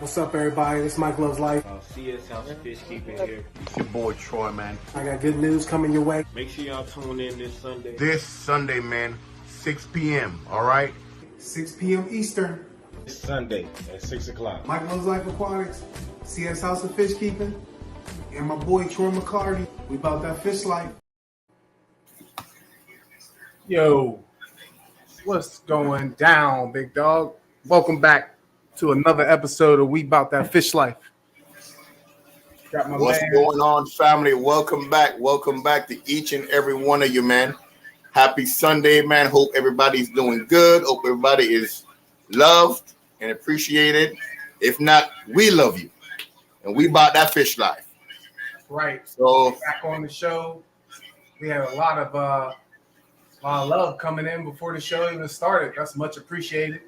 What's up, everybody? This is Mike Loves Life. CS House of Fish Keeping here. It's your boy Troy, man. I got good news coming your way. Make sure y'all tune in this Sunday. This Sunday, man, 6 p.m., all right? 6 p.m. Eastern. This Sunday at 6 o'clock. Mike Loves Life Aquatics, CS House of Fish Keeping, and my boy Troy McCarty. We about that fish life. Yo, what's going down, big dog? Welcome back to another episode of We Bout That Fish Life. Got my What's going on, family? Welcome back. Welcome back to each and every one of you, man. Happy Sunday, man. Hope everybody's doing good. Hope everybody is loved and appreciated. If not, we love you. And we bout that fish life. Right. So back on the show. We had a lot of love coming in before the show even started. That's much appreciated.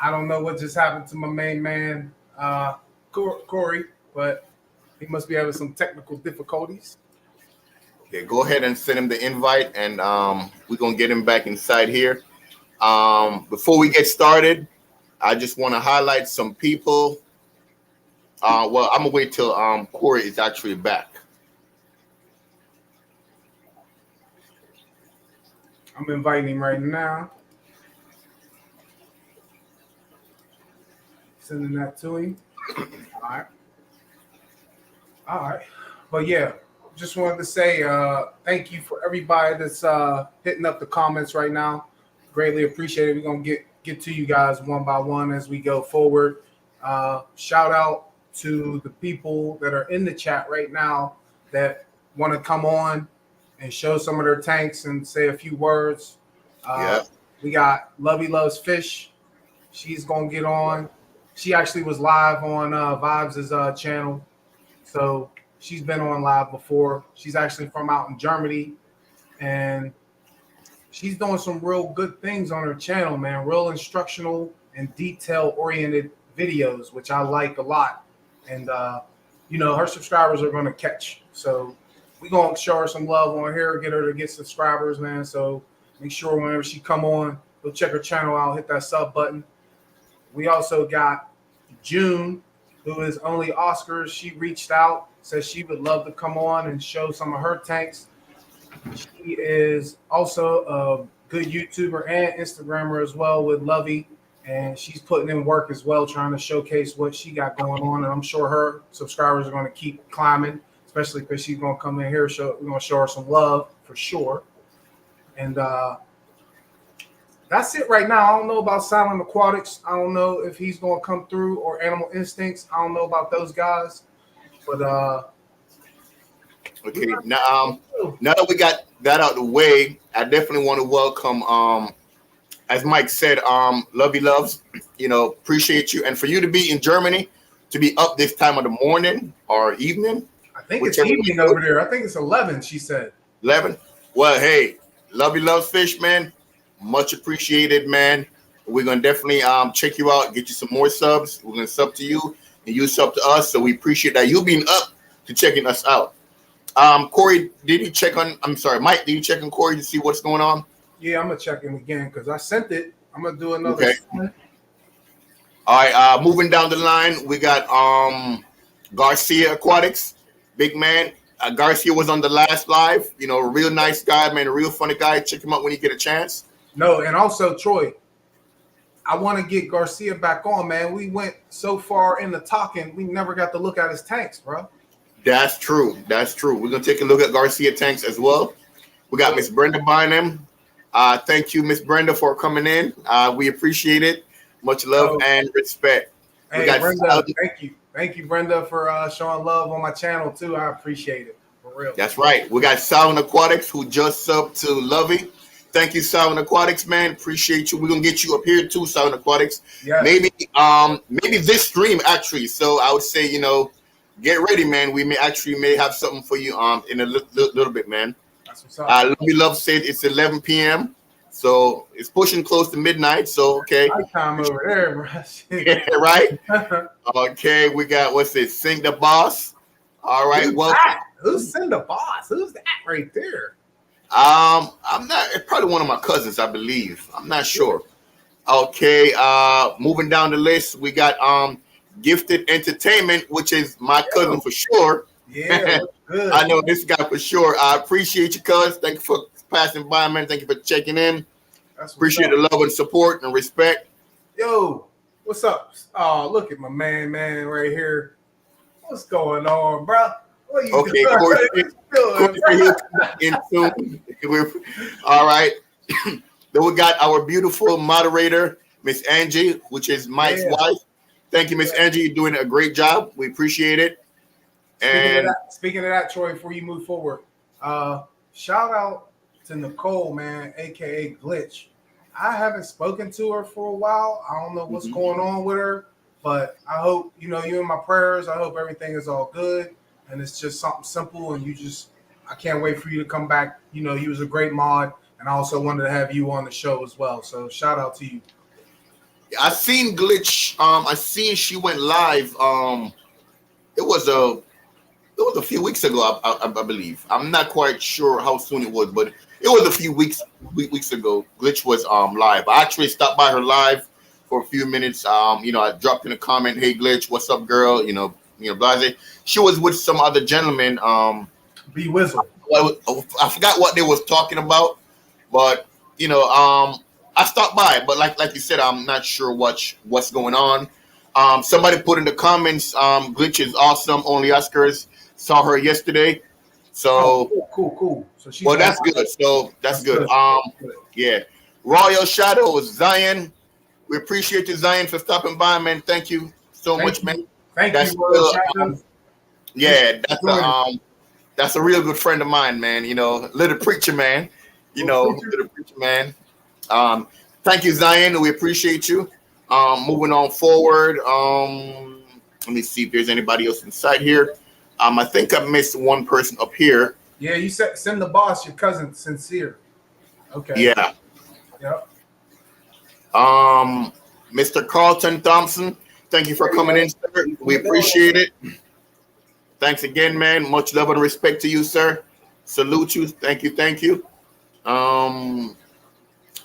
I don't know what just happened to my main man, Corey, but he must be having some technical difficulties. yeah, go ahead and send him the invite, and we're going to get him back inside here. Before we get started, I just want to highlight some people. Well, I'm going to wait till Corey is actually back. I'm inviting him right now. Sending that to him. All right. But yeah, just wanted to say thank you for everybody that's hitting up the comments right now. Greatly appreciate it. We're gonna get to you guys one by one as we go forward. Shout out to the people that are in the chat right now that want to come on and show some of their tanks and say a few words. We got Lovey Loves Fish. She's gonna get on. She actually was live on Vibes' channel. So she's been on live before. She's actually from out in Germany. And she's doing some real good things on her channel, man. Real instructional and detail-oriented videos, which I like a lot. And, her subscribers are going to catch. So we're going to show her some love on here, get her to get subscribers, man. So make sure whenever she come on, go check her channel out, hit that sub button. We also got June, who is only Oscars. She reached out, says she would love to come on and show some of her tanks. She is also a good YouTuber and Instagrammer as well with Lovey, and she's putting in work as well, trying to showcase what she got going on. And I'm sure her subscribers are going to keep climbing, especially because she's going to come in here. We're going to show her some love for sure. And that's it right now. I don't know about Silent Aquatics. I don't know if he's going to come through, or Animal Instincts. I don't know about those guys. But okay, now that we got that out of the way, I definitely want to welcome, as Mike said, Lovey Loves, appreciate you. And for you to be in Germany, to be up this time of the morning or evening. I think it's evening over there. I think it's 11, she said. 11? Well, hey, Lovey Loves Fish, man. Much appreciated, man. We're going to definitely check you out, get you some more subs. We're going to sub to you, and you sub to us. So we appreciate that. You being up to checking us out. Corey, Mike, did you check on Corey to see what's going on? Yeah, I'm going to check him again because I sent it. I'm going to do another. Okay. All right, moving down the line, we got Garcia Aquatics, big man. Garcia was on the last live. A real nice guy, man, a real funny guy. Check him out when you get a chance. No, and also, Troy, I want to get Garcia back on, man. We went so far in the talking, we never got to look at his tanks, bro. That's true. That's true. We're going to take a look at Garcia tanks as well. We got Miss Brenda buying them. Thank you, Miss Brenda, for coming in. We appreciate it. Much love and respect. Hey, Brenda, thank you. Thank you, Brenda, for showing love on my channel, too. I appreciate it. For real. That's right. We got Silent Aquatics, who just subbed to Lovey. Thank you, Silent Aquatics, man. Appreciate you. We're gonna get you up here too, Silent Aquatics. Yeah. Maybe this stream actually. So I would say, get ready, man. We may have something for you in a little bit, man. That's what's up. Lovey Love said it's 11 p.m. So it's pushing close to midnight. So okay. Night time over there, bro. Yeah, right. Okay, we got Sing the Boss. All right. Who's Sing the Boss? Who's that right there? I'm not. It's probably one of my cousins, I believe. I'm not sure. Okay. Moving down the list, we got Gifted Entertainment, which is my cousin for sure. Yeah, good. I know this guy for sure. I appreciate you, cuz. Thank you for passing by, man. Thank you for checking in. Appreciate the love and support and respect. Yo, what's up? Oh, look at my man right here. What's going on, bro? What you Okay, doing? in soon. All right. Then we got our beautiful moderator, Miss Angie, which is Mike's wife. Thank you, Miss Angie. You're doing a great job. We appreciate it. Speaking of that, Troy, before you move forward, shout out to Nicole, man, aka Glitch. I haven't spoken to her for a while. I don't know what's going on with her, but I hope you're in my prayers. I hope everything is all good, and it's just something simple. And I can't wait for you to come back. You was a great mod, and I also wanted to have you on the show as well. So shout out to you. I seen Glitch. I seen she went live. It was a few weeks ago, I believe. I'm not quite sure how soon it was, but it was a few weeks ago. Glitch was live. I actually stopped by her live for a few minutes. I dropped in a comment, "Hey Glitch, what's up, girl?" Blase. She was with some other gentleman. B Whistle. I forgot what they was talking about, but I stopped by. But like you said, I'm not sure what's going on. Somebody put in the comments, Glitch is awesome. Only Oscars. Saw her yesterday. So cool. So that's good. So that's good. Yeah. Royal Shadows, Zion. We appreciate you, Zion, for stopping by, man. Thank you so much, man. Thank you, Royal Shadows. That's a real good friend of mine, man. Little preacher man. Little preacher man. Thank you, Zion. We appreciate you. Moving on forward. Let me see if there's anybody else inside here. I think I missed one person up here. Yeah, you said send the boss your cousin Sincere. Okay. Yeah. Yep. Mr. Carlton Thompson, thank you for coming in, sir. We appreciate it. Thanks again, man. Much love and respect to you, sir. Salute you. Thank you.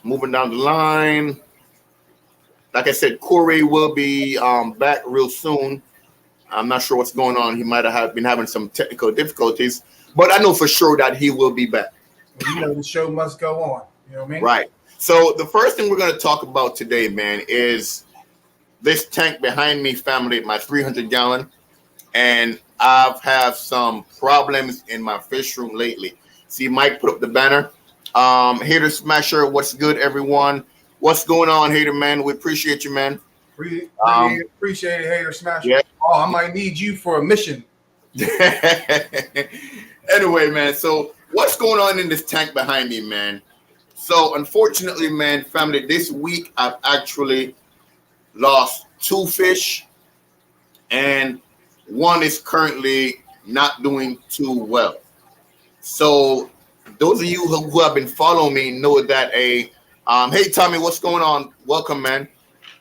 Moving down the line. Like I said, Corey will be back real soon. I'm not sure what's going on. He might have been having some technical difficulties, but I know for sure that he will be back. The show must go on. You know what I mean? Right. So the first thing we're going to talk about today, man, is this tank behind me, family, my 300-gallon, and I've had some problems in my fish room lately. See, Mike put up the banner. Hater Smasher, what's good, everyone? What's going on, Hater Man? We appreciate you, man. Appreciate it, Hater Smasher. Yeah. Oh, I might need you for a mission. Anyway, man, so what's going on in this tank behind me, man? So unfortunately, man, family, this week I've actually lost 2 fish, and one is currently not doing too well. So those of you who have been following me know that hey Tommy, what's going on? Welcome, man.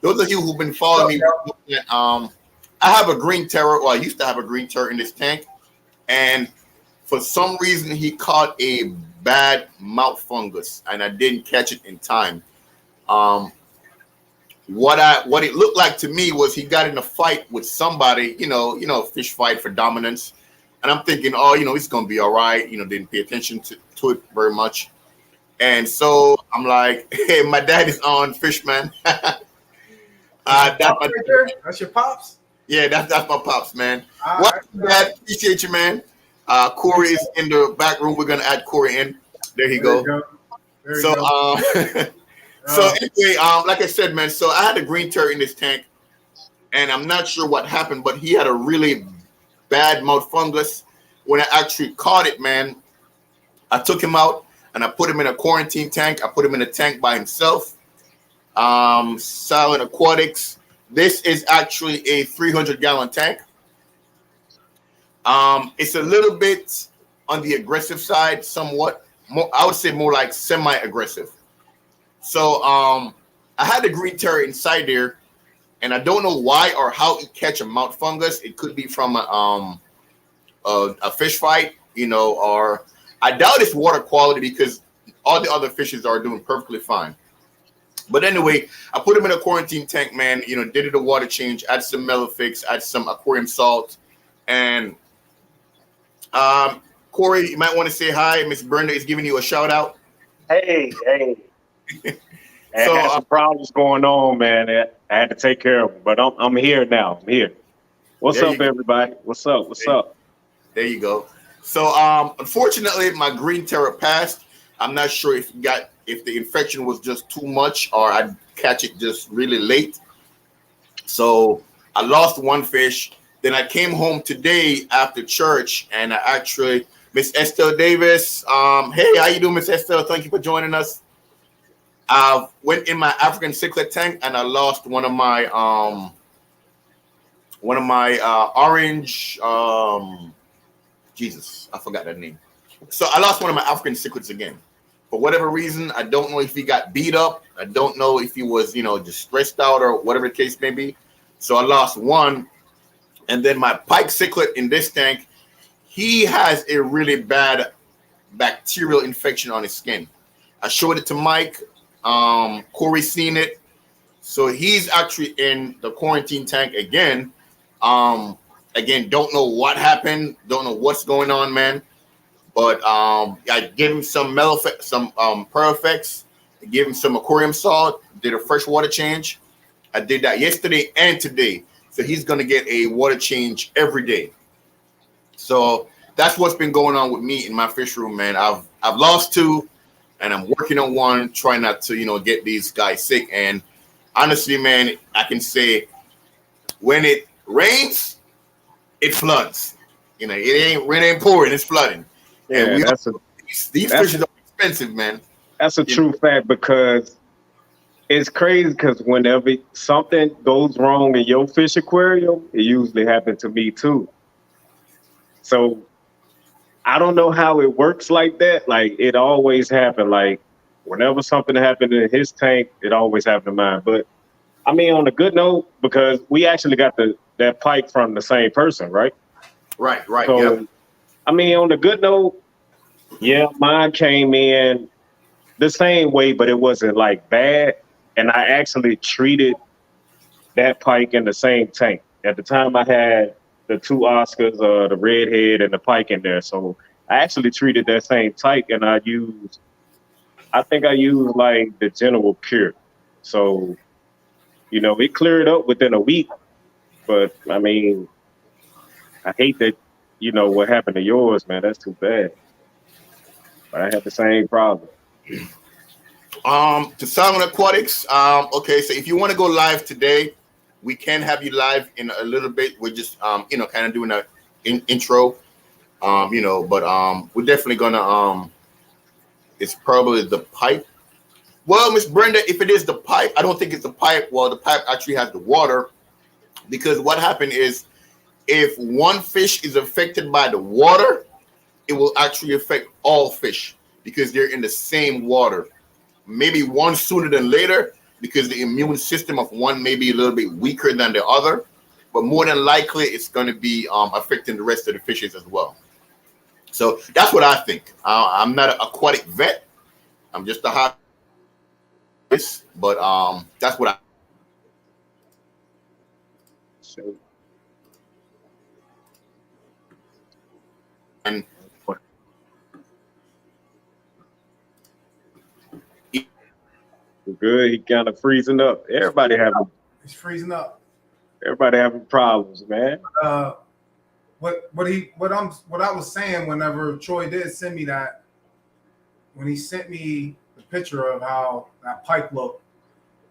Those of you who've been following me, I have a green terror, or I used to have a green terror in this tank, and for some reason he caught a bad mouth fungus, and I didn't catch it in time. What it looked like to me was he got in a fight with somebody, fish fight for dominance, and I'm thinking, it's gonna be all right. Didn't pay attention to it very much, and so I'm like, hey, my dad is on, Fishman. That's your pops. Yeah, that's my pops, man. What, Dad? Appreciate you, man. Corey is in the back room. We're gonna add Corey in. There he go. So, so anyway, like I said, man. So I had a green turd in this tank, and I'm not sure what happened, but he had a really bad mouth fungus. When I actually caught it, man, I took him out and I put him in a quarantine tank. I put him in a tank by himself. Silent Aquatics. This is actually a 300-gallon tank. It's a little bit on the aggressive side, somewhat more. I would say more like semi-aggressive. So I had a green terror inside there, and I don't know why or how it catch a mouth fungus. It could be from a fish fight, or I doubt it's water quality because all the other fishes are doing perfectly fine. But anyway, I put him in a quarantine tank, man. You know, did it a water change, add some Melafix, add some aquarium salt, and Corey, you might want to say hi. Miss Brenda is giving you a shout out. Hey. I So had some problems going on, man. I had to take care of them, but I'm here now. I'm here. What's There up, you go. everybody? What's up? What's up? there you go. So unfortunately, my green terror passed. I'm not sure if the infection was just too much or I'd catch it just really late. So I lost one fish. Then I came home today after church, and I actually Miss Estelle Davis. Hey, how you doing, Miss Estelle? Thank you for joining us. I went in my African cichlid tank, and I lost one of my orange. Jesus, I forgot that name. So I lost one of my African cichlids again. For whatever reason, I don't know if he got beat up. I don't know if he was, just stressed out or whatever the case may be. So I lost one. And then my pike cichlid in this tank, he has a really bad bacterial infection on his skin. I showed it to Mike. Corey seen it. So he's actually in the quarantine tank again. Again, don't know what happened. Don't know what's going on, man. But I gave him some Perfex. I gave him some aquarium salt. Did a fresh water change. I did that yesterday and today. So he's going to get a water change every day. So that's what's been going on with me in my fish room, man. I've lost two, and I'm working on one, trying not to, get these guys sick. And honestly, man, I can say when it rains, it floods. It ain't pouring, it's flooding. Yeah, and these fish are expensive, man. That's a true fact, because it's crazy, because whenever something goes wrong in your fish aquarium, it usually happens to me too. So I don't know how it works like that. Like, it always happened. Like, whenever something happened in his tank, it always happened to mine. But I mean, on a good note, because we actually got that pike from the same person, right? Right. So, Yep. I mean, on the good note, yeah, mine came in the same way, but it wasn't like bad. And I actually treated that pike in the same tank. At the time, I had the two Oscars, the redhead and the pike in there. So I actually treated that same tank, and I think I used like the General Cure. So, it cleared up within a week. But I mean, I hate that, what happened to yours, man. That's too bad. But I had the same problem. To Salmon Aquatics. Okay, so if you want to go live today, we can have you live in a little bit. We're just kind of doing a intro. But we're definitely gonna it's probably the pipe. Well, Miss Brenda, if it is the pipe, I don't think it's the pipe. Well, the pipe actually has the water, because what happened is, if one fish is affected by the water, it will actually affect all fish because they're in the same water. Maybe one sooner than later, because the immune system of one may be a little bit weaker than the other, but more than likely it's going to be affecting the rest of the fishes as well. So that's what I think. I'm not an aquatic vet. I'm just a hobbyist, but that's what I. So, And good. He kind of freezing up. It's freezing up. Everybody having problems, man. What I was saying, whenever Troy did send me that, when he sent me the picture of how that pike looked,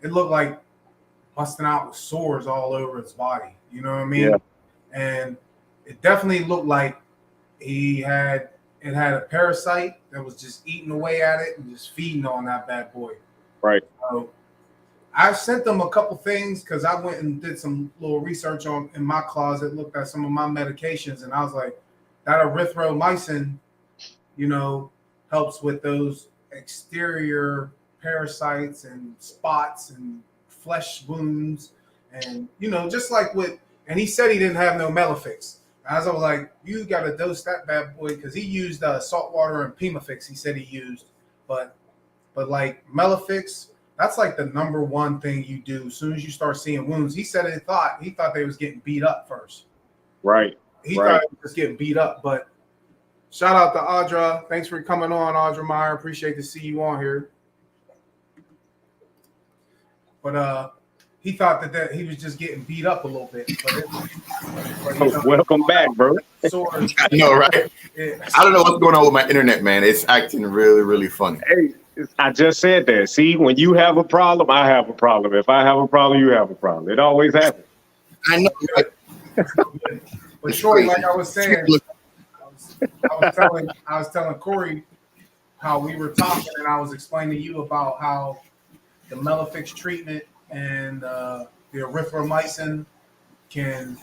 it looked like busting out with sores all over its body. You know what I mean? Yeah. And it definitely looked like it had a parasite that was just eating away at it and just feeding on that bad boy. Right. So I sent them a couple things, because I went and did some little research in my closet, looked at some of my medications, and I was like, that erythromycin, helps with those exterior parasites and spots and flesh wounds, and just like with. And he said he didn't have no Melafix. As I was like, you got to dose that bad boy, because he used salt water and Pimafix. He said he used, but like Melafix, That's like the number one thing you do as soon as you start seeing wounds. He said he thought they was getting beat up first. Right. He thought it was getting beat up, but shout out to Audra. Thanks for coming on, Audra Meyer. Appreciate to see you on here. But he thought that he was just getting beat up a little bit. But welcome back, bro. I know, right? I don't know what's going on with my internet, man. It's acting really, really funny. Hey, I just said that. See, when you have a problem, I have a problem. If I have a problem, you have a problem. It always happens. I know, right? But Troy, like I was saying, I was telling Corey how we were talking, and I was explaining to you about how the Melafix treatment and the erythromycin can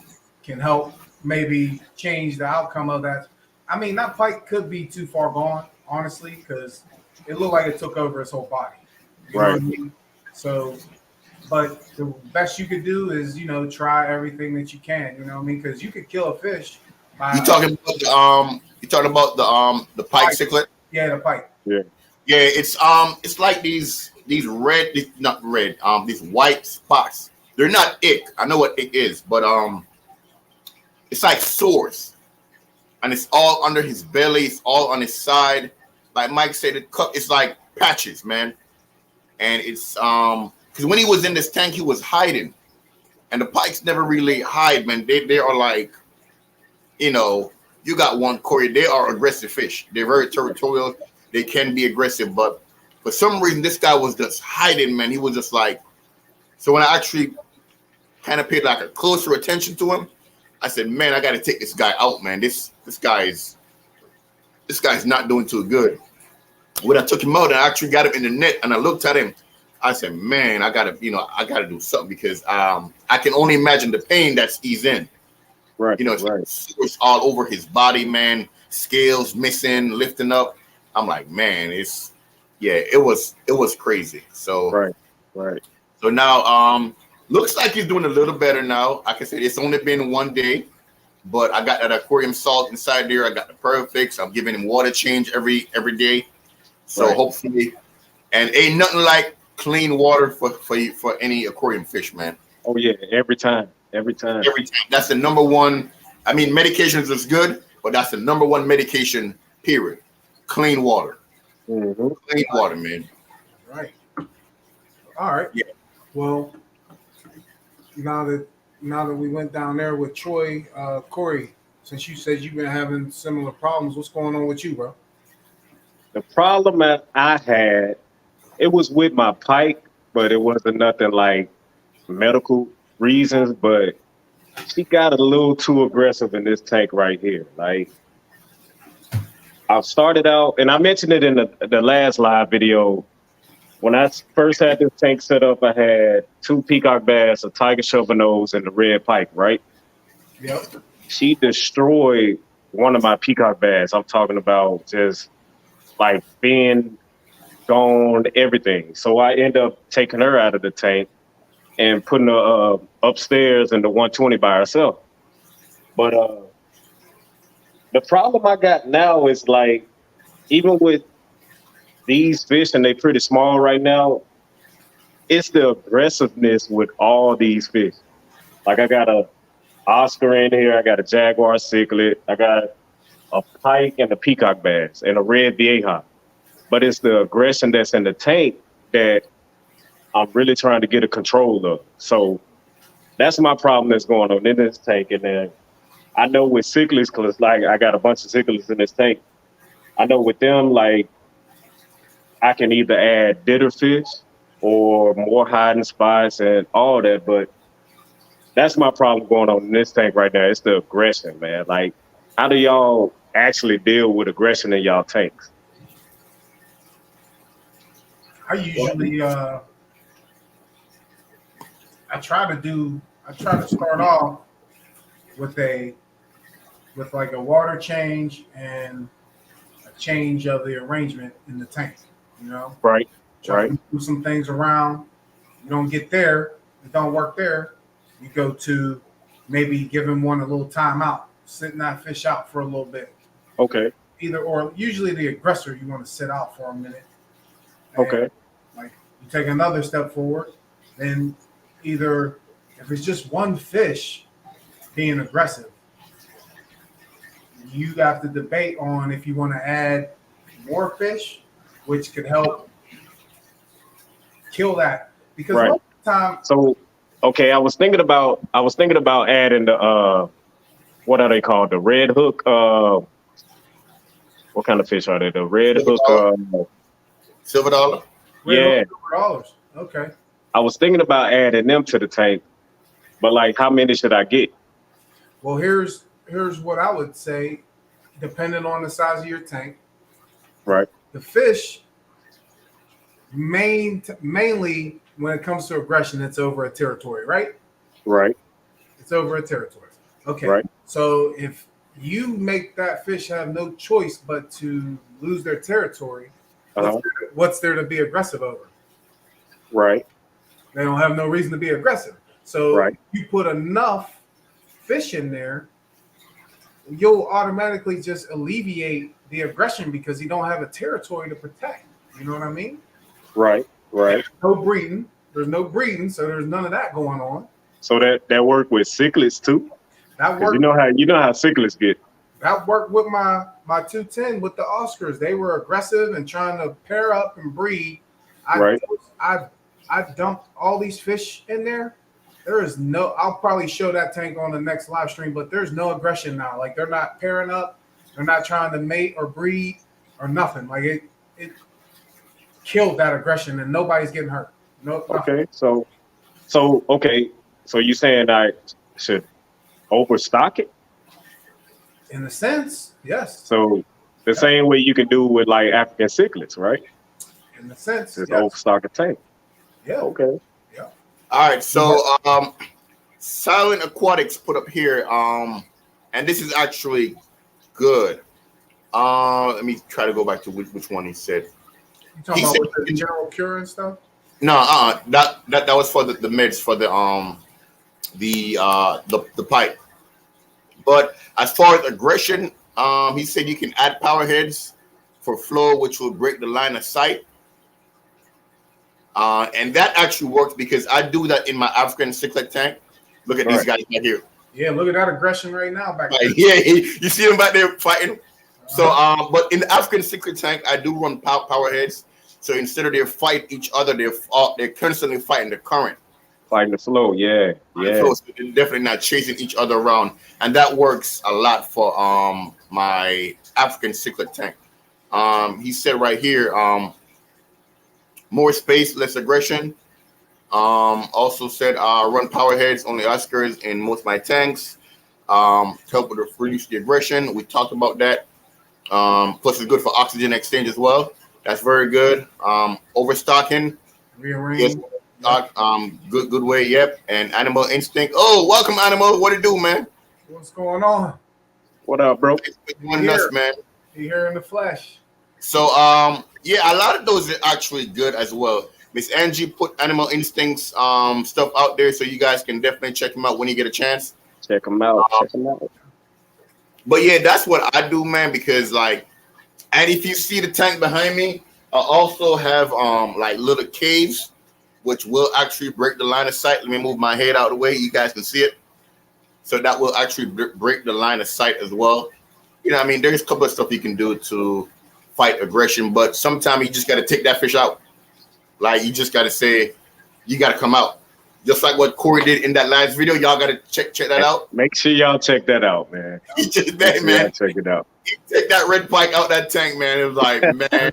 help maybe change the outcome of that. I mean, that fight could be too far gone, honestly, because it looked like it took over his whole body. You know what I mean? So, but the best you could do is, try everything that you can. You know what I mean? Because you could kill a fish. You talking about the pike cichlid? Yeah, the pike. Yeah. Yeah, it's like these white spots. They're not ick. I know what ick is, but it's like sores, and it's all under his belly. It's all on his side. Like Mike said, it's like patches, man. And it's because when he was in this tank, he was hiding, and the pikes never really hide, man. They are like, you got one, Corey. They are aggressive fish. They're very territorial. They can be aggressive, but for some reason, this guy was just hiding, man. He was just like, so when I actually kind of paid like a closer attention to him, I said, man, I got to take this guy out, man. This guy's not doing too good. When I took him out and I actually got him in the net and I looked at him, I said, man, I gotta do something because I can only imagine the pain that he's in. Right. It's all over his body, man. Scales missing, lifting up. I'm like, man, it was crazy. So right. So now looks like he's doing a little better now. Like I said, it's only been one day, but I got that aquarium salt inside there. I got the Perfix. I'm giving him water change every day. So hopefully, and ain't nothing like clean water for any aquarium fish, man. Oh yeah, every time. That's the number one. I mean, medications is good, but that's the number one medication. Period. Clean water. Mm-hmm. Clean water, man. Right. All right. Yeah. Well, now that we went down there with Troy, Corey, since you said you've been having similar problems, what's going on with you, bro? The problem that I had, it was with my pike, but it wasn't nothing like medical reasons, but she got a little too aggressive in this tank right here. Like, I started out, and I mentioned it in the last live video. When I first had this tank set up, I had 2 peacock bass, a tiger shovel nose, and the red pike, right? Yep. She destroyed one of my peacock bass. I'm talking about just like fin, gone, everything. So I end up taking her out of the tank and putting her upstairs in the 120 by herself. But the problem I got now is like, even with these fish, and they pretty small right now, it's the aggressiveness with all these fish. Like I got a Oscar in here, I got a jaguar cichlid, I got a pike and a peacock bass and a red vieja. But it's the aggression that's in the tank that I'm really trying to get a control of. So that's my problem that's going on in this tank. And then I know with cichlids, because like I got a bunch of cichlids in this tank, I know with them, like I can either add bitter fish or more hiding spots and all that. But that's my problem going on in this tank right now. It's the aggression, man. Like, how do y'all actually deal with aggression in y'all tanks? I usually I try to start off with like a water change and a change of the arrangement in the tank, Right. Try to move some things around. You don't get there, it don't work there. You go to maybe giving one a little time out, sitting that fish out for a little bit. Okay. Usually the aggressor, you want to sit out for a minute. Okay. Like You take another step forward, then either if it's just one fish being aggressive, you have to debate on if you want to add more fish, which could help kill that. Because Right. most of the time, So, okay, I was thinking about adding the what are they called? The red hook. What kind of fish are they? The red Silver hook. dollar. Silver dollar. Yeah, $200. Okay. I was thinking about adding them to the tank, but like, how many should I get? Well, here's what I would say, depending on the size of your tank. Right. The fish, mainly when it comes to aggression, it's over a territory, right? Right. It's over a territory. Okay. Right. So if you make that fish have no choice but to lose their territory, what's there to be aggressive over? Right. They don't have no reason to be aggressive. So Right. you put enough fish in there, you'll automatically just alleviate the aggression because you don't have a territory to protect. You know what I mean? Right. Right. No breeding. There's no breeding, so there's none of that going on. So that work with cichlids too. That 'Cause worked. you know how cichlids get. That worked with my 210 with the Oscars. They were aggressive and trying to pair up and breed. I dumped all these fish in there. There is no. I'll probably show that tank on the next live stream, but there's no aggression now. Like they're not pairing up. They're not trying to mate or breed or nothing. Like it killed that aggression and nobody's getting hurt. No. Okay. So okay. So you saying I should overstock it? In a sense, yes. So the same way you can do with like African cichlids, right? In a sense, Just yes. overstock a tank. Yeah. Okay. Yeah. All right, so Silent Aquatics put up here, and this is actually good. Let me try to go back to which one he said. You talking He about said- with the general cure and stuff? No, that was for the meds for the pipe. But as far as aggression, he said you can add power heads for flow, which will break the line of sight. And that actually works because I do that in my African cichlid tank. Look at these guys right here. Yeah, look at that aggression right now back there. Like, yeah, you see them back there fighting. So, but in the African cichlid tank, I do run power heads. So instead of they fight each other, they're constantly fighting the current. Fighting the flow, yeah. So they're definitely not chasing each other around, and that works a lot for my African cichlid tank. He said right here, more space, less aggression. Also said run power heads on the Oscars in most of my tanks to help with reduce the aggression. We talked about that. Plus, it's good for oxygen exchange as well. That's very good. Overstocking. Rearrange. Yes. Good way. Yep. And animal instinct. Oh, welcome, animal. What it do, man? What's going on? What up, bro? One nuts, man. You here in the flesh. So, yeah, a lot of those are actually good as well. Miss Angie put Animal Instincts stuff out there, so you guys can definitely check them out when you get a chance. Check them out. But yeah, that's what I do, man, because like, and if you see the tank behind me, I also have like little caves, which will actually break the line of sight. Let me move my head out of the way. You guys can see it. So that will actually break the line of sight as well. You know what I mean? There's a couple of stuff you can do to fight aggression, but sometimes you just got to take that fish out. Like, you just got to say, you got to come out. Just like what Corey did in that last video. Y'all got to check that out. Make sure y'all check that out, man. He just, Man, check it out. He take that red pike out that tank, man. It was like, man.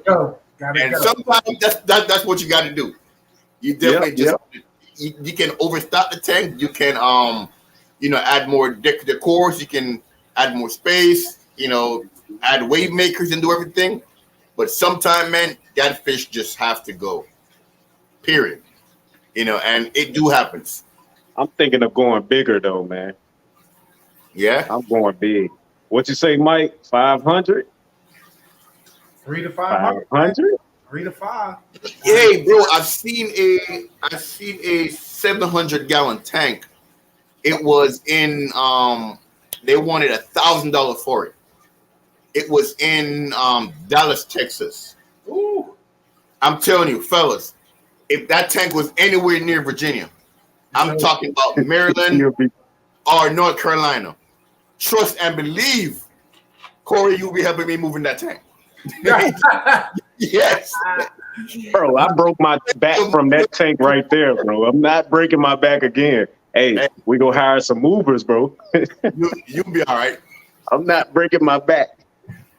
Gotta go. Sometimes that's what you got to do. You definitely you can overstock the tank. You can add more decors. You can add more space. Add wave makers and do everything. But sometimes, man, that fish just have to go. Period. And it do happens. I'm thinking of going bigger though, man. Yeah, I'm going big. What you say, Mike? 500? 3 to 500. 500? 3 to 5. Hey, bro, I've seen a 700-gallon tank. It was in they wanted $1,000 for it. It was in Dallas, Texas. Ooh. I'm telling you, fellas, if that tank was anywhere near Virginia, I'm talking about Maryland You'll be- or North Carolina. Trust and believe, Corey, you'll be helping me moving that tank. Yes. Bro, I broke my back from that tank right there, bro. I'm not breaking my back again. Hey, we gonna hire some movers, bro. You'll be all right. I'm not breaking my back.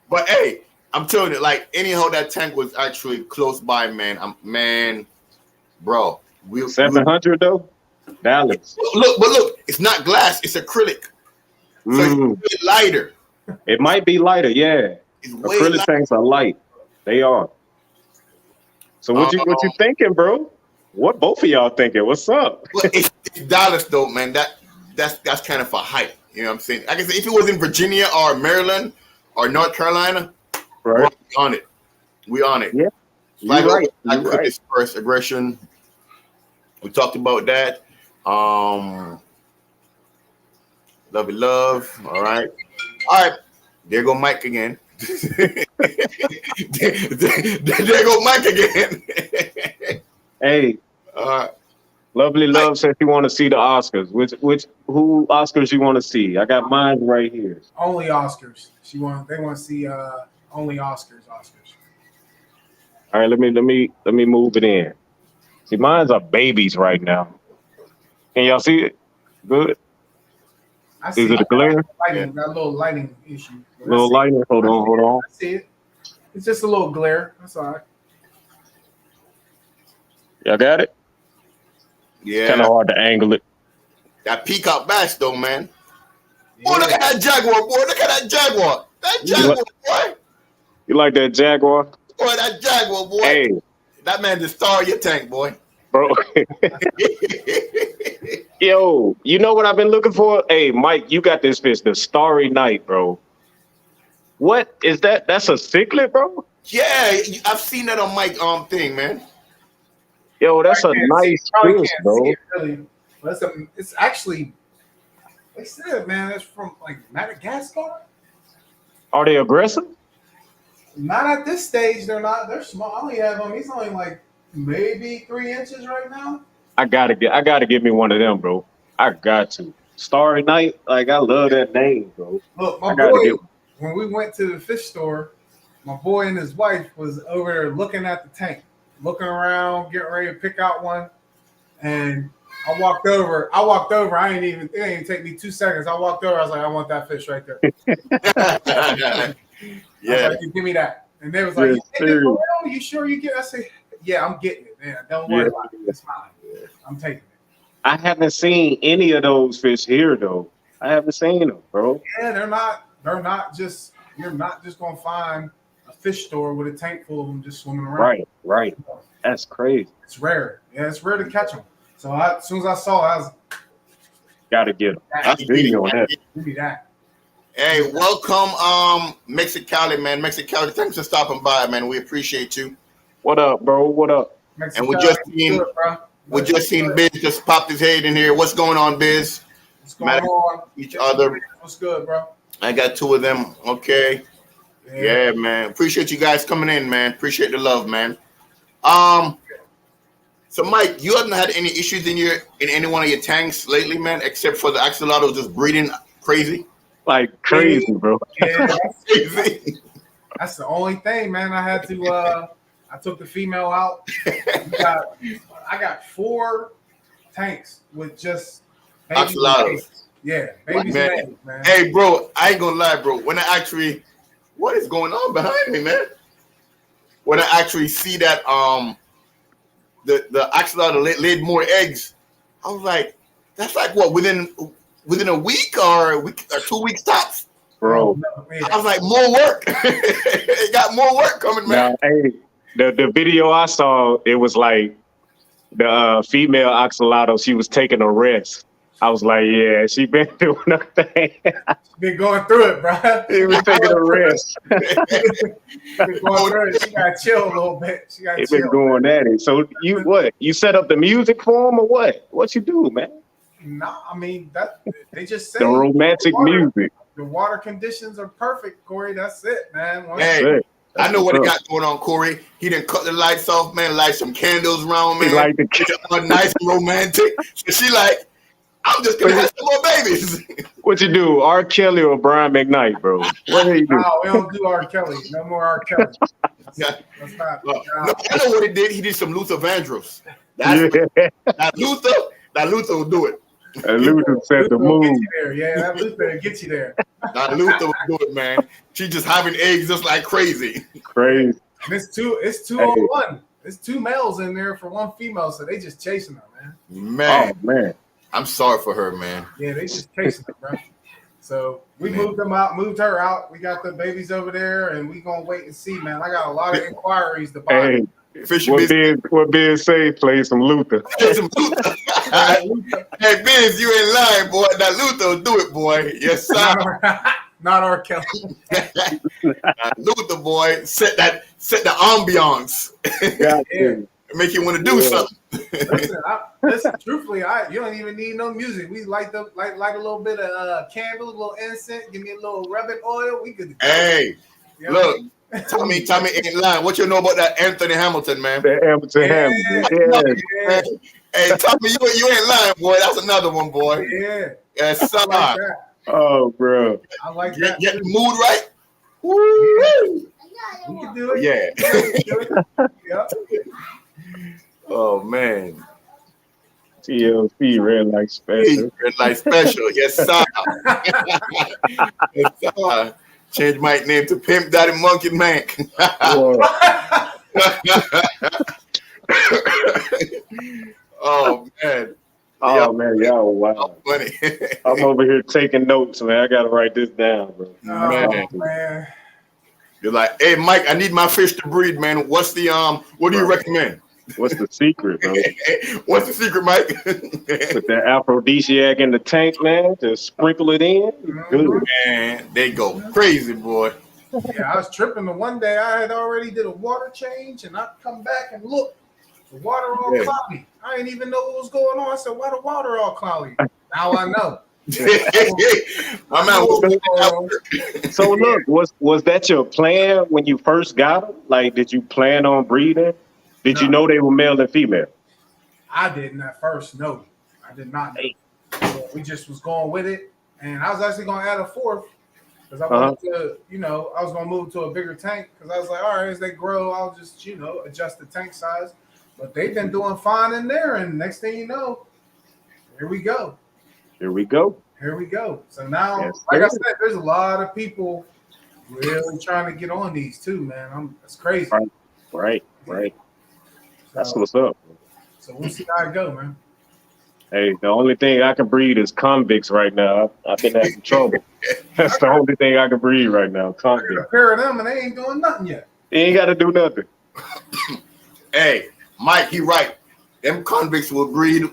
But hey, I'm telling you, like anyhow, that tank was actually close by, man. Bro, 700 though, Dallas. Look, it's not glass, it's acrylic. So it's lighter. It might be lighter, yeah. Acrylic tanks are light. They are. So what you thinking, bro? What both of y'all thinking? What's up? Well, it's Dallas though, man. That's kind of a hype. You know what I'm saying? Like I said, if it was in Virginia or Maryland or North Carolina, right? We on it. Yeah. Like right. I could express aggression. We talked about that. Love. All right. There go Mike again. there go Mike again. Hey. Lovely Love says you want to see the Oscars. Who Oscars you want to see? I got mine right here. Only Oscars. They want to see only Oscars. All right, let me move it in. See, mine's are babies right now. Can y'all see it? Good. I see Is it a glare? That little lighting issue. Little lighting. Hold on. I see it. It's just a little glare. That's all right. Y'all got it? Yeah. Kind of hard to angle it. That peacock bass though, man. Yeah. Boy, look at that Jaguar, boy. Look at that Jaguar. That Jaguar, boy. You like that Jaguar? Boy, that Jaguar, boy. Hey. That man the star of your tank, boy. Bro. Yo, you know what I've been looking for? Hey, Mike, you got this fish, the Starry Night, bro. What is that? That's a cichlid, bro? Yeah, I've seen that on Mike thing, man. Yo, that's a nice fish, bro. Really. It's actually, they said, man, it's from like Madagascar. Are they aggressive? Not at this stage. They're not. They're small. I only have him. He's only like maybe 3 inches right now. I gotta get me one of them, bro. I got to. Starry Night, like I love that name, bro. Look, my boy, when we went to the fish store, my boy and his wife was over there looking at the tank, looking around, getting ready to pick out one. And I walked over. It didn't even take me 2 seconds. I walked over. I was like, I want that fish right there. Yeah. Like, give me that. And they was like, you sure you get it? I said, yeah, I'm getting it, man. Don't worry about it. It's fine. I'm taking it. I haven't seen any of those fish here though. I haven't seen them, bro. Yeah, they're not just, you're not just gonna find a fish store with a tank full of them just swimming around. Right. That's crazy. It's rare. Yeah, it's rare to catch them. So as soon as I saw it, I was gotta get them. Give me that. Hey, welcome, Mexicali, man. Mexicali, thanks for stopping by, man. We appreciate you. What up, bro? What up? And we just seen Biz just popped his head in here. What's going on, Biz? What's going on? Each other. What's good, bro? I got 2 of them. Okay. Yeah, man. Appreciate you guys coming in, man. Appreciate the love, man. So Mike, you haven't had any issues in any one of your tanks lately, man, except for the axolotl just breeding crazy? Like crazy, bro. Yeah, that's the only thing, man. I had to I took the female out. I got 4 tanks with just axolotls. Yeah, babies and babies, man. Hey, bro, I ain't gonna lie, bro. When I actually, what is going on behind me, man? When I actually see that the axolotl laid more eggs, I was like, that's like what within a week or 2 weeks tops, bro. I was like, more work. It got more work coming, man. Now, hey, the video I saw, it was like the female axolotl. She was taking a rest. I was like, yeah, she been doing her thing. Been going through it, bro. She was taking a rest. Been going through it. She got to chill a little bit. She got to chill. Been going at it. So you what? You set up the music for him or what? What you do, man? No, I mean that they just say the romantic music. The water conditions are perfect, Corey. That's it, man. I know what he got going on, Corey. He didn't cut the lights off, man. Light some candles around, man. Like nice and romantic. So she like, I'm just gonna have some more babies. What you do, R. Kelly or Brian McKnight, bro? What do you do? No, we don't do R. Kelly. No more R. Kelly. Yeah. That's not. No, I know what he did. He did some Luther Vandross. That Luther will do it. And Luther set the will mood. get you there. Yeah, that Luther will get you there. That Luther will do it, man. She just having eggs just like crazy. Crazy. And it's two on one. It's two males in there for one female, so they just chasing her, man. Man, Oh, man. I'm sorry for her, man. Yeah, they just chasing her, bro. So we moved her out. We got the babies over there, and we gonna wait and see, man. I got a lot of inquiries to buy. Hey, what Biz say? Play some Luther. Hey, Biz, you ain't lying, boy. That Luther will do it, boy. Yes, sir. Not R. Kelly. Luther, boy, set the ambiance. Yeah. Make you want to do something. Listen, truthfully, you don't even need no music. We light a little bit of candle, a little incense, give me a little rubbing oil. We could. Hey, you know look, Tommy ain't lying. What you know about that Anthony Hamilton, man? The Hamilton Hamilton. Yeah. Hey, Tommy, you ain't lying, boy. That's another one, boy. Yeah. Yes, sir. I like that. Oh, bro. I like that. Get the mood right. Woo! We can do it. Yeah. Yep. Oh man. TLC Red Light Special. Red Light Special. Yes, sir. Yes, sir. Change my name to Pimp Daddy Monkey Mank. Oh man. Oh man, y'all wow. Funny. I'm over here taking notes, man. I gotta write this down, bro. Oh, man. You're like, hey Mike, I need my fish to breed, man. What's the what do you recommend? What's the secret, bro? What's the secret, Mike? Put that aphrodisiac in the tank, man. Just sprinkle it in. Good. Man, they go crazy, boy. Yeah, I was tripping the one day. I had already did a water change, and I come back and look, the water all cloudy. I didn't even know what was going on. I said, "Why the water all cloudy?" Now I know. My man, so look, was that your plan when you first got them? Like, did you plan on breeding? Did you know they were male and female? I didn't at first. No, I did not know. So we just was going with it, and I was actually going to add a fourth because I wanted to, I was going to move to a bigger tank because I was like, all right, as they grow, I'll just, adjust the tank size. But they've been doing fine in there, and next thing you know, here we go. Here we go. Here we go. So now, like I said, there's a lot of people really trying to get on these too, man. It's crazy. Right. That's what's up. So we'll see how it go, man. Hey, the only thing I can breed is convicts right now. I've been having trouble. That's the only thing I can breed right now. Convicts. A pair of them, and they ain't doing nothing yet. You ain't got to do nothing. Hey, Mike, he right. Them convicts will breed as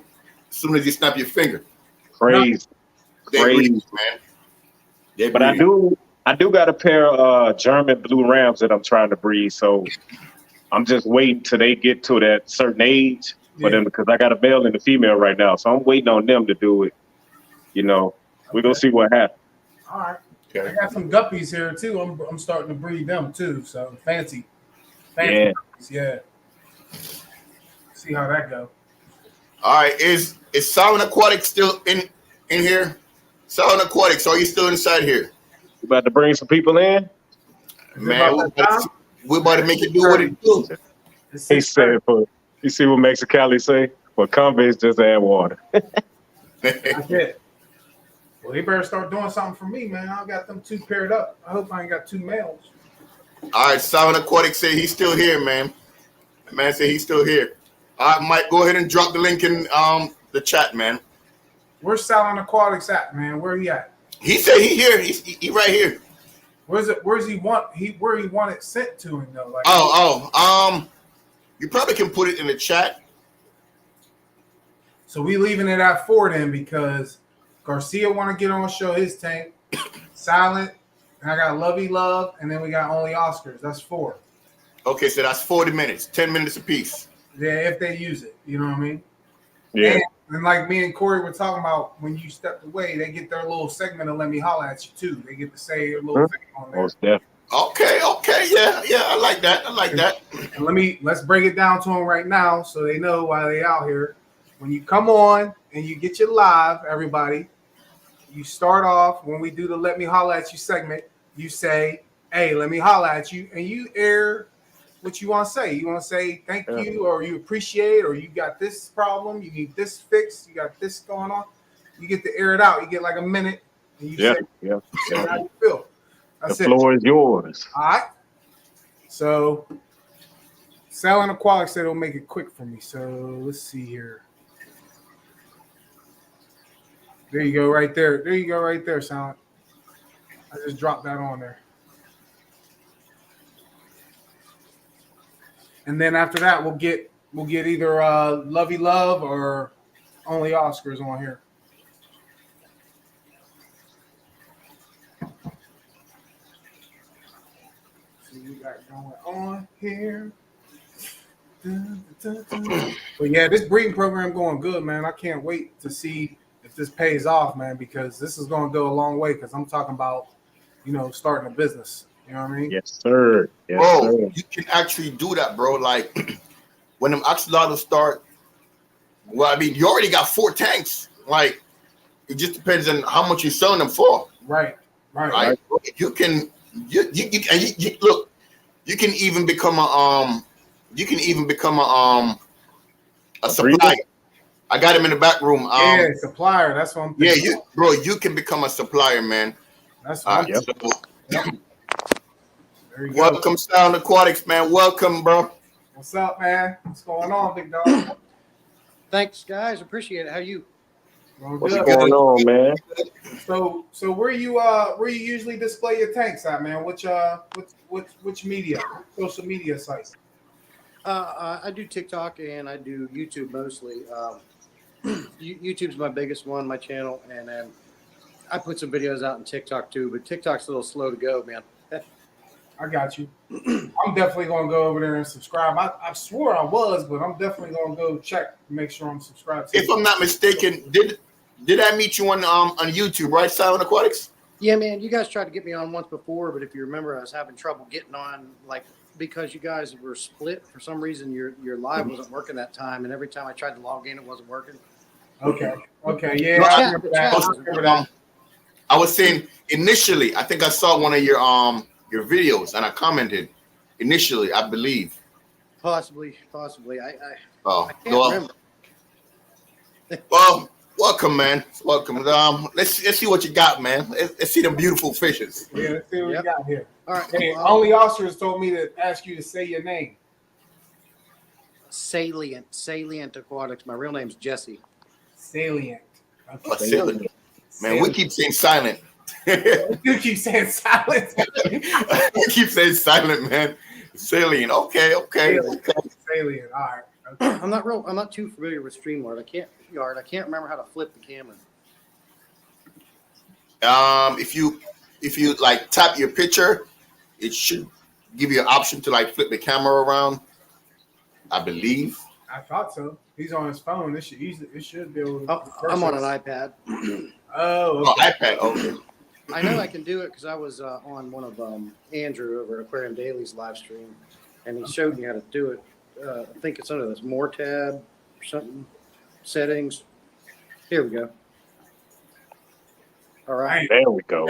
soon as you snap your finger. Crazy. They breed, man. They but breed. I do got a pair of German blue rams that I'm trying to breed. So I'm just waiting till they get to that certain age for them, because I got a male and a female right now. So I'm waiting on them to do it. We're going to see what happens. All right. Okay. I got some guppies here too. I'm starting to breed them too. So fancy guppies, yeah. See how that go. All right. Is Sound Aquatic still in here? Sound Aquatics, are you still inside here? You about to bring some people in? Man, we're about to make it do what it do. He said, you see what Mexicali say? For convicts, just add water. That's it. Well, they better start doing something for me, man. I got them two paired up. I hope I ain't got two males. All right, Sound Aquatic say he's still here, man. The man said he's still here. All right, Mike, go ahead and drop the link in the chat, man. Where's Sound Aquatics at, man? Where he at? He said he here. He right here. Where he want it sent to him though? Like, you probably can put it in the chat. So we leaving it at 4 then, because Garcia want to get on show his tank. Silent, and I got Lovey Love, and then we got Only Oscars. That's 4. Okay, so that's 40 minutes, 10 minutes apiece. Yeah, if they use it, you know what I mean? Yeah. And like me and Corey were talking about, when you stepped away, they get their little segment of Let Me Holla At You too. They get to say a little thing on there. Most definitely. Okay, yeah, I like that. And let's break it down to them right now so they know why they out here. When you come on and you get your live, everybody, you start off when we do the Let Me Holla at You segment, you say, hey, let me holla at you, and you air what you want to say. You want to say thank you, or you appreciate, or you got this problem, you need this fixed, you got this going on. You get to air it out. You get like a minute, and you say how you feel. That's the floor is yours. All right. So, Sal and Aqualic said it'll make it quick for me. So, let's see here. There you go, right there. There you go, right there, Sal. I just dropped that on there. And then after that, we'll get either Lovey Love or Only Oscars on here. We got going on here. But yeah, this breeding program going good, man. I can't wait to see if this pays off, man, because this is going to go a long way. Because I'm talking about, starting a business. You know what I mean? Yes, sir. Yes, bro, sir. you can actually do that, bro. Like when them axolotls start. Well, I mean, you already got 4 tanks. Like it just depends on how much you're selling them for. Right. You can look. You can even become a supplier. I got him in the back room. Supplier. That's what I'm thinking. Yeah, you can become a supplier, man. That's what Welcome, Sound Aquatics, man. Welcome, bro. What's up, man? What's going on, big dog? Thanks, guys. Appreciate it. How you? What's going on, man? So where you usually display your tanks at, man? Which media? Social media sites? I do TikTok and I do YouTube mostly. YouTube's my biggest one, my channel, and then I put some videos out on TikTok too. But TikTok's a little slow to go, man. I got you. I'm definitely gonna go over there and subscribe. I swore I was, but I'm definitely gonna go check to make sure I'm subscribed to If I'm not mistaken, did I meet you on YouTube, right, Silent Aquatics? Yeah, man. You guys tried to get me on once before, but if you remember, I was having trouble getting on, like because you guys were split for some reason. Your live wasn't working that time, and every time I tried to log in, it wasn't working. Okay, yeah. I remember that. I was saying initially, I think I saw one of your videos and I commented initially, I believe. Possibly. I can't remember. Well, welcome, man. Welcome. Let's see what you got, man. Let's see them beautiful fishes. Yeah, let's see what we got here. All right. Hey, Only Oscars told me to ask you to say your name. Salient Aquatics. My real name's Jesse. Salient. Okay. Oh, Salient. Man, we keep saying silent. You keep saying silent. We keep saying silent, man. Salient. Okay. Salient. All right. Okay. I'm not too familiar with StreamYard. I can't remember how to flip the camera. If you like tap your picture, it should give you an option to like flip the camera around. I believe. I thought so. He's on his phone. It should be able to. Oh, I'm on an iPad. iPad. Okay. I know I can do it because I was on one of Andrew over at Aquarium Daily's live stream, and he showed me how to do it. I think it's under this more tab or something. Settings. Here we go. All right. There we go.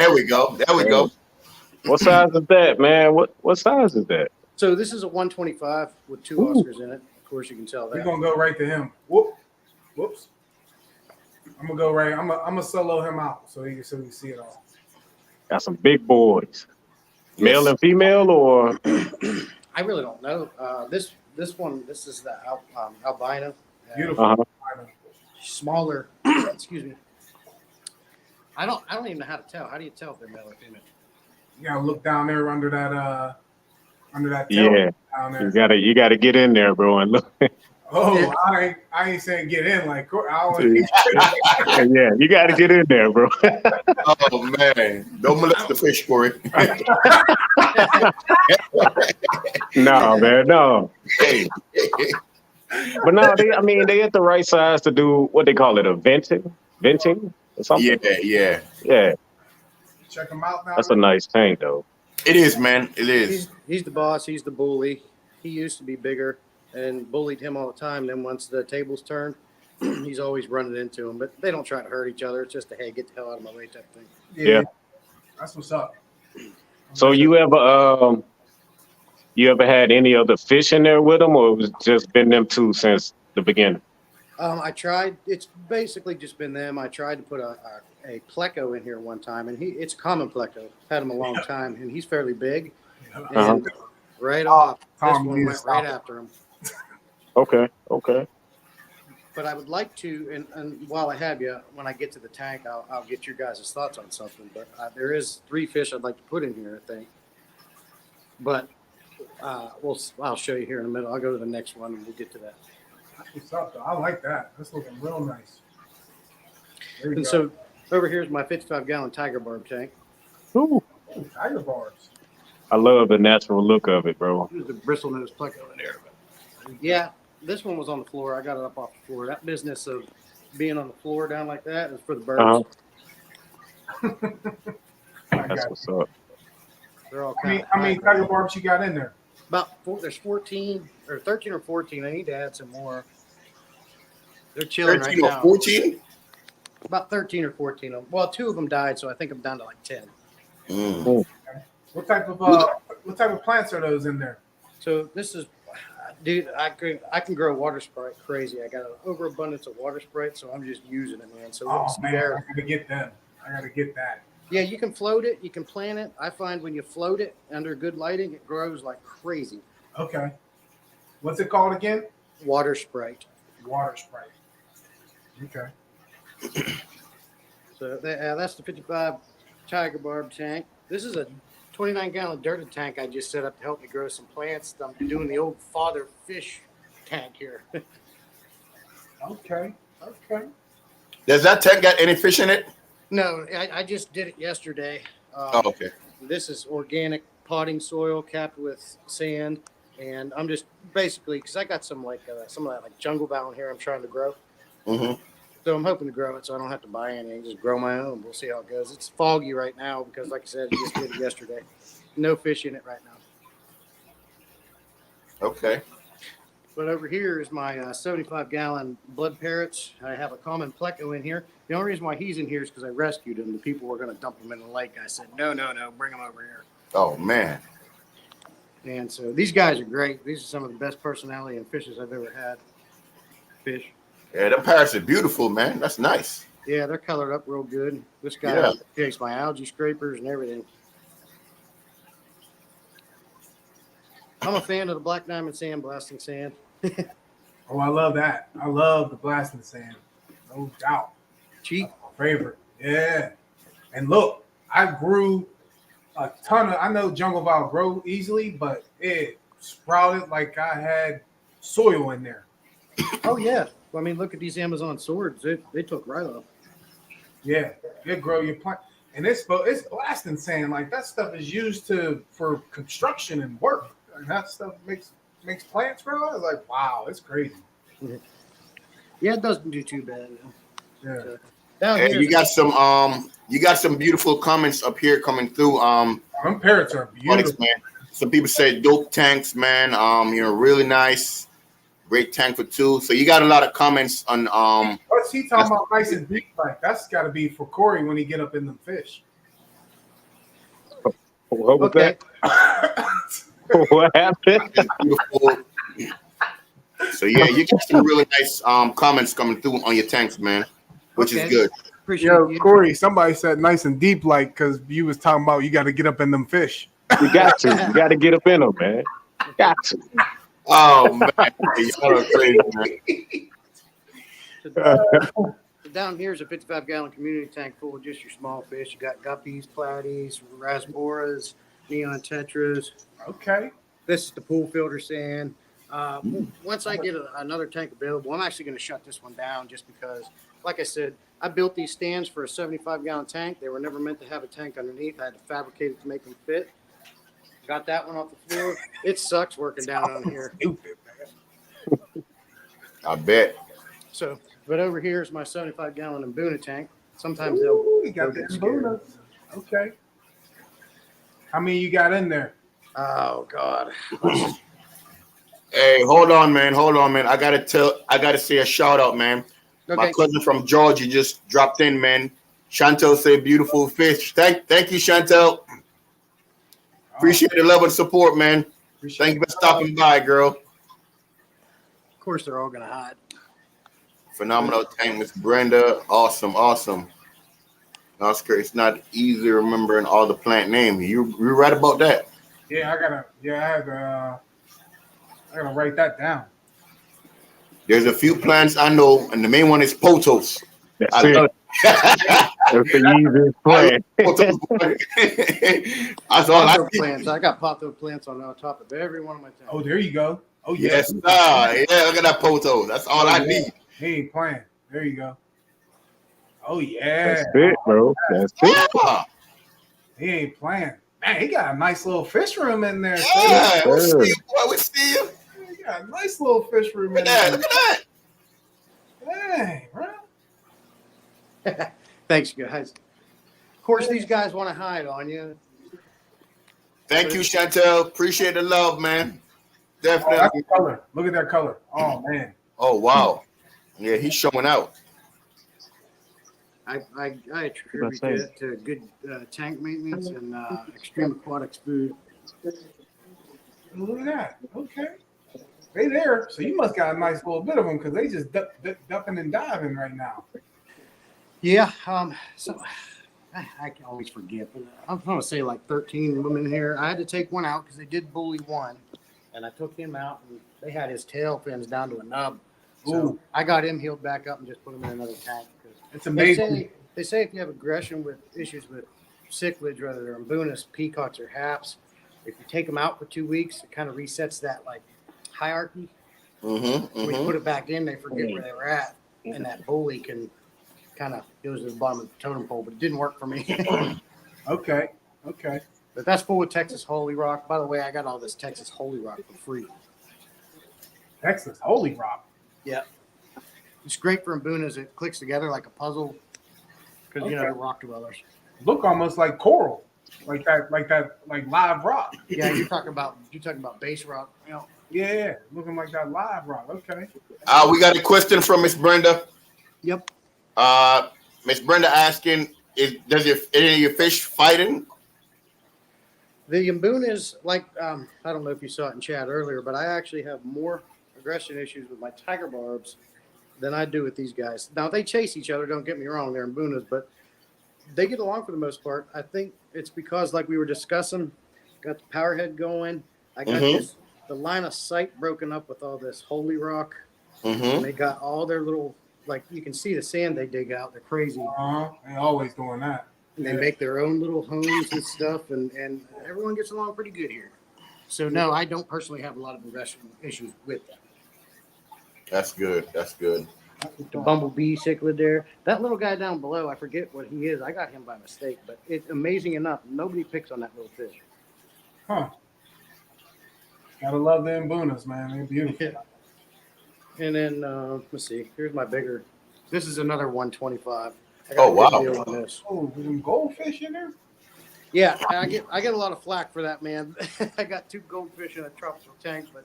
What size is that, man? What size is that? So this is a 125 with 2 Oscars in it. Of course, you can tell that. We're gonna go right to him. Whoops. I'm gonna go right. I'm gonna solo him out so we can see it all. Got some big boys. Male and female, or I really don't know. This is the albino. Beautiful. Smaller. Excuse me. I don't even know how to tell. How do you tell if they're male or female? You gotta look down there under that tail yeah. down there. You gotta get in there, bro, and look. Oh, yeah. I ain't saying get in like yeah, you got to get in there, bro. Oh man, don't molest the fish, Corey. No, man, no. Hey. But no, they at the right size to do what they call it, a venting or something. Yeah. Yeah. Check them out now. That's a nice tank, though. It is, man. It is. He's the boss. He's the bully. He used to be bigger and bullied him all the time. Then once the tables turned, he's always running into him. But they don't try to hurt each other. It's just a, hey, get the hell out of my way type thing. Yeah. That's what's up. So you ever had any other fish in there with them, or it was just been them two since the beginning? I tried. It's basically just been them. I tried to put a pleco in here one time, and it's a common pleco. Had him a long time, and he's fairly big. And right off, this Tom, one went right after him. Okay. But I would like to, and while I have you, when I get to the tank, I'll get your guys' thoughts on something. But there is 3 fish I'd like to put in here, I think. But I'll show you here in a minute. I'll go to the next one, and we'll get to that. That's what's up, though. I like that. That's looking real nice. There you And go. so over here is my 55-gallon tiger barb tank. Ooh. Ooh, tiger barbs. I love the natural look of it, bro. There's a bristlenose pleco in there. But yeah, this one was on the floor. I got it up off the floor. That business of being on the floor down like that is for the birds. That's what's up. They're all How kind of many tiger barbs you got in there? there's 14 or 13 or 14. I need to add some more. They're chilling right 13 or now. 14? About 13 or 14 of them. Well, 2 of them died, so I think I'm down to like 10. What type of plants are those in there? So this is, dude, I can grow water sprite crazy. I got an overabundance of water sprite, so I'm just using it, man. So Oh it's man, there. I gotta get them. I gotta get that. Yeah, you can float it. You can plant it. I find when you float it under good lighting, it grows like crazy. Okay. What's it called again? Water sprite. Water sprite. Okay. So that's the 55 tiger barb tank. This is a 29-gallon dirted tank I just set up to help me grow some plants. I'm doing the old father fish tank here. Okay. Does that tank got any fish in it? No, I just did it yesterday. Oh, okay. This is organic potting soil capped with sand, and I'm just basically because I got some of that like jungle bout in here I'm trying to grow. Mm-hmm. So I'm hoping to grow it so I don't have to buy anything. Just grow my own. We'll see how it goes. It's foggy right now because, like I said, I just did it yesterday. No fish in it right now. Okay. But over here is my 75-gallon blood parrots. I have a common pleco in here. The only reason why he's in here is because I rescued him. The people were going to dump him in the lake. I said, no, bring him over here. Oh, man. And so these guys are great. These are some of the best personality and fishes I've ever had. Fish. Yeah, the parrots are beautiful, man. That's nice. Yeah, they're colored up real good. This guy takes my algae scrapers and everything. I'm a fan of the black diamond sandblasting sand. Oh, I love that. I love the blasting sand. No doubt. Cheap. Favorite. Yeah. And look, I grew a ton of, I know jungle vile grow easily, but it sprouted like I had soil in there. Oh, yeah. Well, I mean, look at these Amazon swords. They took right off. Yeah. It grow your plant. And it's blasting sand. Like that stuff is used for construction and work. And that stuff makes plants grow. I was like, wow, it's crazy. Yeah, it doesn't do too bad. Yeah. So, down And here, you got some beautiful comments up here coming through. Them parrots are beautiful. Man. Some people say dope tanks, man. Really nice. Great tank for 2. So you got a lot of comments on What's he talking about nice and deep? Like that's got to be for Corey when he get up in them fish. What was okay. that? What happened? it's beautiful. So yeah, you got some really nice comments coming through on your tanks, man, which is good. Appreciate Yo, you. Corey, somebody said nice and deep, like because you was talking about you got to get up in them fish. You got to. You got to get up in them, man. Got to. Oh man, y'all are crazy, man. So down here is a 55-gallon community tank full of just your small fish. You got guppies, platies, rasboras, neon tetras. Okay. This is the pool filter sand. Once I get another tank available, I'm actually going to shut this one down just because, like I said, I built these stands for a 75-gallon tank. They were never meant to have a tank underneath. I had to fabricate it to make them fit. Got that one off the floor. It sucks working down on here. Stupid, man. I bet. So, but over here is my 75-gallon Mbuna tank. Sometimes Ooh, we they'll got the get scared. Mbuna. Okay. How many you got in there? Oh God. Hey, hold on, man. I gotta say a shout out, man. My Okay. cousin from Georgia just dropped in, man. Chantel said beautiful fish. Thank you, Chantel. Appreciate the love and support, man. Thank you for stopping by, girl. Of course, they're all gonna hide. Phenomenal tank, Miss Brenda. Awesome. That's great. It's not easy remembering all the plant names. You're right about that. Yeah, I gotta write that down. There's a few plants I know, and the main one is potos. That's I it. love That's the easiest plan. potos. That's all I Potho see. plants. I got potho plants on top of every one of my tanks. Oh, there you go. Oh yeah. Yes, sir. Yeah, look at that poto. That's all I need. He ain't playing. There you go. Oh yeah. That's it, bro. That's it. Yeah. He ain't playing. Man, he got a nice little fish room in there. Yeah, Sir. we see you. He got a nice little fish room Look in at that. there. Look at that. Dang, bro. Thanks, guys. Of course, these guys want to hide on you. Thank you, Chantel. Appreciate the love, man. Oh, that's Definitely. the color. Look at that color. Oh man. Oh, wow. Yeah, he's showing out. I attribute it to good tank maintenance and extreme aquatics food. Look at that. Okay. They there. So you must got a nice little bit of them because they just ducking and diving right now. Yeah. So I can always forget, but I'm going to say like 13 women here. I had to take one out because they did bully one, and I took him out, and they had his tail fins down to a nub. So Ooh. I got him healed back up and just put him in another tank. It's amazing. They say if you have aggression with issues with cichlids, whether they're mbunas, peacocks, or haps, if you take them out for 2 weeks, it kind of resets that like hierarchy. When you put it back in, they forget where they were at, and that bully can kind of goes to the bottom of the totem pole. But it didn't work for me. Okay. But that's full of Texas Holy Rock. By the way, I got all this Texas Holy Rock for free. Texas Holy Rock. Yeah. It's great for mbunas. It clicks together like a puzzle because, you know, they're rock dwellers. Look almost like coral. Like live rock. Yeah, you're talking about base rock. You know. Yeah, looking like that live rock. Okay. We got a question from Miss Brenda. Yep. Miss Brenda asking, does any of your fish fighting? The mbunas, like, I don't know if you saw it in chat earlier, but I actually have more aggression issues with my tiger barbs than I do with these guys. Now, they chase each other, don't get me wrong, they're mbunas, but they get along for the most part. I think it's because, like we were discussing, got the power head going. I got the line of sight broken up with all this holy rock. And they got all their little, like, you can see the sand they dig out. They're crazy. They're always doing that. And they make their own little homes and stuff, and everyone gets along pretty good here. So, no, I don't personally have a lot of aggression issues with them. That's good. The bumblebee cichlid there. That little guy down below, I forget what he is. I got him by mistake, but it's amazing enough. Nobody picks on that little fish. Huh. Gotta love them mbunas, man. They're beautiful. And then, let's see. Here's my bigger. This is another 125. I got Oh, a good wow. deal on this. Oh, there's some goldfish in there? Yeah, I get a lot of flack for that, man. I got 2 goldfish in a tropical tank, but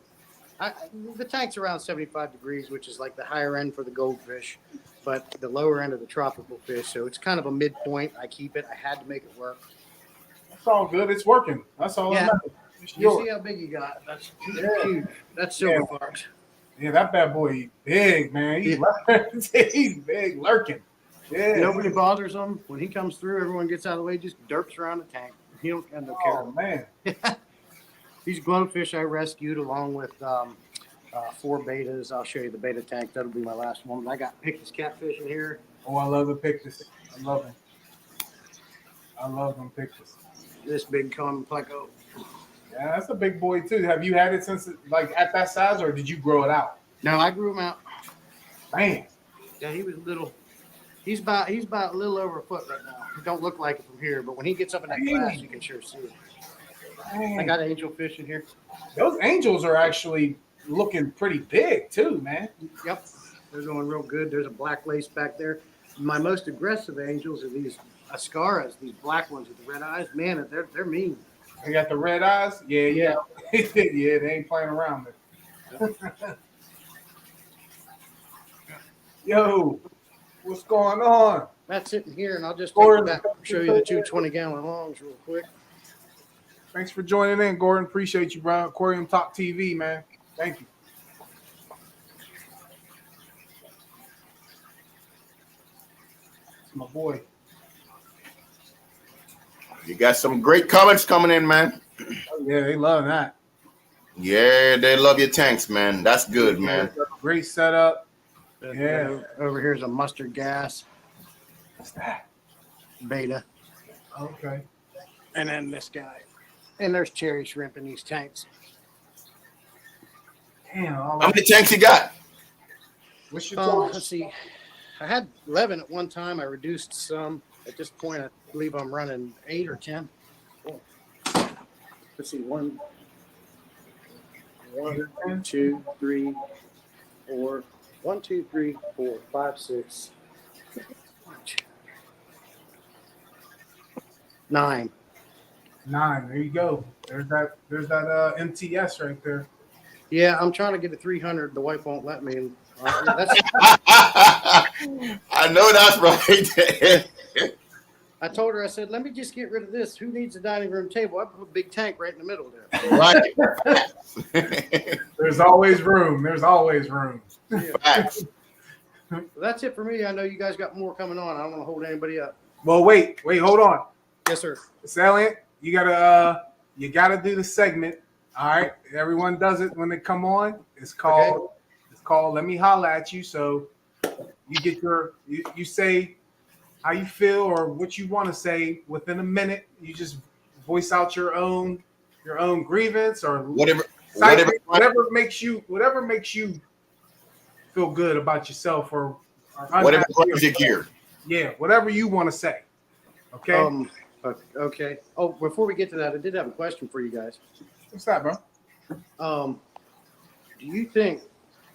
the tank's around 75 degrees, which is like the higher end for the goldfish, but the lower end of the tropical fish. So it's kind of a midpoint. I keep it. I had to make it work. That's all good. It's working. That's all that matters. You see how big he got? That's huge. That's silver fox. Yeah, that bad boy big, man. He's big, lurking. Yeah. Nobody bothers him. When he comes through, everyone gets out of the way, just derps around the tank. He don't end up caring. Oh, man. These glowfish I rescued along with 4 betas. I'll show you the beta tank. That'll be my last one. I got Pictus catfish in here. Oh, I love the pictures. I love them. I love them pictures. This big common pleco. Yeah, that's a big boy too. Have you had it since like at that size, or did you grow it out? No, I grew him out. Man, Yeah, he was little. He's about a little over a foot right now. He don't look like it from here, but when he gets up in that glass, you can sure see it. I got angelfish in here. Those angels are actually looking pretty big too, man. Yep, they're going real good. There's a black lace back there. My most aggressive angels are these Ascaras, these black ones with the red eyes. Man, they're mean. They got the red eyes. Yeah. Yeah, they ain't playing around there. Yo, what's going on? Matt's sitting here, and I'll just take Gordon, you back, show you the 220-gallon longs real quick. Thanks for joining in, Gordon. Appreciate you, bro. Aquarium Talk TV, man. Thank you. It's my boy. You got some great comments coming in, man. Oh, yeah, they love that. Yeah, they love your tanks, man. That's good, man. Great setup. Yeah. Over here's a mustard gas What's that? beta, Okay. and then this guy. And there's cherry shrimp in these tanks. Damn. All How right. many tanks you got? What's your total? Let's see. I had 11 at one time. I reduced some. At this point, I believe I'm running 8 or 10. Let's see. One, 2, 3, 4. 1, 2, 3, 4, 5, 6, 9. 9. There you go. There's that MTS right there. Yeah, I'm trying to get a 300. The wife won't let me. That's, I know that's right. I told her, I said, let me just get rid of this. Who needs a dining room table? I put a big tank right in the middle there. Right. There's always room. There's always room. Facts. Well, that's it for me. I know you guys got more coming on. I don't want to hold anybody up. Well, wait, hold on. Yes, sir. Salient, you gotta do the segment. All right. Everyone does it when they come on. It's called Let Me Holla at You. So you get you say how you feel or what you want to say within a minute. You just voice out your own grievance or Whatever makes you feel good about yourself or whatever brings your gear. Yeah, whatever you want to say. Okay. Okay. Oh, before we get to that, I did have a question for you guys. What's that, bro? Do you think,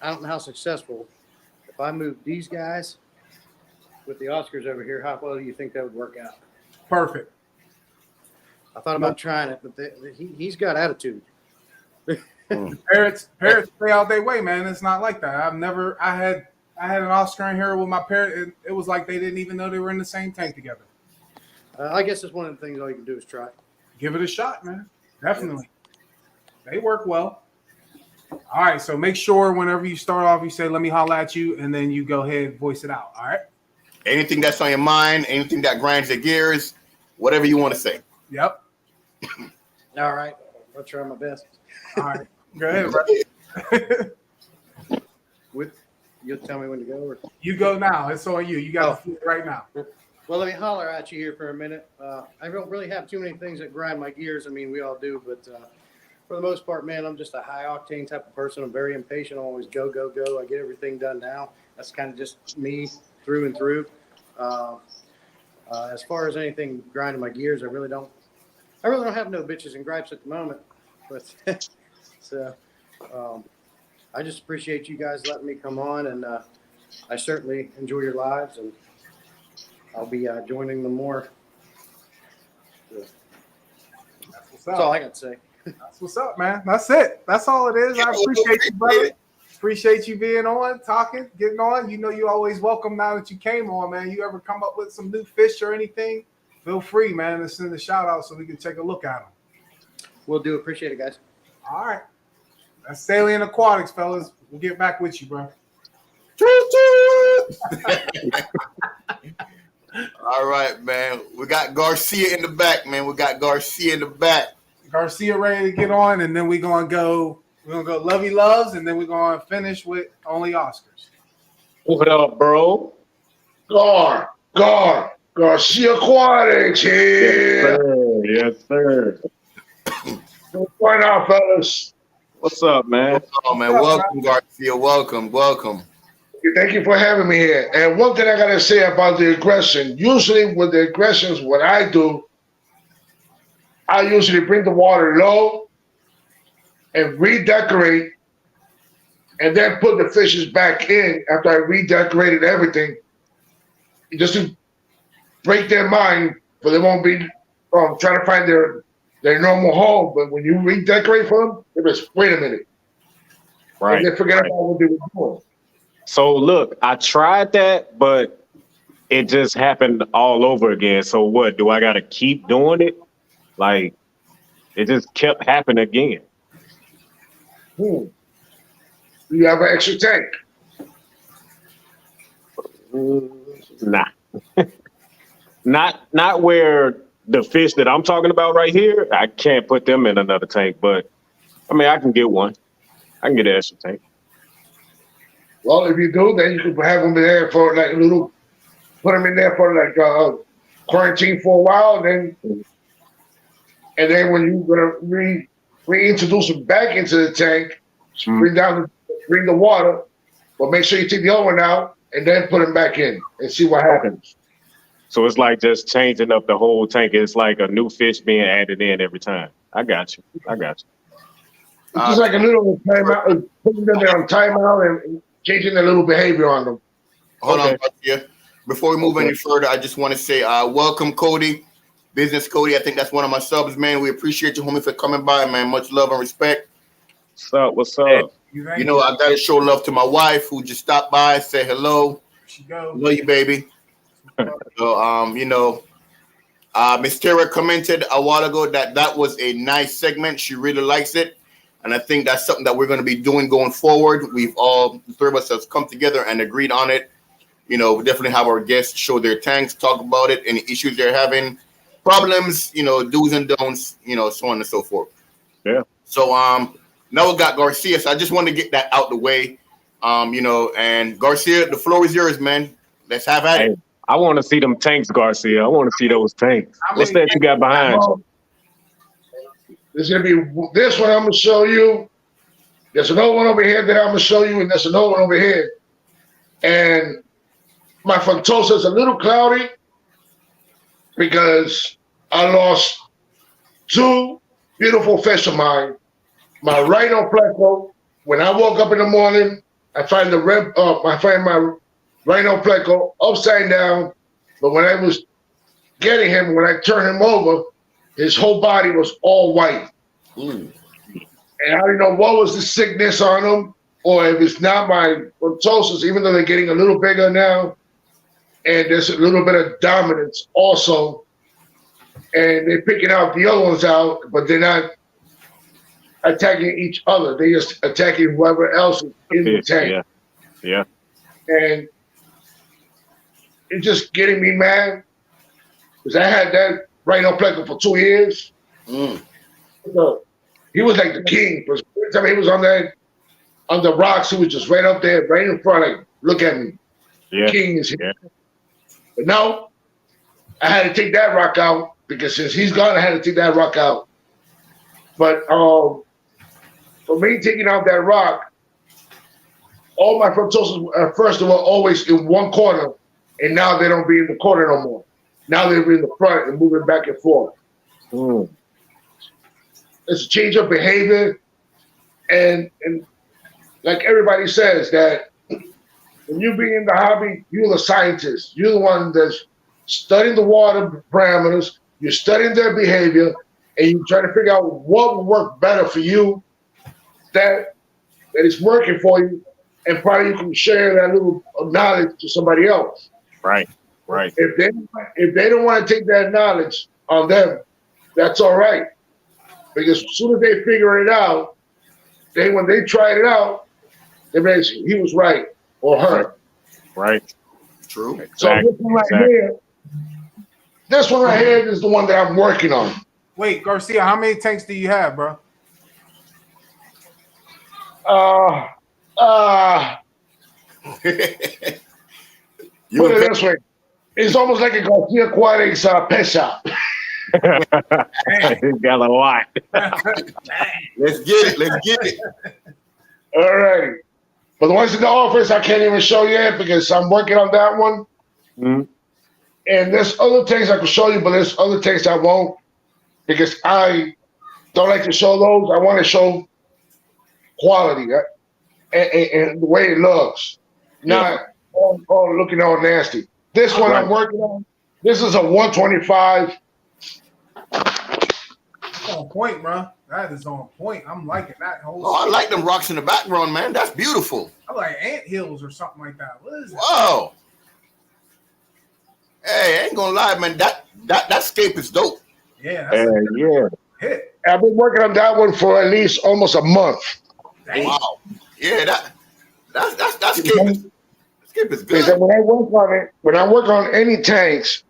I don't know how successful, if I moved these guys with the Oscars over here, how well do you think that would work out? Perfect. I thought about trying it, but he's got attitude. Parrots stay out their way, man. It's not like that. I had an Oscar in here with my parrot. It was like they didn't even know they were in the same tank together. I guess that's one of the things all you can do is try. Give it a shot, man. Definitely. They work well. All right, so make sure whenever you start off, you say, let me holla at you, and then you go ahead and voice it out, all right? Anything that's on your mind, anything that grinds your gears, whatever you want to say. Yep. All right. I'll try my best. All right. Go ahead, bro. You'll tell me when to go? Or? You go now. It's on you. You got to do it right now. Well, let me holler at you here for a minute. I don't really have too many things that grind my gears. I mean, we all do, but for the most part, man, I'm just a high-octane type of person. I'm very impatient. I always go, go, go. I get everything done now. That's kind of just me through and through. As far as anything grinding my gears, I really don't have no bitches and gripes at the moment. But so I just appreciate you guys letting me come on, and I certainly enjoy your lives, and I'll be joining them more. So, that's all I got to say. That's what's up, man. That's it. That's all it is. I appreciate you, brother. Appreciate you being on, talking, getting on. You know you always welcome now that you came on, man. You ever come up with some new fish or anything, feel free, man, to send a shout out so we can take a look at them. Will do. Appreciate it, guys. All right. That's Salient Aquatics, fellas. We'll get back with you, bro. All right, man. We got Garcia in the back, man. Garcia ready to get on, and then we're gonna go Lovey Loves, and then we're gonna finish with Only Oscars. What up, bro? Garcia Aquatics here. Yes, sir. What's going on, fellas? What's up, man? Oh, man. Welcome, Garcia. Welcome. Thank you for having me here. And one thing I gotta say about the aggression, usually with the aggressions, what I do, I usually bring the water low and redecorate, and then put the fishes back in after I redecorated everything, just to break their mind, but they won't be trying to find their normal home. But when you redecorate for them, they just wait a minute. Right. And they forget right. about what they were doing. So look, I tried that, but it just happened all over again. So what? Do I got to keep doing it? Like it just kept happening again. Do you have an extra tank? Nah, not where the fish that I'm talking about right here. I can't put them in another tank, but I mean I can get one. I can get an extra tank. Well, if you do, then you could have them there for like a little, put them in there for like quarantine for a while, and then when you're gonna reintroduce them back into the tank, bring the water, but make sure you take the old one out and then put them back in and see what happens. So it's like just changing up the whole tank. It's like a new fish being added in every time. I got you. It's just like a little timeout, putting them there on timeout and changing their little behavior on them. Hold on, Garcia. Before we move any further, I just want to say welcome, Cody. Business Cody. I think that's one of my subs, man. We appreciate you, homie, for coming by, man. Much love and respect. What's up? What's up? You know, I got to show love to my wife who just stopped by, say hello. She go. Love you, baby. So, you know, Miss Tara commented a while ago that was a nice segment. She really likes it. And I think that's something that we're going to be doing going forward. We've all, the three of us have come together and agreed on it. You know, we definitely have our guests show their tanks, talk about it, any issues they're having, problems, you know, do's and don'ts, you know, so on and so forth. Yeah. So, now we got Garcia. So I just wanted to get that out the way. You know, and Garcia, the floor is yours, man. Let's have at it. I want to see them tanks, Garcia. I want to see those tanks. What's that you got behind you? There's gonna be this one I'm gonna show you. There's another one over here that I'm gonna show you, and there's another one over here. And my Fantosa is a little cloudy because I lost two beautiful fish of mine. My rhino pleco. When I woke up in the morning, I find my rhino pleco upside down. But when I was getting him, when I turned him over, his whole body was all white. And I don't know what was the sickness on him, or if it's not my Fantosis, even though they're getting a little bigger now, and there's a little bit of dominance also. And they're picking out the other ones out, but they're not attacking each other. They're just attacking whoever else is in the tank. Yeah. And it's just getting me mad because I had that rhino pleco for 2 years. So he was like the king. But every time he was on the rocks, he was just right up there, right in front. Like, look at me, king is here. But now I had to take that rock out because since he's gone, I had to take that rock out. But for me taking out that rock, all my Fantosis at first they were always in one corner, and now they don't be in the corner no more. Now they're in the front and moving back and forth. It's a change of behavior, and like everybody says that when you be in the hobby, you're the scientist. You're the one that's studying the water parameters. You're studying their behavior, and you try to figure out what will work better for you. That is working for you, and probably you can share that little knowledge to somebody else. Right. If they don't want to take that knowledge on them, that's all right. Because as soon as they figure it out, when they try it out, they may say he was right or her. Right. True. So this one right here is the one that I'm working on. Wait, Garcia, how many tanks do you have, bro? Put it this way. It's almost like a Garcia Juarez pet shop. He's got a lot. Let's get it. All right. But the ones in the office, I can't even show yet because I'm working on that one. And there's other things I can show you, but there's other things I won't because I don't like to show those. I want to show quality and the way it looks, not all looking all nasty. This one I'm working on. This is a 125 on point, bro. That is on point. I'm liking that whole. Oh, I like them rocks in the background, man. That's beautiful. I like ant hills or something like that. What is it? Wow. Hey, I ain't gonna lie, man. That scape is dope. Yeah, that's a yeah. hit. I've been working on that one for at least almost a month. Dang. Wow. Yeah, that scape is Because good. when I work on it, when I work on any tanks,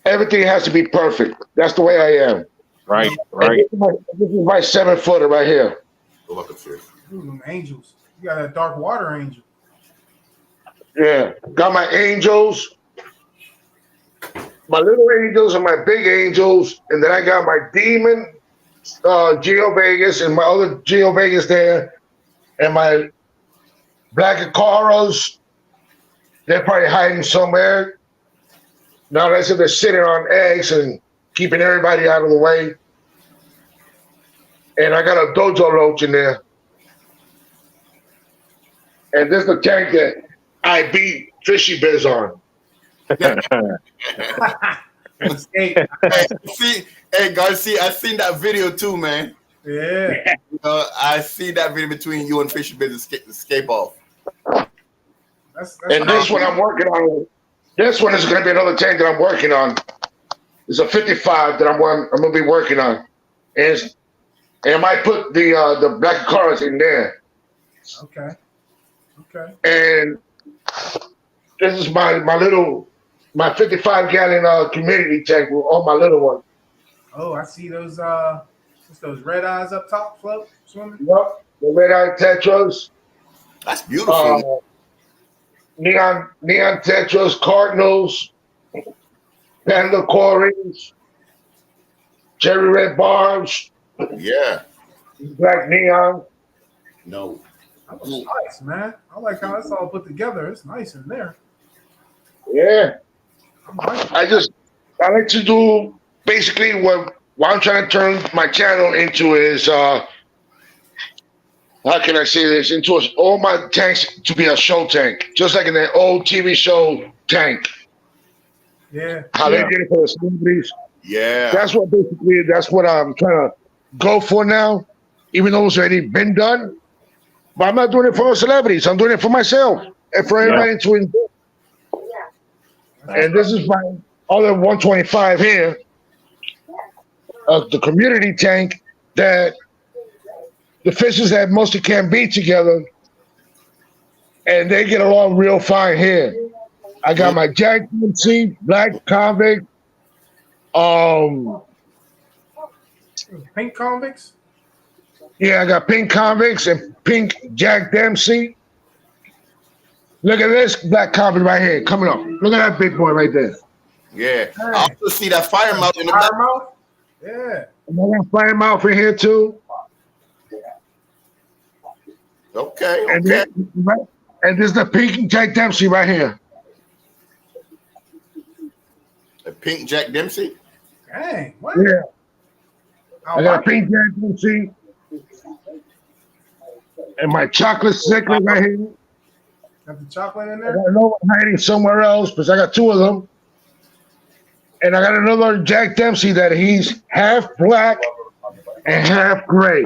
everything has to be perfect. That's the way I am. Right, And right. this is my 7-footer right here. Go back upstairs. Ooh, them angels. You got a dark water angel. Yeah. Got my angels, my little angels and my big angels, and then I got my demon, Geo Vegas, and my other Geo Vegas there, and my black Acaros. They're probably hiding somewhere. Now that's if they're sitting on eggs and keeping everybody out of the way. And I got a Dojo Loach in there. And this is the tank that I beat Fishy Biz on. Escape. Hey, Garcia, I seen that video too, man. Yeah. I see that video between you and Fishy Biz escape off. That's And this one I'm working on. This one is going to be another tank that I'm working on. It's a 55 that I'm going to be working on. And I might put the black cars in there. okay. Okay. And this is my 55 gallon community tank with all my little ones. Oh, I see those what's those red eyes up top float swimming? Yep. The red eye tetras. That's beautiful. Neon tetras, cardinals, panda cories, cherry red barbs, Yeah. black neon. No. That was nice, man. I like how it's all put together. It's nice in there. Yeah. I like it. I like to do basically what I'm trying to turn my channel into is how can I say this? Into all my tanks to be a show tank, just like in that old TV show tank. Yeah. How they did it for the celebrities. Yeah. That's what I'm trying to go for now, even though it's already been done. But I'm not doing it for celebrities. I'm doing it for myself and for everybody to enjoy. And this is my other 125 here, the community tank that the fishes that mostly can't be together, and they get along real fine here. I got my Jack Dempsey, Black Convict, Pink convicts? yeah, I got Pink Convicts and Pink Jack Dempsey. Look at this Black Convict right here coming up. Look at that big boy right there. Yeah. I also see that fire mouth in the back. Firemouth? Yeah. And I got Fire Mouth in here too. Okay. And, Okay. and this is the Pink Jack Dempsey right here. The pink Jack Dempsey. Dang. What? Yeah, I I got like it. Pink Jack Dempsey. And my chocolate sickle right here. Got the chocolate in I there? got another one hiding somewhere else because I got two of them. And I got another Jack Dempsey that he's half black and half gray.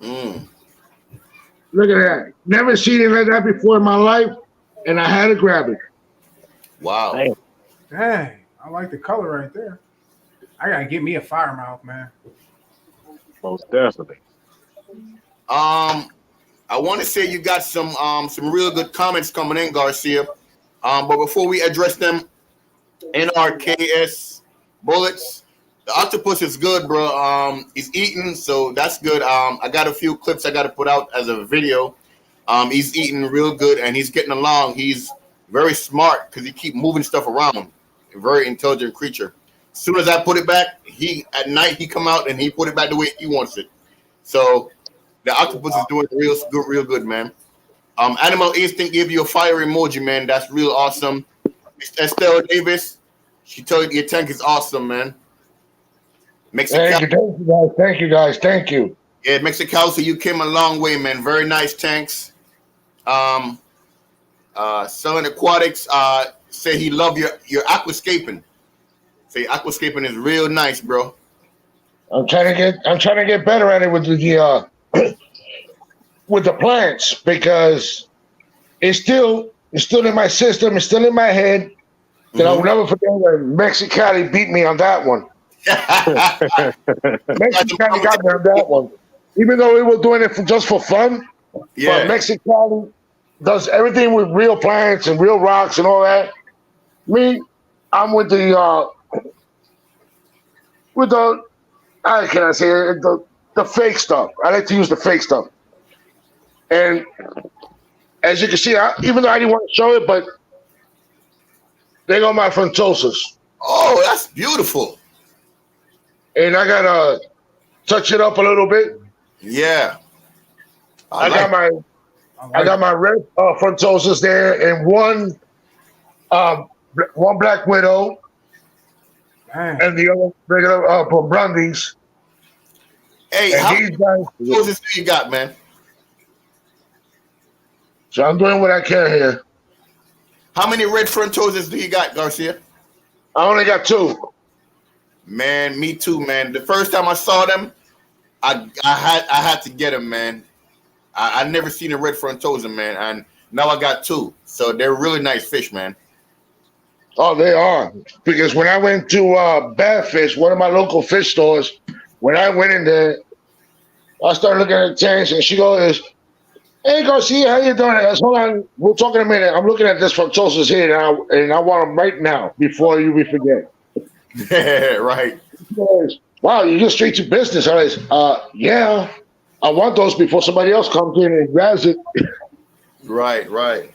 Mm. Look at that. Never seen it like that before in my life, and I had to grab it. Wow. Damn. Dang. I like the color right there. I gotta get me a firemouth, man. Most definitely. I want to say you got some real good comments coming in, Garcia. But before we address them, NRKS bullets. The octopus is good, bro. He's eating, so that's good. I got a few clips I got to put out as a video. He's eating real good, and he's getting along. He's very smart because he keep moving stuff around. A very intelligent creature. As soon as I put it back, at night he come out and he put it back the way he wants it. So the octopus is doing real good, man. Animal Instinct gave you a fire emoji, man. That's real awesome. Estelle Davis, she told you your tank is awesome, man. Thank you, guys. Thank you. Yeah, Mexico, so you came a long way, man. Very nice tanks. Southern Aquatics say he love your aquascaping. Say aquascaping is real nice, bro. I'm trying to get better at it with the with the plants because it's still in my system. It's still in my head. That I'll never forget when Mexicali beat me on that one. Mexicali got me on that one. Even though we were doing it just for fun, Yeah. but Mexicali does everything with real plants and real rocks and all that. Me, I'm with the how can I say it? The fake stuff. I like to use the fake stuff. And as you can see, even though I didn't want to show it, but they go my frontosas. Oh, that's beautiful. And I gotta touch it up a little bit. Yeah. I got my red frontosas there and one Black Widow and the other regular Brundies. Hey, and how these many guys, roses do you got, man? so I'm doing what I can here. How many red frontosas do you got, Garcia? I only got 2. Man, me too, man. The first time I saw them, I had to get them, man. I never seen a red frontosa, man, and now I got 2. So they're really nice fish, man. Oh, they are. Because when I went to Bad Fish, one of my local fish stores, when I went in there, I started looking at the tanks, and she goes, "Hey, Garcia, how you doing?" I said, "Hold on, we'll talk in a minute. I'm looking at this frontosas here, and I want them right now before we forget." Right. She goes, "Wow, you get straight to business." I was, "Yeah, I want those before somebody else comes in and grabs it." Right, right.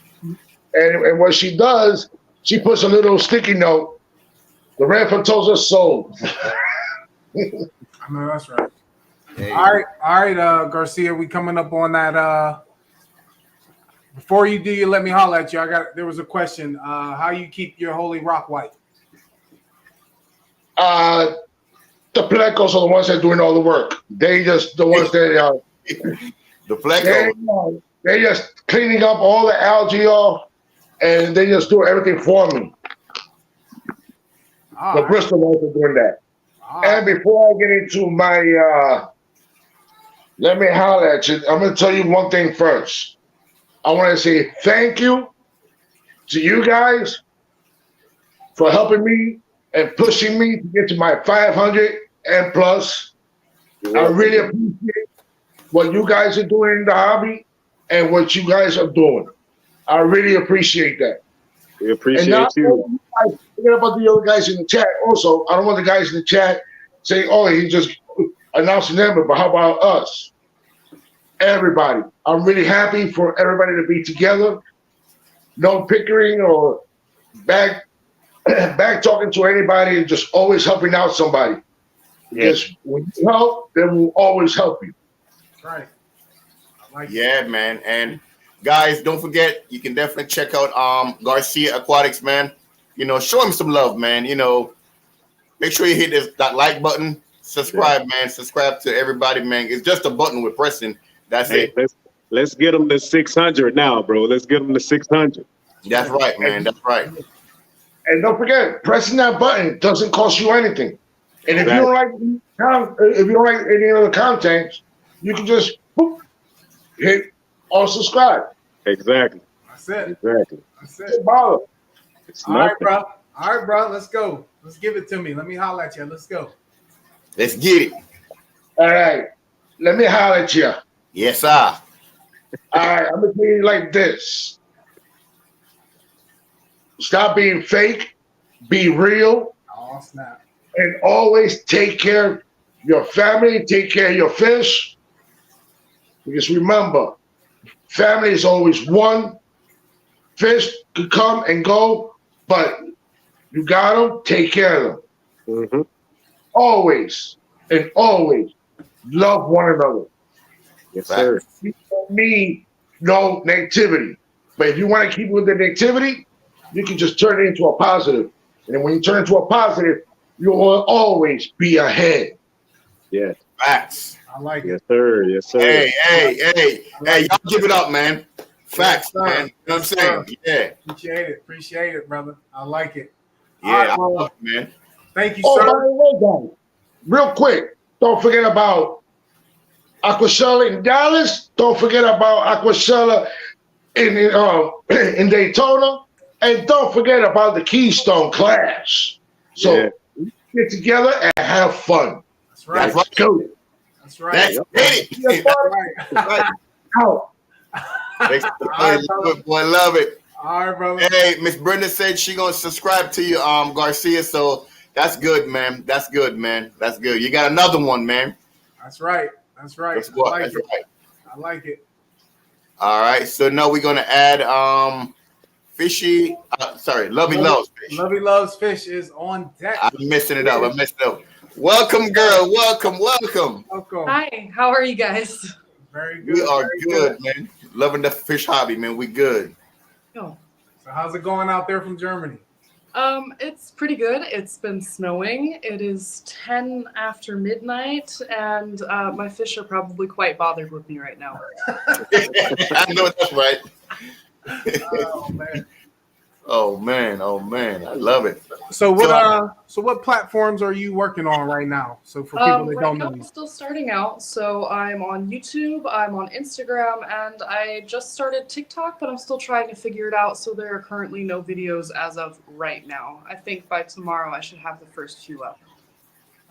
And what she does, she puts a little sticky note. The red frontosa sold. I know that's right. Hey. All right, Garcia, we coming up on that. Before you do, you let me holler at you. There was a question. How you keep your holy rock white? The plecos are the ones that are doing all the work. They just the ones that The pleco. they just cleaning up all the algae off, and they just do everything for me. All The right. Bristol ones are doing that. All And right. before I get into my, let me holler at you. I'm going to tell you one thing first. I want to say thank you to you guys for helping me and pushing me to get to my 500 and plus. I really appreciate what you guys are doing in the hobby and what you guys are doing. I really appreciate that. We And appreciate not you. only guys, forget about the other guys in the chat. Also, I don't want the guys in the chat saying, "Oh, he just announcing them," but how about us? Everybody. I'm really happy for everybody to be together. No pickering or back talking to anybody, just always helping out somebody. Because when you help, they will always help you. That's right. I like Yeah, man. And guys, don't forget, you can definitely check out Garcia Aquatics, man. You know, show him some love, man. You know, make sure you hit that like button. Subscribe, man. Subscribe to everybody, man. It's just a button with pressing. That's it. Let's get them to 600 now, bro. Let's get them to 600. That's right, man. That's right. And don't forget, pressing that button doesn't cost you anything. And if you don't like any other content, you can just boop, hit unsubscribe. Exactly. That's it. Exactly. That's it. Don't bother. It's All right, nothing. bro. All right, bro. Let's go. Let's give it to me. Let me holler at you. Let's go. Let's get it. All right. Let me holler at you. Yes, sir. All right. I'm going to tell you like this. Stop being fake. Be real. Oh, snap. And always take care of your family. Take care of your fish. Because remember, family is always one. Fish could come and go, but you got them, take care of them. Mm-hmm. Always and always love one another. Yes, sir. You don't need no negativity. But if you want to keep with the negativity, you can just turn it into a positive. And then when you turn it into a positive, you will always be ahead. Yes. Facts. I like Yes, it. sir. Yes, sir. Hey, y'all give it up, man. Facts, Yes, man. You know what I'm saying? Yeah. Appreciate it, brother. I like it. Yeah, All I love it, man. Thank you, Oh, sir. by the way, guys, real quick, Don't forget about Aquacella in Dallas. Don't forget about Aquacella in Daytona. And don't forget about the Keystone class. So get together and have fun. That's right. That's right. Go. That's right. That's it. That's right. Out. Thanks, boy, love it. All right, brother. Hey, Miss Brenda said she gonna subscribe to you, Garcia. So that's good, man. That's good, man. That's good. You got another one, man. That's right. That's right. That's what. I like That's it. right. I like it. All right. So now we're gonna add Fishy. Lovey Loves Fish. Lovey Loves Fish is on deck. I'm messing it up. Welcome, girl. Welcome. Welcome. Hi, how are you guys? Very good. We are very good, man. Loving the fish hobby, man. We good. Oh. So how's it going out there from Germany? It's pretty good. It's been snowing. It is 10 after midnight, and my fish are probably quite bothered with me right now. I know that's right. Oh man. Oh man. I love it. So what platforms are you working on right now? So for people that Right don't now know I'm still starting out, so I'm on YouTube, I'm on Instagram, and I just started TikTok, but I'm still trying to figure it out. So there are currently no videos as of right now. I think by tomorrow I should have the first few up.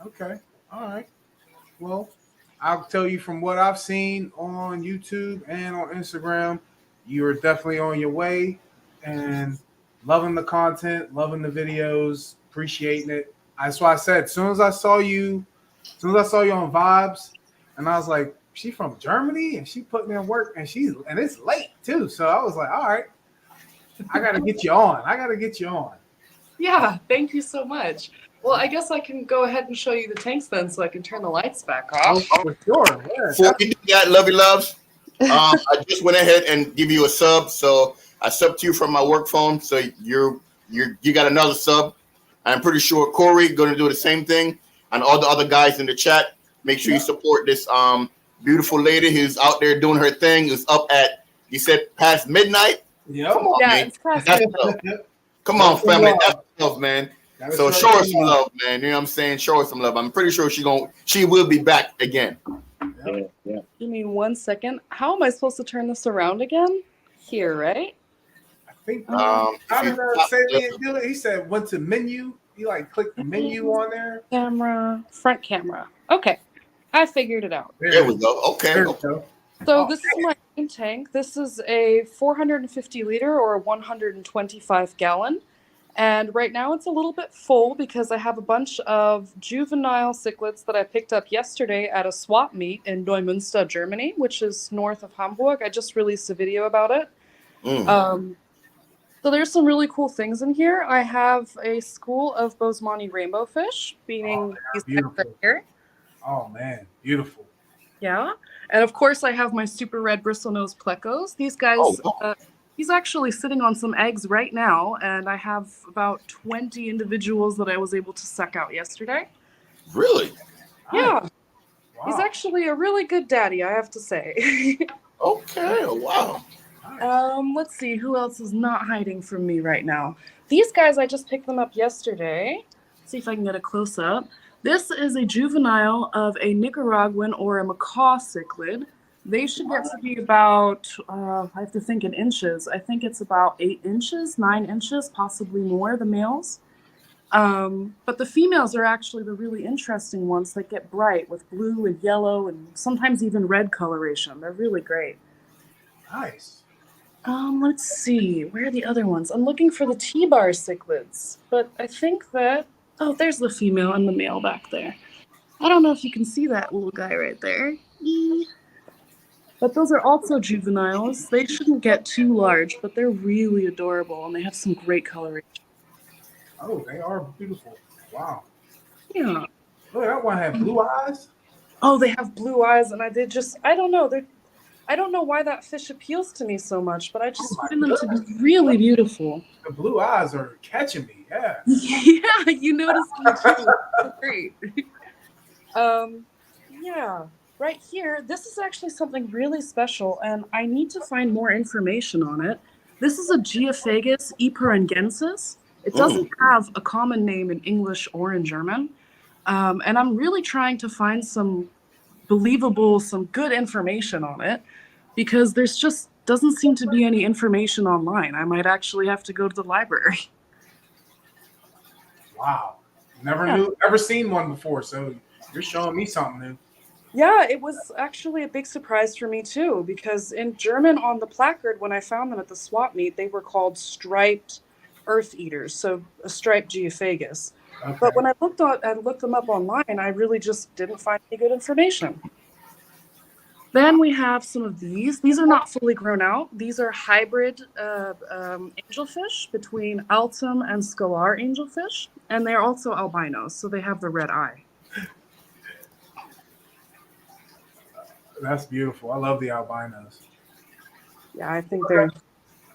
Okay. All right. Well, I'll tell you from what I've seen on YouTube and on Instagram, you are definitely on your way and loving the content, loving the videos, appreciating it. That's why I said, as soon as I saw you on Vibes, and I was like, she from Germany and she putting in work and it's late too. So I was like, all right, I gotta get you on. Yeah, thank you so much. Well, I guess I can go ahead and show you the tanks then so I can turn the lights back off. Oh, for sure. Yeah. Before we do that, Lovey Loves, I just went ahead and give you a sub. So I subbed to you from my work phone. So you got another sub. I'm pretty sure Corey going to do the same thing, and all the other guys in the chat. Make sure you support this beautiful lady who's out there doing her thing. Who's up at, you said, past midnight. Yep. Come on, man. It's past That's midnight. love. Come on, family. love. That's love, man. That is So right. show her some love, man. You know what I'm saying? Show her some love. I'm pretty sure she will be back again. Yeah. Give me 1 second. How am I supposed to turn this around again? Here, right? I think How did Sammy do it? He said went to menu. You click the menu on there. Camera, front camera. Okay, I figured it out. There we go. Okay. There we go. So this is my main tank. This is a 450 liter or a 125 gallon. And right now it's a little bit full because I have a bunch of juvenile cichlids that I picked up yesterday at a swap meet in Neumünster, Germany, which is north of Hamburg. I just released a video about it. So there's some really cool things in here. I have a school of Bosemani rainbow fish, meaning these guys right here. Oh man, beautiful. Yeah. And of course I have my super red bristlenose plecos. These guys, he's actually sitting on some eggs right now, and I have about 20 individuals that I was able to suck out yesterday. Really? Yeah. Wow. He's actually a really good daddy, I have to say. Okay. Wow. Let's see, who else is not hiding from me right now? These guys, I just picked them up yesterday. Let's see if I can get a close-up. This is a juvenile of a Nicaraguan or a macaw cichlid. They should get to be about, I have to think in inches. I think it's about 8 inches, 9 inches, possibly more, the males. But the females are actually the really interesting ones that get bright with blue and yellow and sometimes even red coloration. They're really great. Nice. Let's see. Where are the other ones? I'm looking for the T-bar cichlids, but I think that, oh, there's the female and the male back there. I don't know if you can see that little guy right there. But those are also juveniles. They shouldn't get too large, but they're really adorable, and they have some great coloration. Oh, they are beautiful. Wow. Yeah. Look, that one had blue eyes. Oh, they have blue eyes, and I don't know. I don't know why that fish appeals to me so much, but I just find them to be really beautiful. The blue eyes are catching me. Yeah. Yeah, you noticed me too. Great. Yeah. Right here, this is actually something really special, and I need to find more information on it. This is a Geophagus eperengensis. It doesn't have a common name in English or in German. And I'm really trying to find some believable, some good information on it because there's just doesn't seem to be any information online. I might actually have to go to the library. Wow. Yeah. Never seen one before, so you're showing me something new. Yeah, it was actually a big surprise for me too, because in German on the placard, when I found them at the swap meet, they were called striped earth eaters, so a striped geophagus. Okay. But when I looked them up online, I really just didn't find any good information. Then we have some of these. These are not fully grown out. These are hybrid angelfish between Altum and Scalar angelfish, and they're also albinos, so they have the red eye. That's beautiful. I love the albinos. Yeah, I think they're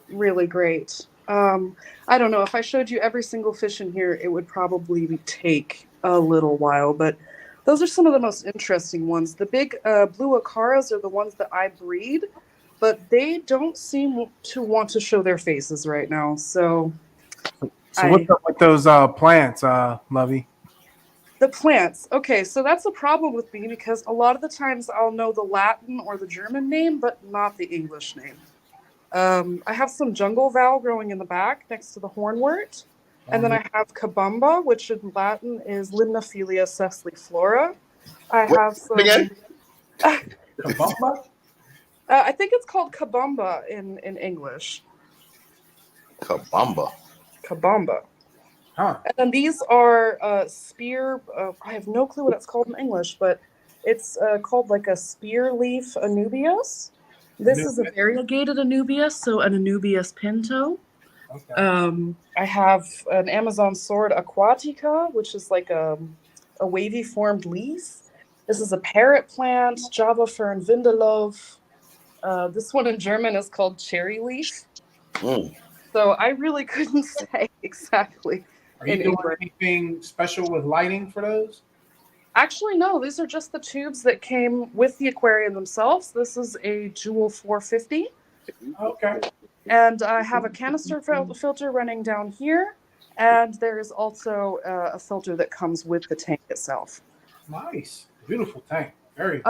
really great. I don't know, if I showed you every single fish in here, it would probably take a little while, but those are some of the most interesting ones. The big blue acaras are the ones that I breed, but they don't seem to want to show their faces right now. So what's up with those plants, Lovey? The plants. Okay, so that's a problem with me because a lot of the times I'll know the Latin or the German name, but not the English name. I have some jungle val growing in the back next to the hornwort. And then I have kabamba, which in Latin is Limnophilia sessiliflora. I have some. Again? Kabamba? I think it's called kabamba in English. Kabamba. Kabamba. Huh. And then these are spear. I have no clue what it's called in English, but it's called like a spear leaf anubias. This is a variegated anubias, so an anubias pinto. Okay. I have an Amazon sword aquatica, which is like a wavy formed leaf. This is a parrot plant, Java fern vindalove. This one in German is called cherry leaf. So I really couldn't say exactly. Are you doing anything special with lighting for those? Actually, no. These are just the tubes that came with the aquarium themselves. This is a Jewel 450. Okay. And I have a canister filter running down here. And there is also a filter that comes with the tank itself. Nice. Beautiful tank. Very.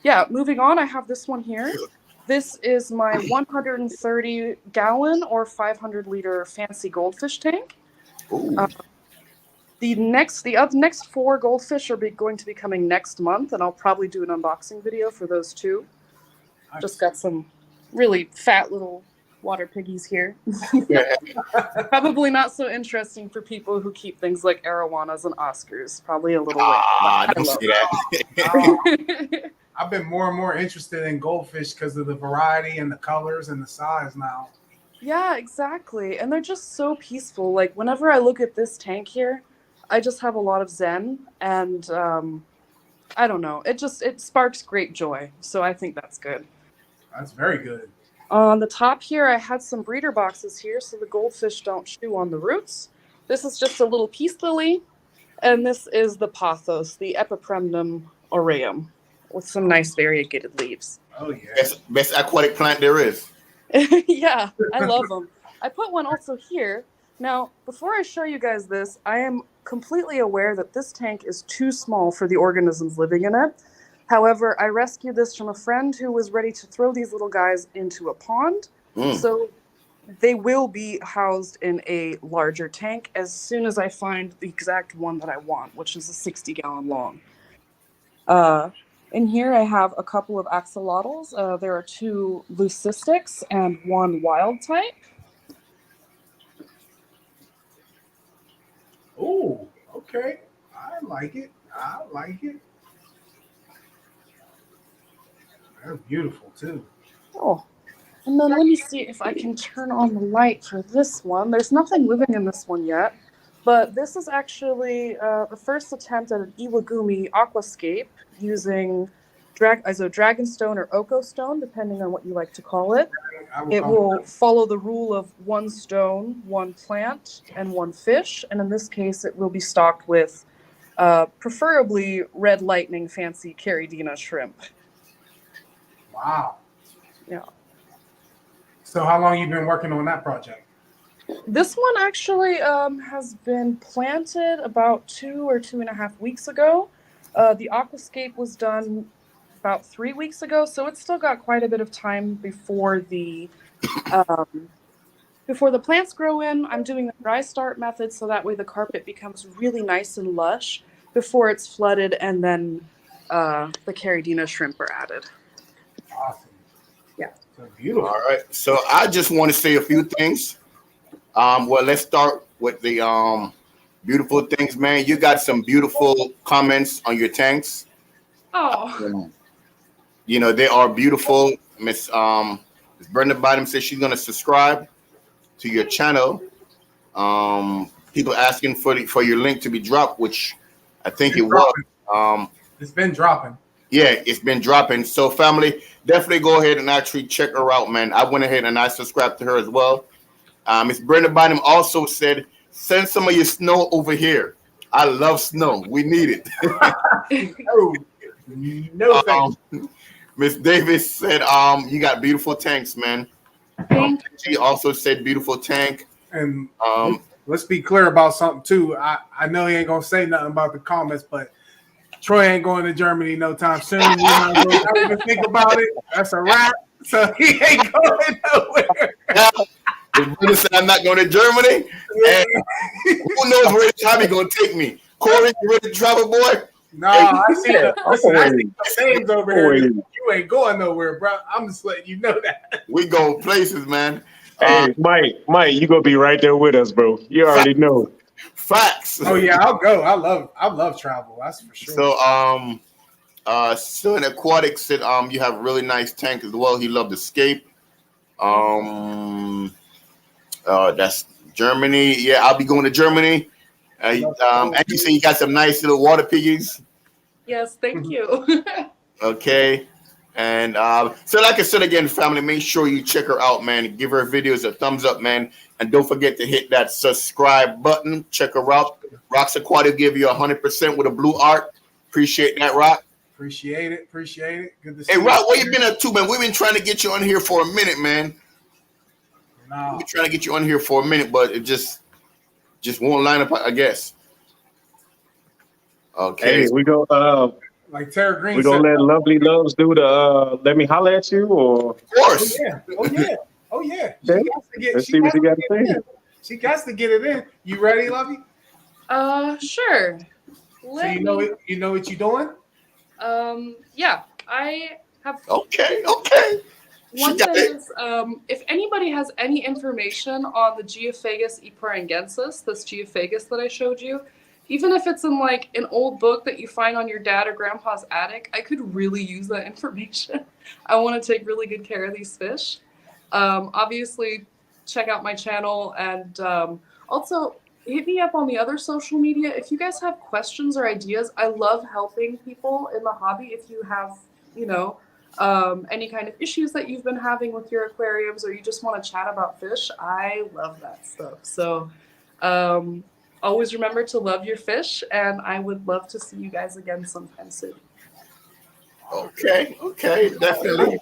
Yeah, moving on, I have this one here. This is my 130 gallon or 500 liter fancy goldfish tank. The next 4 goldfish are going to be coming next month, and I'll probably do an unboxing video for those too. Nice. Just got some really fat little water piggies here. Probably not so interesting for people who keep things like arowanas and Oscars. Probably a little I don't see that. I've been more and more interested in goldfish because of the variety and the colors and the size now. Yeah, exactly. And they're just so peaceful. Like whenever I look at this tank here, I just have a lot of zen, and I don't know. It sparks great joy. So I think that's good. That's very good. On the top here, I had some breeder boxes here so the goldfish don't chew on the roots. This is just a little peace lily, and this is the pothos, the Epipremnum aureum, with some nice variegated leaves. Oh yeah, best aquatic plant there is. Yeah, I love them. I put one also here. Now, before I show you guys this, I am completely aware that this tank is too small for the organisms living in it. However, I rescued this from a friend who was ready to throw these little guys into a pond. So they will be housed in a larger tank as soon as I find the exact one that I want, which is a 60-gallon long. In here, I have a couple of axolotls. There are 2 leucistics and 1 wild type. Oh, okay. I like it. I like it. They're beautiful too. Oh, and then let me see if I can turn on the light for this one. There's nothing living in this one yet, but this is actually the first attempt at an Iwagumi aquascape using dragonstone or oko stone, depending on what you like to call it. It will follow the rule of 1 stone, 1 plant, and 1 fish, and in this case, it will be stocked with preferably red lightning fancy Caridina shrimp. Wow. Yeah. So how long you been working on that project? This one actually has been planted about 2 or 2.5 weeks ago. The aquascape was done about 3 weeks ago, so it's still got quite a bit of time before the plants grow in. I'm doing the dry start method, so that way the carpet becomes really nice and lush before it's flooded, and then the Caridina shrimp are added. Awesome. Yeah. So beautiful. All right. So I just want to say a few things. Well, let's start with the beautiful things, man. You got some beautiful comments on your tanks. Oh. You know, they are beautiful. Miss Brenda Bottom says she's gonna subscribe to your channel. People asking for your link to be dropped, which I think it was. It's been dropping. Yeah, it's been dropping. So, family, definitely go ahead and actually check her out, man. I went ahead and I subscribed to her as well. Miss Brenda Bynum also said, send some of your snow over here. I love snow. We need it. No thanks. Miss Davis said, you got beautiful tanks, man. She also said beautiful tank. And let's be clear about something too. I know he ain't gonna say nothing about the comments, but Troy ain't going to Germany no time soon. We might as well not even think about it. That's a wrap. So he ain't going nowhere. Brother said I'm not going to Germany. And who knows where Tommy gonna take me? Corey, you ready to travel, boy? No, I see the names over here. You ain't going nowhere, bro. I'm just letting you know that. We go places, man. Hey, Mike, you gonna be right there with us, bro. You already know. Facts. Oh yeah, I'll go. I love travel. That's for sure. So, Still in Aquatic said, you have a really nice tank as well. He loved Escape. That's Germany. Yeah, I'll be going to Germany. And you say you got some nice little water piggies. Yes, thank you. Okay. And so like I said again, family, make sure you check her out, man. Give her videos a thumbs up, man. And don't forget to hit that subscribe button. Check her out. Rock's Aquatic give you 100% with a blue art. Appreciate that, Rock. Appreciate it. Good to see Hey, you. Rock, where you been up to, man? We've been trying to get you on here for a minute, man. No. We've been trying to get you on here for a minute, but it just won't line up, I guess. Okay. Hey, we go. Like Tara Green We said. gonna let Lovely Loves do the let me holler at you, or Of course. Oh yeah. let's see what you got to say. She got to get it in. You ready, Lovey? Sure. So you know what you're doing? Yeah, I have. Okay. One thing is, if anybody has any information on the Geophagus eparengensis, this Geophagus that I showed you, even if it's in like an old book that you find on your dad or grandpa's attic, I could really use that information. I want to take really good care of these fish. Obviously, check out my channel, and also hit me up on the other social media. If you guys have questions or ideas, I love helping people in the hobby. If you have, any kind of issues that you've been having with your aquariums, or you just want to chat about fish, I love that stuff. So always remember to love your fish, and I would love to see you guys again sometime soon. Okay, definitely.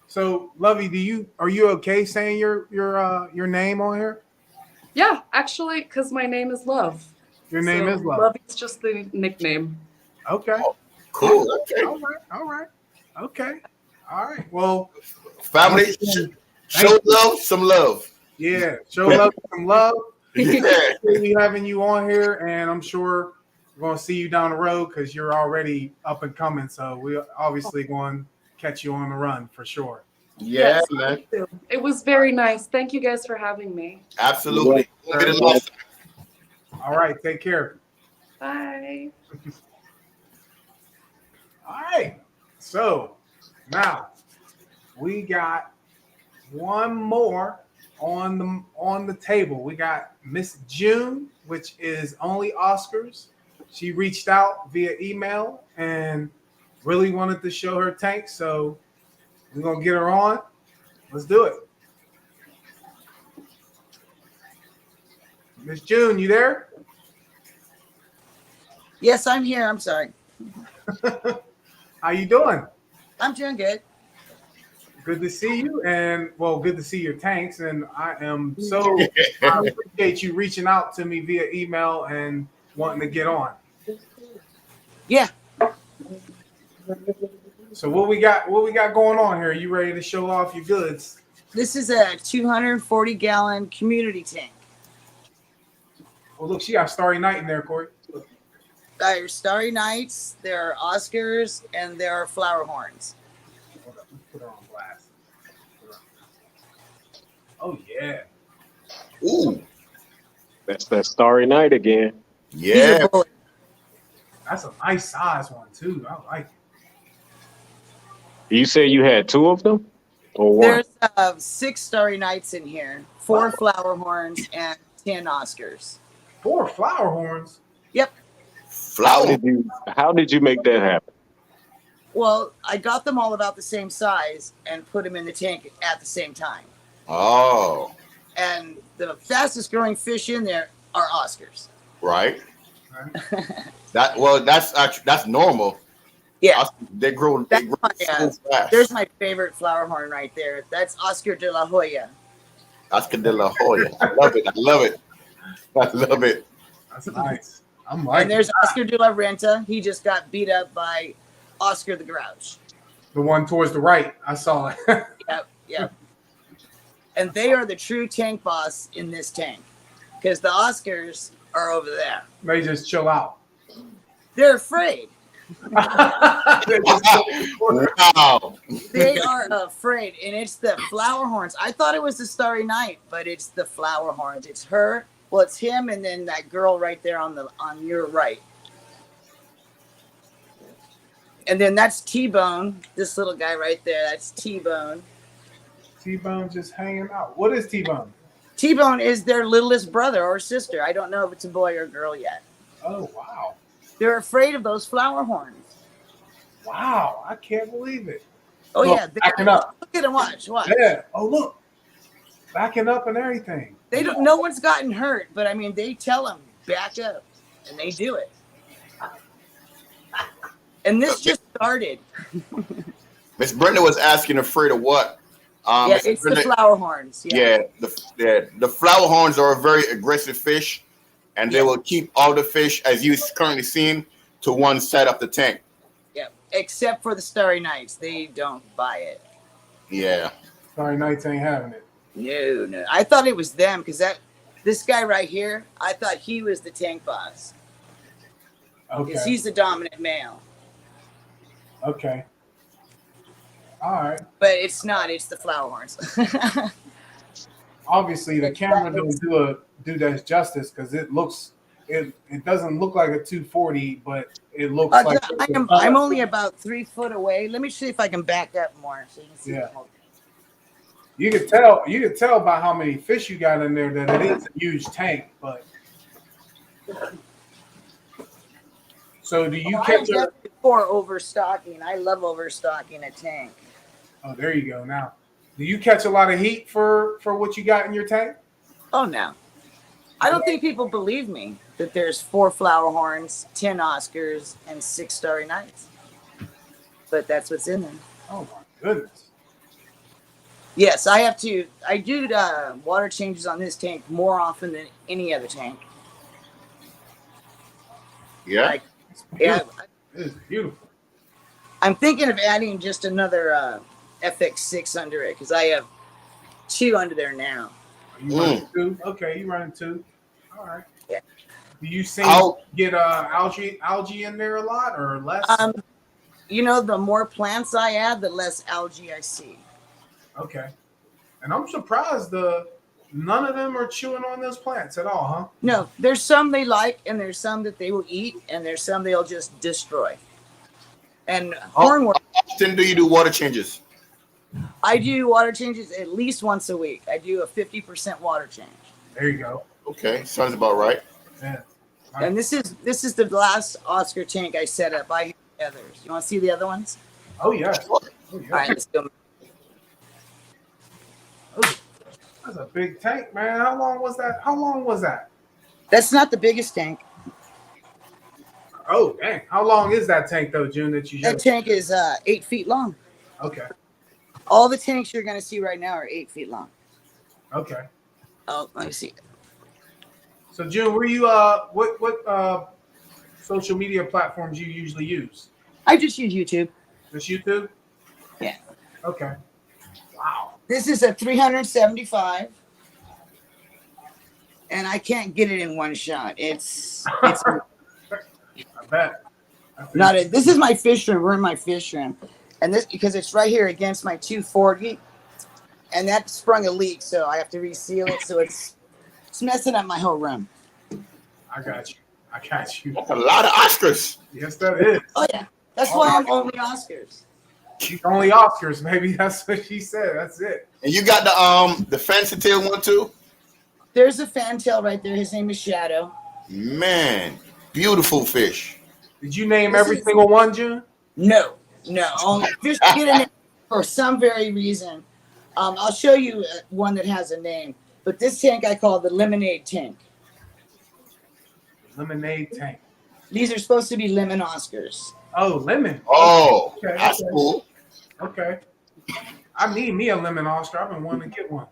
So, Lovey, are you okay saying your name on here? Yeah, actually, because my name is Love. Your name is Love. Lovey's just the nickname. Okay. Cool. Okay. All right. Okay. All right. Well, family, show love some love. Yeah, show love some love. Yeah. We're having you on here, and I'm sure we're going to see you down the road because you're already up and coming. So we're obviously going to catch you on the run for sure. Yeah, yes, man. It was very nice. Thank you guys for having me. Absolutely. All right. Take care. Bye. All right. So now we got one more on the table. We got Miss June, which is only Oscars. She reached out via email and really wanted to show her tank. So we're going to get her on. Let's do it. Miss June, you there? Yes, I'm here. I'm sorry. How you doing? I'm doing good. Good to see you, and well, good to see your tanks. And I am so I appreciate you reaching out to me via email and wanting to get on. Yeah. So what we got? What we got going on here? You ready to show off your goods? This is a 240-gallon community tank. Oh, look, she got Starry Night in there, Corey. There are Starry Nights, there are Oscars, and there are flower horns. Hold up, let's put her on blast. Oh yeah. Ooh, That's that Starry Night again. These yeah. are bullets. That's a nice size one too. I like it. You said you had 2 of them, or 1? There's 6 Starry Nights in here, 4 flower horns, and 10 Oscars. 4 flower horns. Yep. Flower. How did you make that happen? Well, I got them all about the same size and put them in the tank at the same time. Oh, And the fastest growing fish in there are Oscars. right. That's normal. Yeah. They grow That's so my, fast. There's my favorite flower horn right there. That's Oscar de la Hoya. Oscar de la Hoya. I love it. I love it. I love it. That's nice. I'm like And there's Oscar de la Renta. He just got beat up by Oscar the Grouch. the one towards the right. I saw it. Yep, yep. And they are the true tank boss in this tank because the Oscars are over there. They just chill out. They're afraid. They just Wow. They are afraid. And it's the flower horns. I thought it was the Starry Night, but it's the flower horns. It's her. Well, it's him and then that girl right there on your right. And then that's T-Bone, this little guy right there. That's T-Bone. T-Bone just hanging out. What is T-Bone? T-Bone is their littlest brother or sister. I don't know if it's a boy or girl yet. Oh wow. They're afraid of those flower horns. Wow. I can't believe it. Oh, Look, yeah. backing up. Look at them. Watch. Yeah. Oh look. Backing up and everything. They don't. No one's gotten hurt, but I mean, they tell them back up, and they do it. And this just started. Miss Brenda was asking, afraid of what? Yeah, Miss it's Brenda, the flower horns. Yeah. the flower horns are a very aggressive fish, and they will keep all the fish, as you currently seeing, to one side of the tank. Yeah. Except for the Starry Nights, they don't buy it. Yeah. Starry Nights ain't having it. No. I thought it was them because this guy right here, I thought he was the tank boss Okay. because he's the dominant male. Okay. All right. But it's not. It's the flower horns. Obviously, the camera don't do that justice because it doesn't look like a 240, but it looks like. I'm only about 3 foot away. Let me see if I can back up more so you can see. Yeah. You could tell by how many fish you got in there that it is a huge tank, but. So do you catch a? For overstocking, I love overstocking a tank. Oh, there you go. Now, do you catch a lot of heat for what you got in your tank? Oh no, I don't think people believe me that there's 4 flower horns, 10 Oscars, and 6 Starry Nights. But that's what's in there. Oh my goodness. Yes, I do water changes on this tank more often than any other tank. Yeah. Yeah, It is beautiful. I'm thinking of adding just another FX6 under it because I have 2 under there now. Are you running 2? Okay, you running 2. All right. Yeah. Do you get algae in there a lot or less? The more plants I add, the less algae I see. Okay. And I'm surprised none of them are chewing on those plants at all, huh? No, there's some they like, and there's some that they will eat, and there's some they'll just destroy. And hornworm. How often do you do water changes? I do water changes at least once a week. I do a 50% water change. There you go. Okay, sounds about right. Yeah. And this is the last Oscar tank I set up. I have the others. You want to see the other ones? Oh yeah. Oh, yeah. All right, let's go. Oh, that's a big tank, man. How long was that? That's not the biggest tank. Oh, dang. How long is that tank though, June? That tank is 8 feet long. Okay. All the tanks you're going to see right now are 8 feet long. Okay. Oh, let me see. So June, where you what social media platforms you usually use? I just use YouTube. Just YouTube? Yeah. Okay. Wow. This is a 375, and I can't get it in one shot. It's I bet. not a, this is my fish room. We're in my fish room, and this because it's right here against my 240, and that sprung a leak, so I have to reseal it. So it's messing up my whole room. I got you. That's a lot of Oscars. Yes, that is. Oh yeah, that's why I'm only Oscars. She's only Oscars, maybe that's what she said. That's it. And you got the fancy tail one too? There's a fantail right there. His name is Shadow. Man, beautiful fish. Did you name every single one, June? No. Only fish get a name for some very reason. I'll show you one that has a name. But this tank I call the lemonade tank. Lemonade tank. These are supposed to be lemon Oscars. Oh, lemon. Oh, Okay, that's okay. cool. Okay. I need me a lemon Oscar. I've been wanting to get one.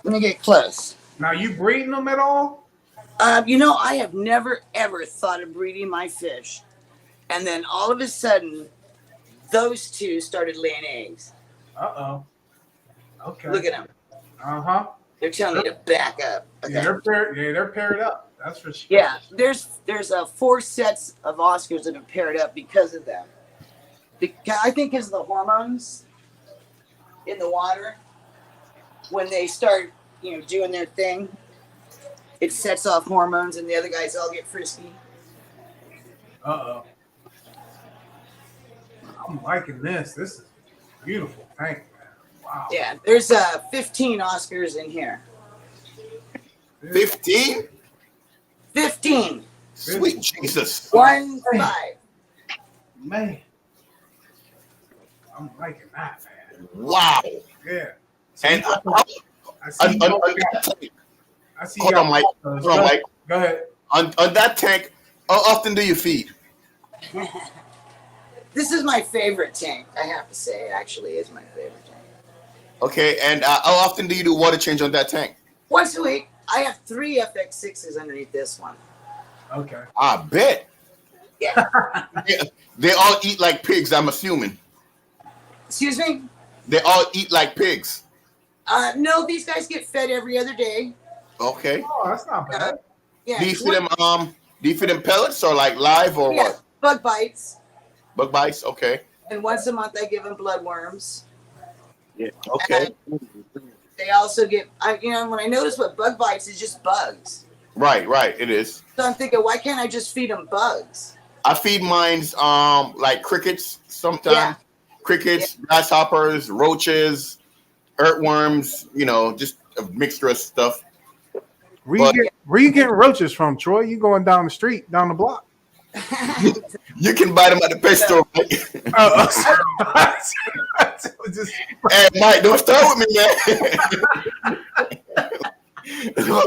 Let me get close. Now, you breeding them at all? I have never ever thought of breeding my fish, and then all of a sudden, those two started laying eggs. Uh-oh. Okay. Look at them. Uh-huh. They're telling me to back up. Okay. Yeah, they're paired up. That's for sure. Yeah, there's 4 sets of Oscars that are paired up because of them. I think because of the hormones in the water, when they start, doing their thing, it sets off hormones, and the other guys all get frisky. Uh-oh. I'm liking this. This is beautiful. Thank you, man. Wow. Yeah, there's 15 Oscars in here. 15? 15. Sweet Jesus. 1 5. Man. I'm liking that, man. Wow. Yeah. And I see hold on, Mike. Hold on, Mike. Go ahead. On that tank, how often do you feed? This is my favorite tank, I have to say. It actually is my favorite tank. Okay, and how often do you do water change on that tank? Once a week. I have 3 FX6s underneath this one. Okay. I bet. Yeah. They all eat like pigs, I'm assuming. Excuse me? They all eat like pigs. No, these guys get fed every other day. Okay. Oh, that's not bad. Yeah. Do you feed them pellets or like live or what? Bug bites. Bug bites, okay. And once a month I give them bloodworms. Yeah. Okay. And they also get, when I notice what bug bites is just bugs. Right, it is. So I'm thinking, why can't I just feed them bugs? I feed mines like crickets sometimes. Yeah. Crickets, grasshoppers, roaches, earthworms, just a mixture of stuff. Where you getting roaches from, Troy? You going down the street, down the block? You can buy them at the pet store. Hey, Mike, don't start with me, man.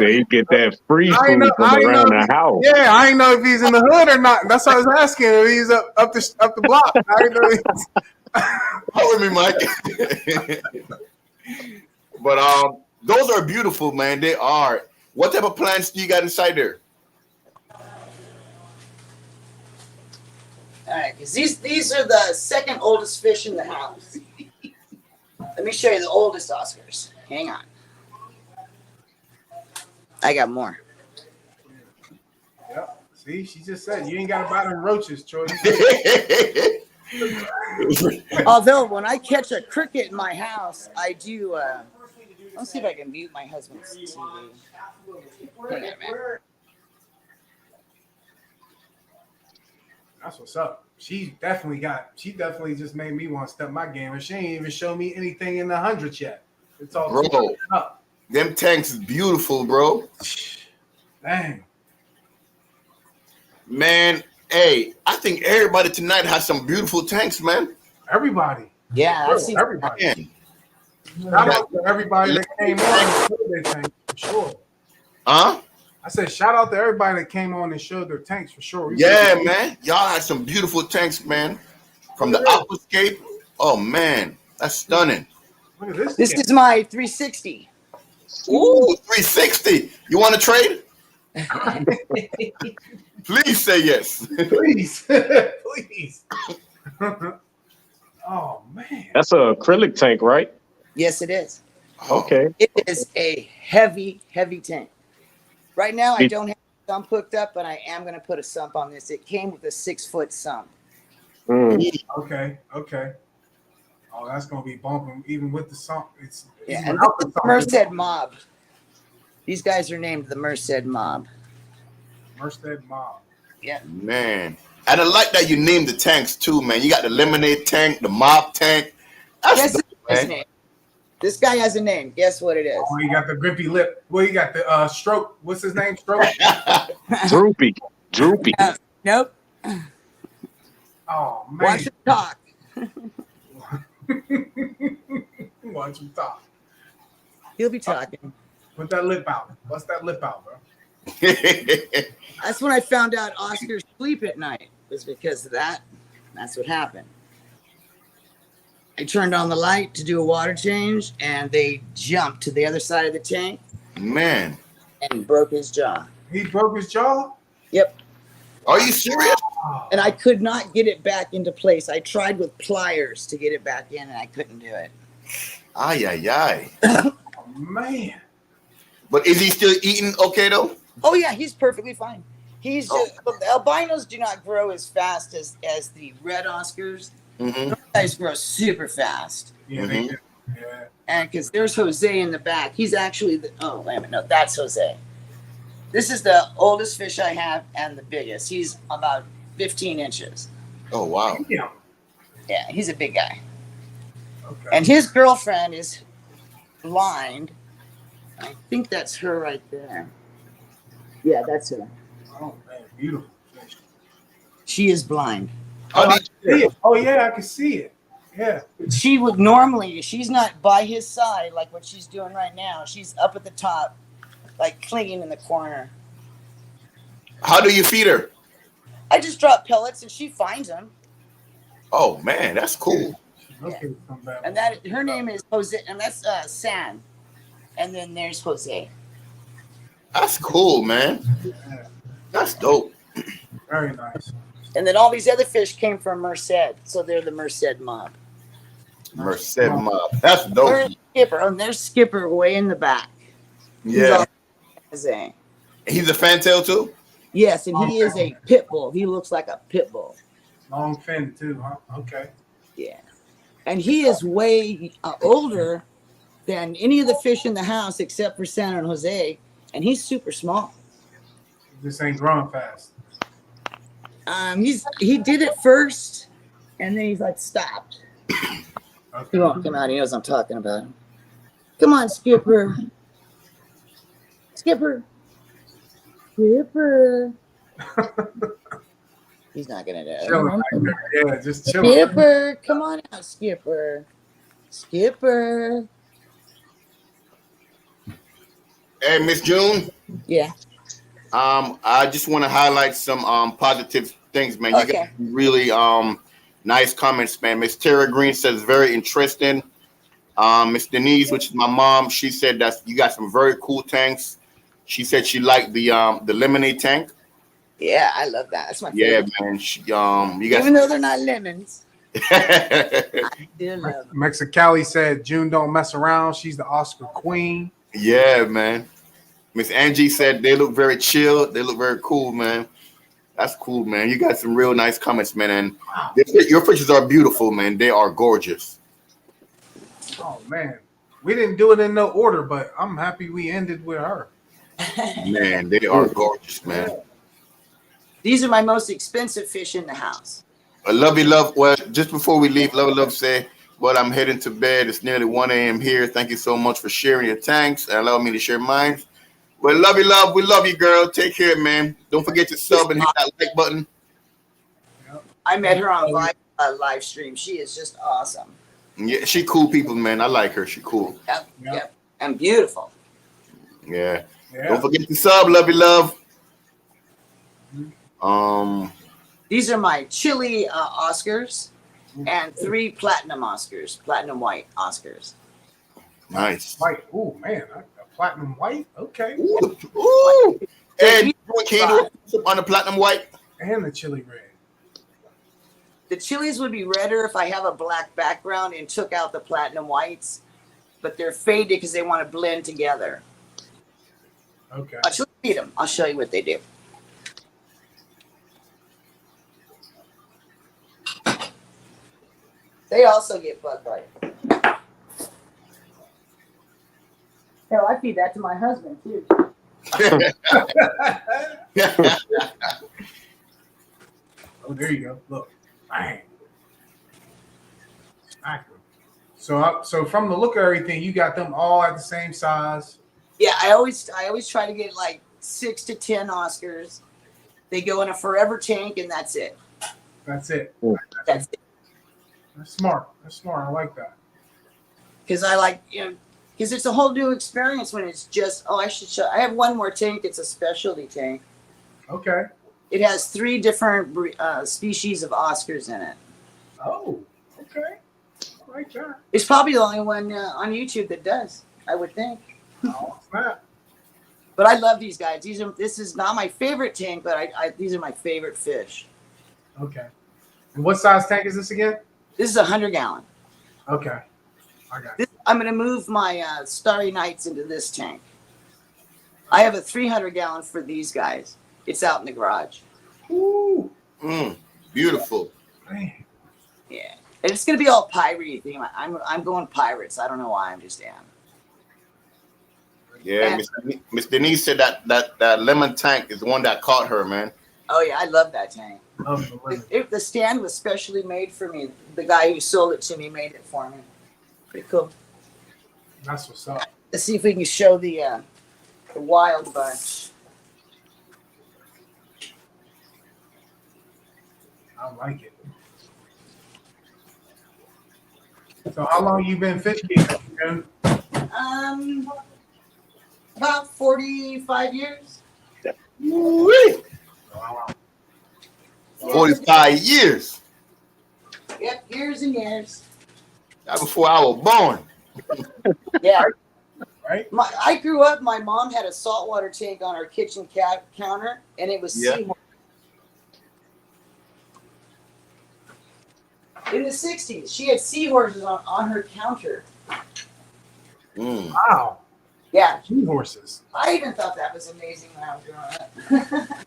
They get that free food from around the house. Yeah, I ain't know if he's in the hood or not. That's what I was asking. If he's up the block. I didn't know. Start with me, Mike. But those are beautiful, man. They are. What type of plants do you got inside there? All right, because these are the second oldest fish in the house. Let me show you the oldest Oscars. Hang on. I got more. Yep. See, she just said you ain't got to buy them roaches, Troy. Although when I catch a cricket in my house, I do. Let's see if I can mute my husband's TV. Hang on, man. That's what's up. She definitely just made me want to step my game, and she ain't even show me anything in the hundreds yet. It's all Bro, up. them tanks is beautiful, bro. Dang. Man, hey, I think everybody tonight has some beautiful tanks, man. Everybody. Yeah, I see. Everybody. Man. Shout out to everybody that came on and showed their tanks for sure. Huh? I said shout out to everybody that came on and showed their tanks for sure. Yeah, man. Y'all had some beautiful tanks, man. from the aquascape. Oh man, that's stunning. Look at this. This is my 360. Ooh, 360. You want to trade? Please say yes. Please, please. Oh man, That's an acrylic tank, right? Yes, it is. Okay. It is a heavy, heavy tank. Right now, I don't have a sump hooked up, but I am going to put a sump on this. It came with a 6-foot sump. okay. Oh, that's gonna be bumping even with the sump. It's Yeah, even and without this the is the sump, Merced Mob. These guys are named the Merced Mob. Merced Mob. Yeah. Man. And I like that you named the tanks too, man. You got the lemonade tank, the mob tank. That's Guess dope, his man. name. This guy has a name. Guess what it is? Oh, you got the grippy lip. Well, you got the stroke. What's his name? Stroke. Droopy. Nope. Oh man. Watch him talk. Watch him talk. He'll be talking. Put that lip out. Bust that lip out, bro. That's when I found out Oscars sleep at night. Was because of that. That's what happened. I turned on the light to do a water change, and they jumped to the other side of the tank Man. and broke his jaw. He broke his jaw. Yep. Are you serious? Oh, And I could not get it back into place. I tried with pliers to get it back in, and I couldn't do it. Ay. man. But is he still eating okay though? Oh yeah, he's perfectly fine. He's just, the albinos do not grow as fast as the red Oscars. Mm-hmm. Those guys grow super fast. Yeah, Mhm. they do. Yeah. And because there's Jose in the back. He's actually the, oh, wait a minute. No, that's Jose. This is the oldest fish I have and the biggest. He's about 15 inches. Oh wow. Yeah. Yeah, he's a big guy. Okay. And his girlfriend is blind. I think that's her right there. Yeah, that's her. Oh man, beautiful fish. She is blind. How I did see it. Oh yeah, I can see it. Yeah. She would normally, she's not by his side like what she's doing right now. She's up at the top, like clinging in the corner. How do you feed her? I just drop pellets and she finds them. Oh man, that's cool. Okay, come back. And that her name is Jose, and that's San. And then there's Jose. That's cool, man. That's dope. Very nice. And then all these other fish came from Merced, so they're the Merced Mob. Merced Mob. That's dope. There's Skipper, and there's Skipper way in the back. Yeah. Jose. He's a fantail too? Yes, and he is a pit bull. He looks like a pit bull. Long fin too, huh? Okay. Yeah. And he is way older than any of the fish in the house except for San and Jose, and he's super small. This ain't growing fast. He did it first, and then he's like stopped. Okay. He won't come out. He knows I'm talking about him. Come on, Skipper. Skipper. Skipper. He's not gonna do Chilling it. right there. Yeah, just chilling. Skipper, come on out, Skipper. Skipper. Hey, Miss June. Yeah. I just want to highlight some positive things, man. You Okay. got really nice comments, man. Miss Tara Green says very interesting. Miss Denise, which is my mom, she said that you got some very cool tanks. She said she liked the lemonade tank. Yeah, I love that. That's my Yeah, favorite. man. You got Even though they're not lemons, I do love them. Mexicali said June don't mess around. She's the Oscar queen. Yeah, man. Miss Angie said they look very chill. They look very cool, man. That's cool, man. You got some real nice comments, man. And your fishes are beautiful, man. They are gorgeous. Oh man. We didn't do it in no order, but I'm happy we ended with her. Man, they are gorgeous, man. These are my most expensive fish in the house. Love. Well, just before we leave, love say, well, I'm heading to bed. It's nearly 1 a.m. here. Thank you so much for sharing your tanks and allow me to share mine. Well, love. We love you, girl. Take care, man. Don't forget to sub and hit that like button. I met her on live stream. She is just awesome. Yeah, she cool people, man. I like her. She cool. Yep. And beautiful. Yeah. Yeah. Don't forget to sub, love. These are my chili Oscars. and 3 platinum Oscars, platinum white Oscars. Nice. White. Oh man, a platinum white. Okay. Ooh. And can you do on the platinum white? And the chili red. The chilies would be redder if I have a black background and took out the platinum whites, but they're faded because they want to blend together. Okay. I'll feed them. I'll show you what they do. They also get bug bite. Hell, I feed that to my husband too. Oh, there you go. Look, bang. So from the look of everything, you got them all at the same size. Yeah, I always try to get like 6 to 10 Oscars. They go in a forever tank, and that's it. That's it. That's it. That's smart. That's smart. I like that. Because I like, because it's a whole new experience when it's just, I should show. I have one more tank. It's a specialty tank. Okay. It has 3 different species of Oscars in it. Oh, okay. I like that. It's probably the only one on YouTube that does, I would think. Oh, it's not. But I love these guys. This is not my favorite tank, but these are my favorite fish. Okay. And what size tank is this again? This is a 100-gallon. Okay. I got it. I'm going to move my Starry Nights into this tank. I have a 300-gallon for these guys. It's out in the garage. Ooh. Beautiful. Man. Yeah. And it's going to be all piratey theme. I'm going pirates. I don't know why. I'm just am. Yeah, Miss Denise said that lemon tank is the one that caught her, man. Oh, yeah. I love that tank. Love the lemon. The stand was specially made for me. The guy who sold it to me made it for me. Pretty cool. That's what's up. Let's see if we can show the wild bunch. I like it. So how long you been fish keeping, man? About 45 years. Woo-wee. Wow. 45 years. Yep, years and years. That before I was born. Yeah. Right? I grew up, my mom had a saltwater tank on her kitchen counter, and it was seahorse. In the 60s, she had seahorses on her counter. Wow. Yeah. Seahorses. I even thought that was amazing when I was growing up.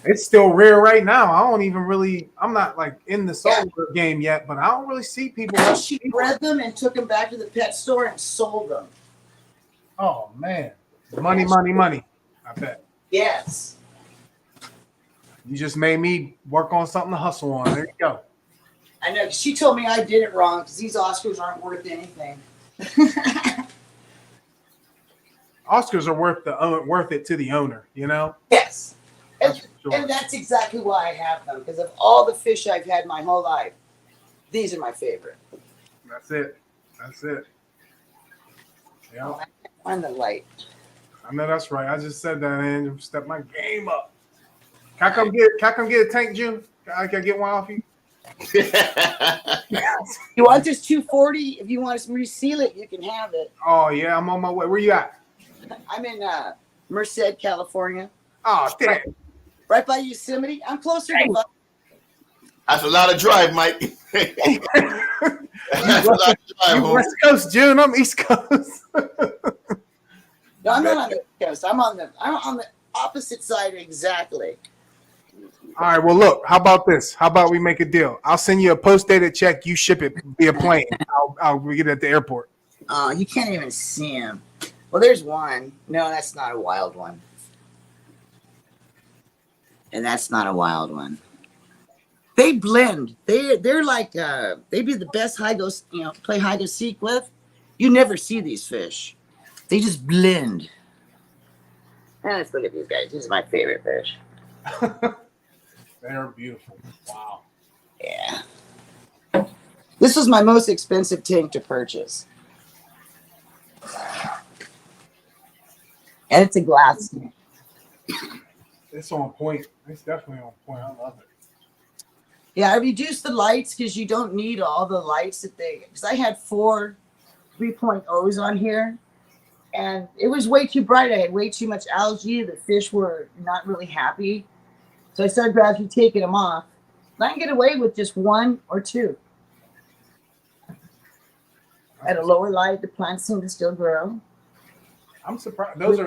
It's still rare right now. I don't even really, I'm not like in the saltwater game yet, but I don't really see people. She bred them and took them back to the pet store and sold them. Oh, man. Money, money, money. I bet. Yes. You just made me work on something to hustle on. There you go. I know. She told me I did it wrong because these Oscars aren't worth anything. Oscars are worth it to the owner, you know? Yes. That's for sure. And that's exactly why I have them, because of all the fish I've had my whole life. These are my favorite. That's it. That's it. Yeah. Find the light. I know that's right. I just said that and step my game up. Can I come get a tank, June? Can I get one off you? You want this 240? If you want to reseal it, you can have it. Oh yeah, I'm on my way. Where you at? I'm in Merced, California. Oh damn. Right by Yosemite. I'm closer to. That's a lot of drive, Mike. That's a lot of drive, You homie. West Coast, June. I'm East Coast. No, I'm not on the East Coast. I'm on the opposite side exactly. All right. Well, look. How about this? How about we make a deal? I'll send you a post-dated check. You ship it via plane. I'll get it at the airport. Oh, you can't even see him. Well, there's one. No, that's not a wild one. And that's not a wild one. They blend. They're like they'd be the best play hide and seek with. You never see these fish. They just blend. And let's look at these guys. This is my favorite fish. They're beautiful. Wow. Yeah. This was my most expensive tank to purchase. And it's a glass tank. It's on point. It's definitely on point. I love it. Yeah, I reduced the lights because you don't need all the lights that because I had 4 3.0s on here and it was way too bright. I had way too much algae. The fish were not really happy. So I started gradually taking them off. And I can get away with just 1 or 2. At a lower light, the plants seem to still grow. I'm surprised. Those are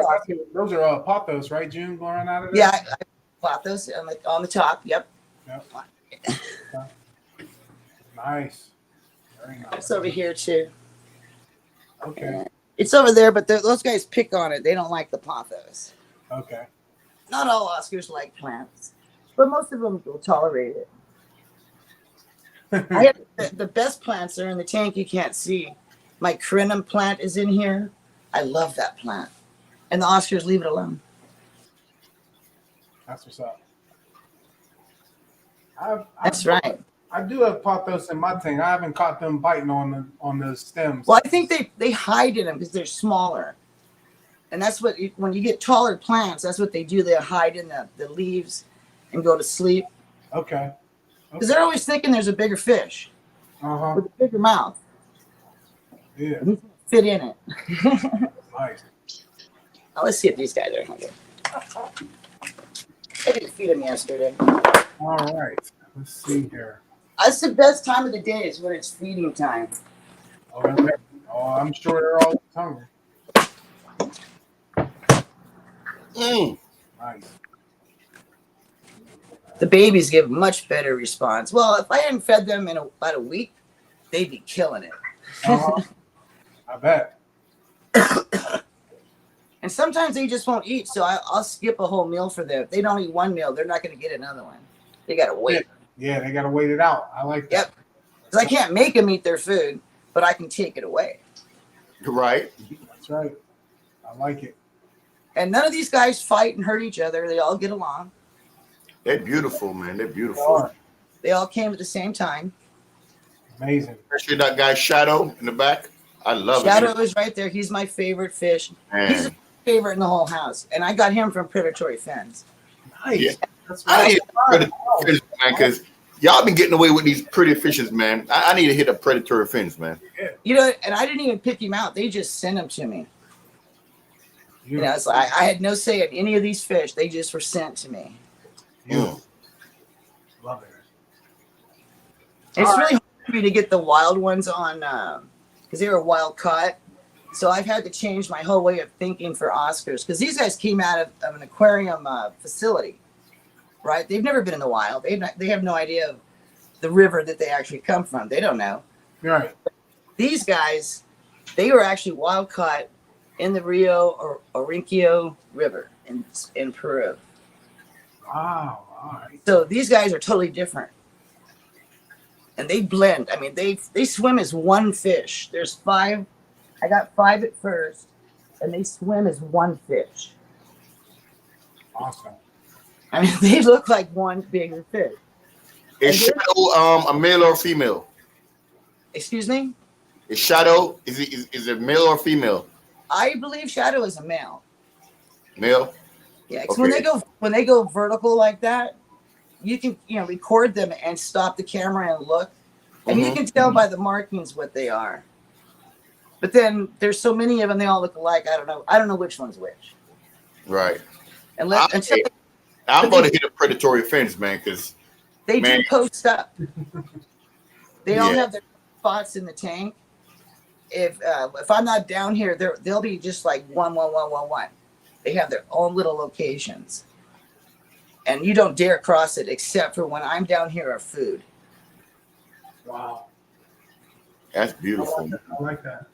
pothos, right, June, going out of there? Yeah, I bought those on the top. Yep. Nice. Very nice. It's over here too. Okay. It's over there, but those guys pick on it. They don't like the pothos. Okay. Not all Oscars like plants, but most of them will tolerate it. I have the best plants are in the tank you can't see. My crinum plant is in here. I love that plant. And the Oscars leave it alone. That's what's up. That's right. I do have pothos in my tank. I haven't caught them biting on the stems. Well, I think they hide in them because they're smaller. And that's what, when you get taller plants, that's what they do. They hide in the leaves and go to sleep. Okay. Because they're always thinking there's a bigger fish with a bigger mouth. Yeah. And he can fit in it. Nice. Now let's see if these guys are hungry. I didn't feed them yesterday. All right. Let's see here. That's the best time of the day is when it's feeding time. Okay. Oh, I'm sure they're all hungry. Nice. The babies give much better response. Well, if I hadn't fed them in about a week, they'd be killing it. I bet. And sometimes they just won't eat, so I'll skip a whole meal for them. If they don't eat one meal, they're not going to get another one. They got to wait. Yeah, they got to wait it out. I like that. Yep. Because I can't make them eat their food, but I can take it away. Right. That's right. I like it. And none of these guys fight and hurt each other. They all get along. They're beautiful, man. They're beautiful. They all came at the same time. Amazing. Especially that guy Shadow in the back. I love Shadow it. is right there. He's my favorite fish. Man. He's my favorite in the whole house. And I got him from Predatory Fins. Nice. Yeah. That's I need right. a predator fish, man, because y'all been getting away with these pretty fishes, man. I need to hit a predatory fins, man. You know, and I didn't even pick him out. They just sent him to me. You know, it's like I had no say in any of these fish. They just were sent to me. Love it. It's really hard for me to get the wild ones on because they were wild caught. So I've had to change my whole way of thinking for Oscars because these guys came out of an aquarium facility, right? They've never been in the wild. They have no idea of the river that they actually come from. They don't know. Right. These guys, they were actually wild caught in the Rio or Orinquio River in Peru. Wow. All right. So these guys are totally different. And they blend. I mean, they swim as one fish. There's 5. I got 5 at first, and they swim as one fish. Awesome. I mean, they look like one bigger fish. Is Shadow a male or female? Excuse me? Is Shadow is it male or female? I believe Shadow is a male. Male. Yeah, because Okay. when they go vertical like that, you can record them and stop the camera and look, and you can tell by the markings what they are. But then there's so many of them; they all look alike. I don't know which one's which. Right. I'm going to hit a predatory fins, man, because they do post up. They all Yeah. have their spots in the tank. If I'm not down here, they'll be just like 1, 1, 1, 1, 1. They have their own little locations, and you don't dare cross it except for when I'm down here or food. Wow. that's beautiful. I like that.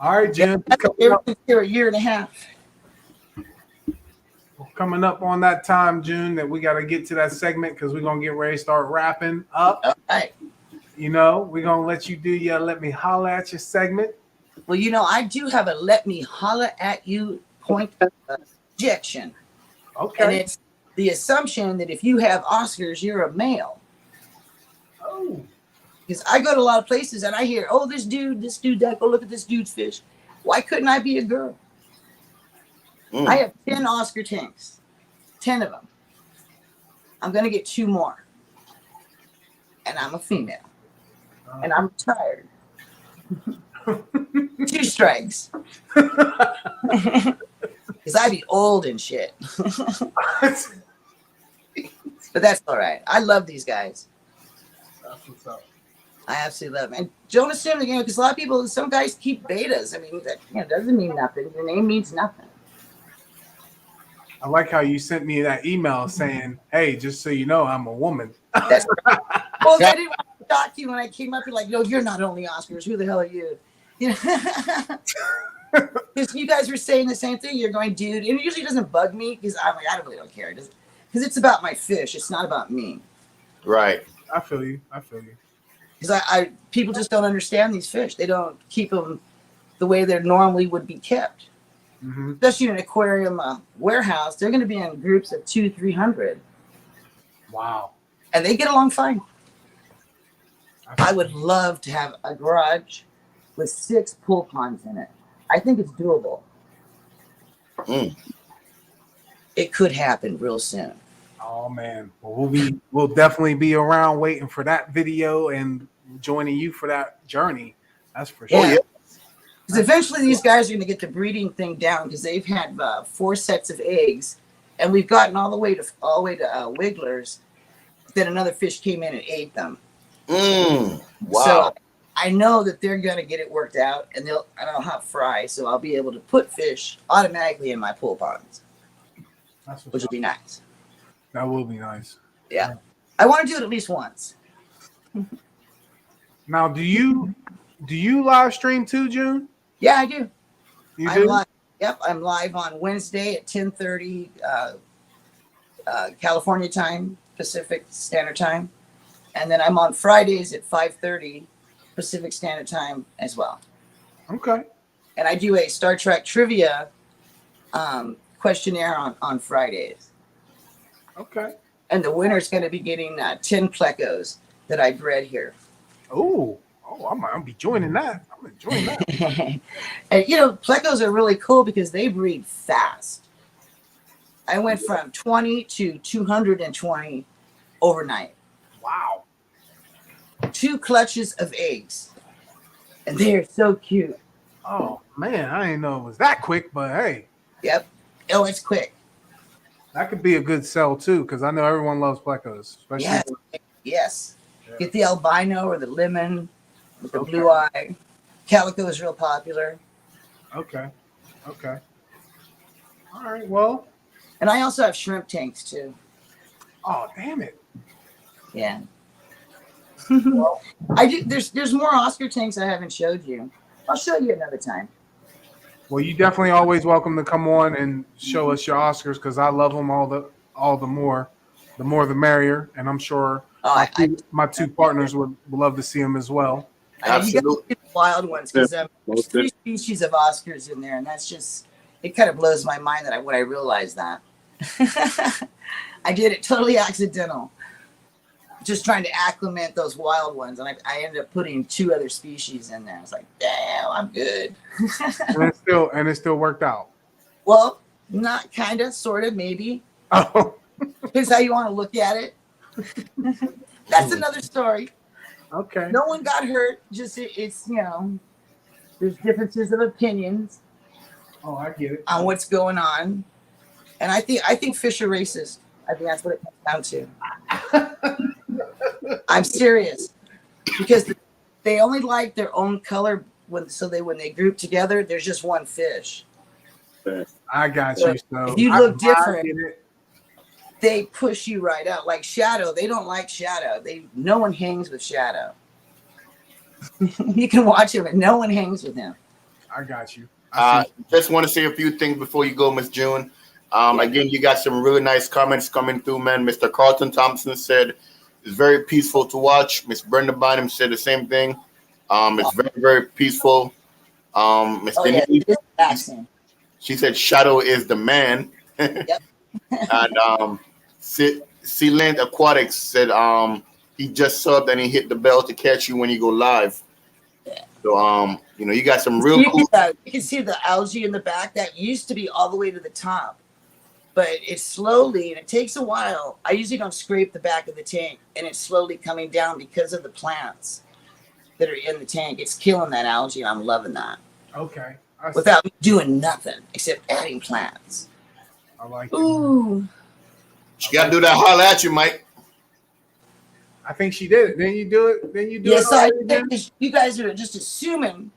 All right, Jim. They're here a year and a half. Coming up on that time, June, that we got to get to that segment because we're going to get ready to start wrapping up. All right. You know, we're going to let you do your Let Me Holla At You segment. Well, I do have a let me holla at you point of objection. Okay. And it's the assumption that if you have Oscars, you're a male. Oh. Because I go to a lot of places and I hear, oh, this dude, that, go look at this dude's fish. Why couldn't I be a girl? I have 10 Oscar tanks. 10 of them. I'm going to get 2 more. and I'm a female, and I'm retired. 2 strikes. Because I'd be old and shit. But that's all right. I love these guys. That's what's up. I absolutely love them. And Jonas Sim, you know, because a lot of people, some guys keep betas. I mean, that doesn't mean nothing. Your name means nothing. I like how you sent me that email saying, "Hey, just so you know, I'm a woman." That's well, I didn't want to shock you when I came up. You're like, no, you're not only Oscars. Who the hell are you? You know, because you guys were saying the same thing. You're going, dude, and it usually doesn't bug me because I'm like, I really don't care. Because it's about my fish. It's not about me. Right. I feel you. Because I people just don't understand these fish. They don't keep them the way they normally would be kept. Mm-hmm. Especially in an aquarium warehouse, they're going to be in groups of 200-300. Wow. And they get along fine. I would love to have a garage with 6 pool ponds in it. I think it's doable. It could happen real soon. Oh man. Well, we'll definitely be around waiting for that video and joining you for that journey. That's for sure. Yeah. Because eventually these guys are going to get the breeding thing down because they've had 4 sets of eggs, and we've gotten all the way to wigglers. Then another fish came in and ate them. Wow. So I know that they're going to get it worked out, and I'll have fry, so I'll be able to put fish automatically in my pool ponds, which will be nice. That will be nice. Yeah. I want to do it at least once. Now, do you live stream too, June? Yeah, I do. You I'm do? live. Yep, I'm live on Wednesday at 10:30 California time, Pacific Standard Time, and then I'm on Fridays at 5:30 Pacific Standard Time as well. Okay. And I do a Star Trek trivia questionnaire on Fridays. Okay. And the winner's going to be getting 10 plecos that I bred here. Oh, I'm be joining that. I'm enjoying that. And you know, plecos are really cool because they breed fast. I went from 20 to 220 overnight. Wow. 2 clutches of eggs. And they are so cute. Oh man, I didn't know it was that quick, but hey. Yep. Oh, it's quick. That could be a good sell too, because I know everyone loves plecos, especially. Yes. Yes. Yeah. Get the albino or the lemon with the blue eye. Calico is real popular. Okay. All right. Well. And I also have shrimp tanks too. Oh, damn it. Yeah. I do. There's more Oscar tanks I haven't showed you. I'll show you another time. Well, you definitely always welcome to come on and show us your Oscars because I love them all the more the merrier, and I'm sure my two partners would love to see them as well. Absolutely. You got to get the wild ones because there's 3 species of Oscars in there, and that's just it. Kind of blows my mind that when I realized that I did it totally accidental. Just trying to acclimate those wild ones, and I ended up putting 2 other species in there. I was like, damn, I'm good. and it still worked out. Well, not kind of, sort of, maybe. Oh. Depends how you want to look at it. That's another story. Okay. No one got hurt. Just it's there's differences of opinions. Oh, I get it. On what's going on, and I think fish are racist. I think that's what it comes down to. I'm serious, because they only like their own color when they group together. There's just one fish. I got you. So if you look different, they push you right out. Like Shadow, they don't like Shadow. No one hangs with Shadow. You can watch him, and no one hangs with him. I got you. Just want to say a few things before you go, Miss June. Again, you got some really nice comments coming through, man. Mr. Carlton Thompson said it's very peaceful to watch. Miss Brenda Bynum said the same thing. It's very, very peaceful. Miss Denise, she said Shadow is the man. Yep. And Sealand Aquatics said he just subbed and he hit the bell to catch you when you go live. Yeah. So you got some real cool. You can see the algae in the back that used to be all the way to the top. but it's slowly, and it takes a while. I usually don't scrape the back of the tank, and it's slowly coming down because of the plants that are in the tank. It's killing that algae, and I'm loving that. Okay. Without me doing nothing except adding plants. I like it. Ooh. She got to do that. Holler at you, Mike. I think she did it. Then you do it. Then you do Yes, it. I already again? think you guys are just assuming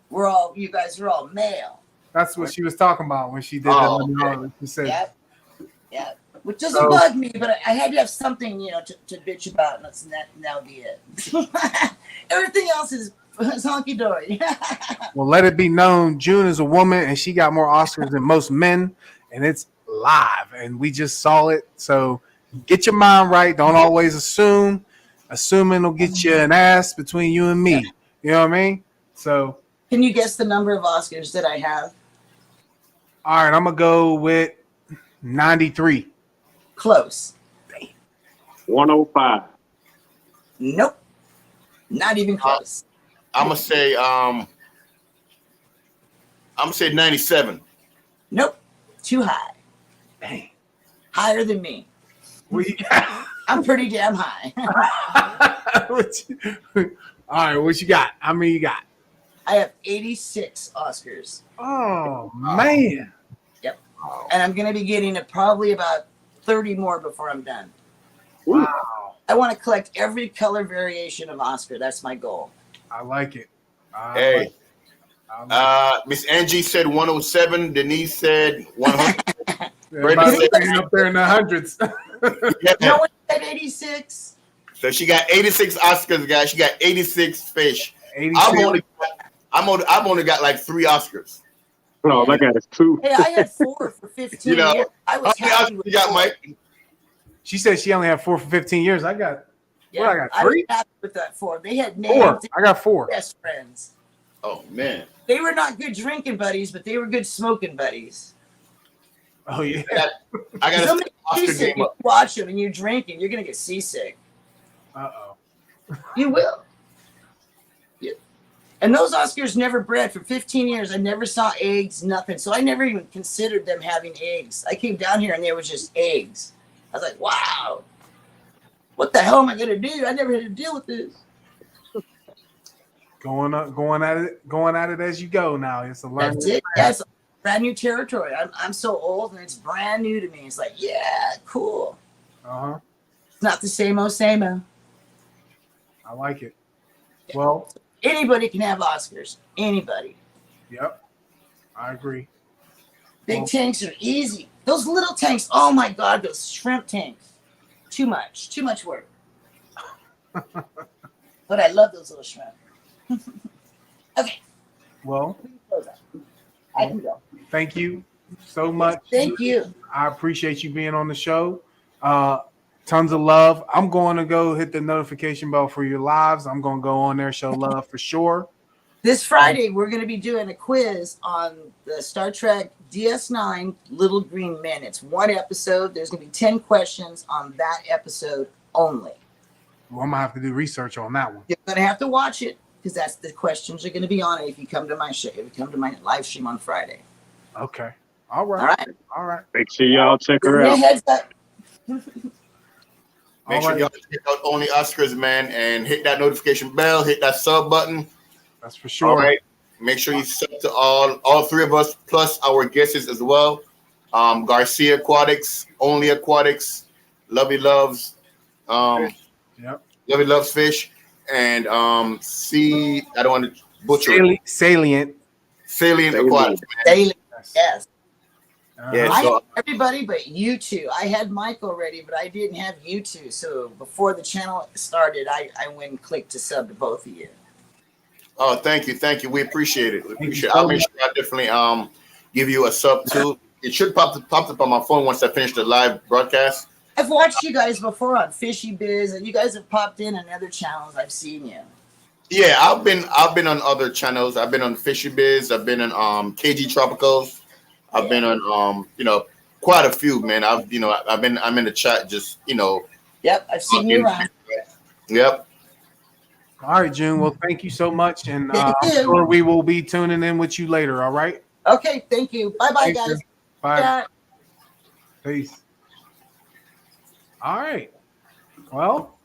you guys are all male. That's what she was talking about when she did Oh, that. okay. She said, Yeah. Which doesn't bug me, but I had to have something, to bitch about, and that's now be it. Everything else is honky dory. well, let it be known, June is a woman, and she got more Oscars than most men, and it's live, and we just saw it. So get your mind right. Don't always assume. Assuming will get you an ass between you and me. You know what I mean? So. Can you guess the number of Oscars that I have? All right, I'm going to go with 93. Close. 105. Nope. Not even close. I'm gonna say 97. Nope. Too high. Dang. Higher than me. What you got? I'm pretty damn high. All right, what you got? How many you got? I have 86 Oscars. Oh, man. Yep. And I'm going to be getting probably about 30 more before I'm done. Wow. I want to collect every color variation of Oscar. That's my goal. I like it. Hey. Miss Angie said 107. Denise said 100. Brady said up there in the hundreds. No one said 86. So she got 86 Oscars, guys. She got 86 fish. 86. I've only got like 3 Oscars. No, I got it 2. Hey, I had 4 for 15 years. I was how many happy Oscars with you got, 4. Mike? She said she only had 4 for 15 years. I got, what I got, 3? I was happy with that 4. They had names. 4. I got 4. Best friends. Oh man. They were not good drinking buddies, but they were good smoking buddies. Oh yeah. I got Somebody Oscar seasick, game you up. watch them and you're drinking, you're gonna get seasick. Uh-oh. You will. Yeah. And those Oscars never bred for 15 years. I never saw eggs, nothing. So I never even considered them having eggs. I came down here and there was just eggs. I was like, wow, what the hell am I gonna do? I never had to deal with this. Going at it as you go now. It's a learning. That's it. That's brand new territory. I'm so old and it's brand new to me. It's like, yeah, cool. Uh-huh. It's not the same old same old. I like it. Well, anybody can have Oscars. Anybody. Yep. I agree. Big tanks are easy. Those little tanks, oh my God, those shrimp tanks. Too much work. But I love those little shrimp. Okay. Well, I can go. thank you so much. Thank you. I appreciate you being on the show. Tons of love. I'm going to go hit the notification bell for your lives. I'm going to go on there, show love for sure. This Friday, we're going to be doing a quiz on the Star Trek DS9 Little Green Men. It's 1 episode. There's going to be 10 questions on that episode only. Well, I'm going to have to do research on that one. You're going to have to watch it because that's the questions are going to be on it if you come to my show, if you come to my live stream on Friday. Okay. All right. All right. All right. Make sure y'all check her Give me a out. heads up. Make sure y'all check out Only Oscars, man, and hit that notification bell, hit that sub button. That's for sure. All right. Make sure you sub to all 3 of us, plus our guests as well. Garcia Aquatics, Only Aquatics, Lovey Loves, Yep. Lovey Loves Fish, and I don't want to butcher Salient. Aquatics. Daily. Yes. Yeah, I so had everybody but you two. I had Mike already, but I didn't have you two. So before the channel started, I went and clicked to sub to both of you. oh, thank you. We appreciate it. I'll make sure I definitely give you a sub too. It should pop up on my phone once I finish the live broadcast. I've watched you guys before on Fishy Biz, and you guys have popped in on other channels. I've seen you. Yeah, I've been on other channels. I've been on Fishy Biz. I've been on KG Tropicals. I've been on quite a few, man. I'm in the chat just Yep, I've seen you around. Yep. All right, June. Well, thank you so much. And Thank I'm you. sure we will be tuning in with you later. All right. Okay, thank you. Bye bye, Thank guys. you. Bye. Yeah. Peace. All right. Well,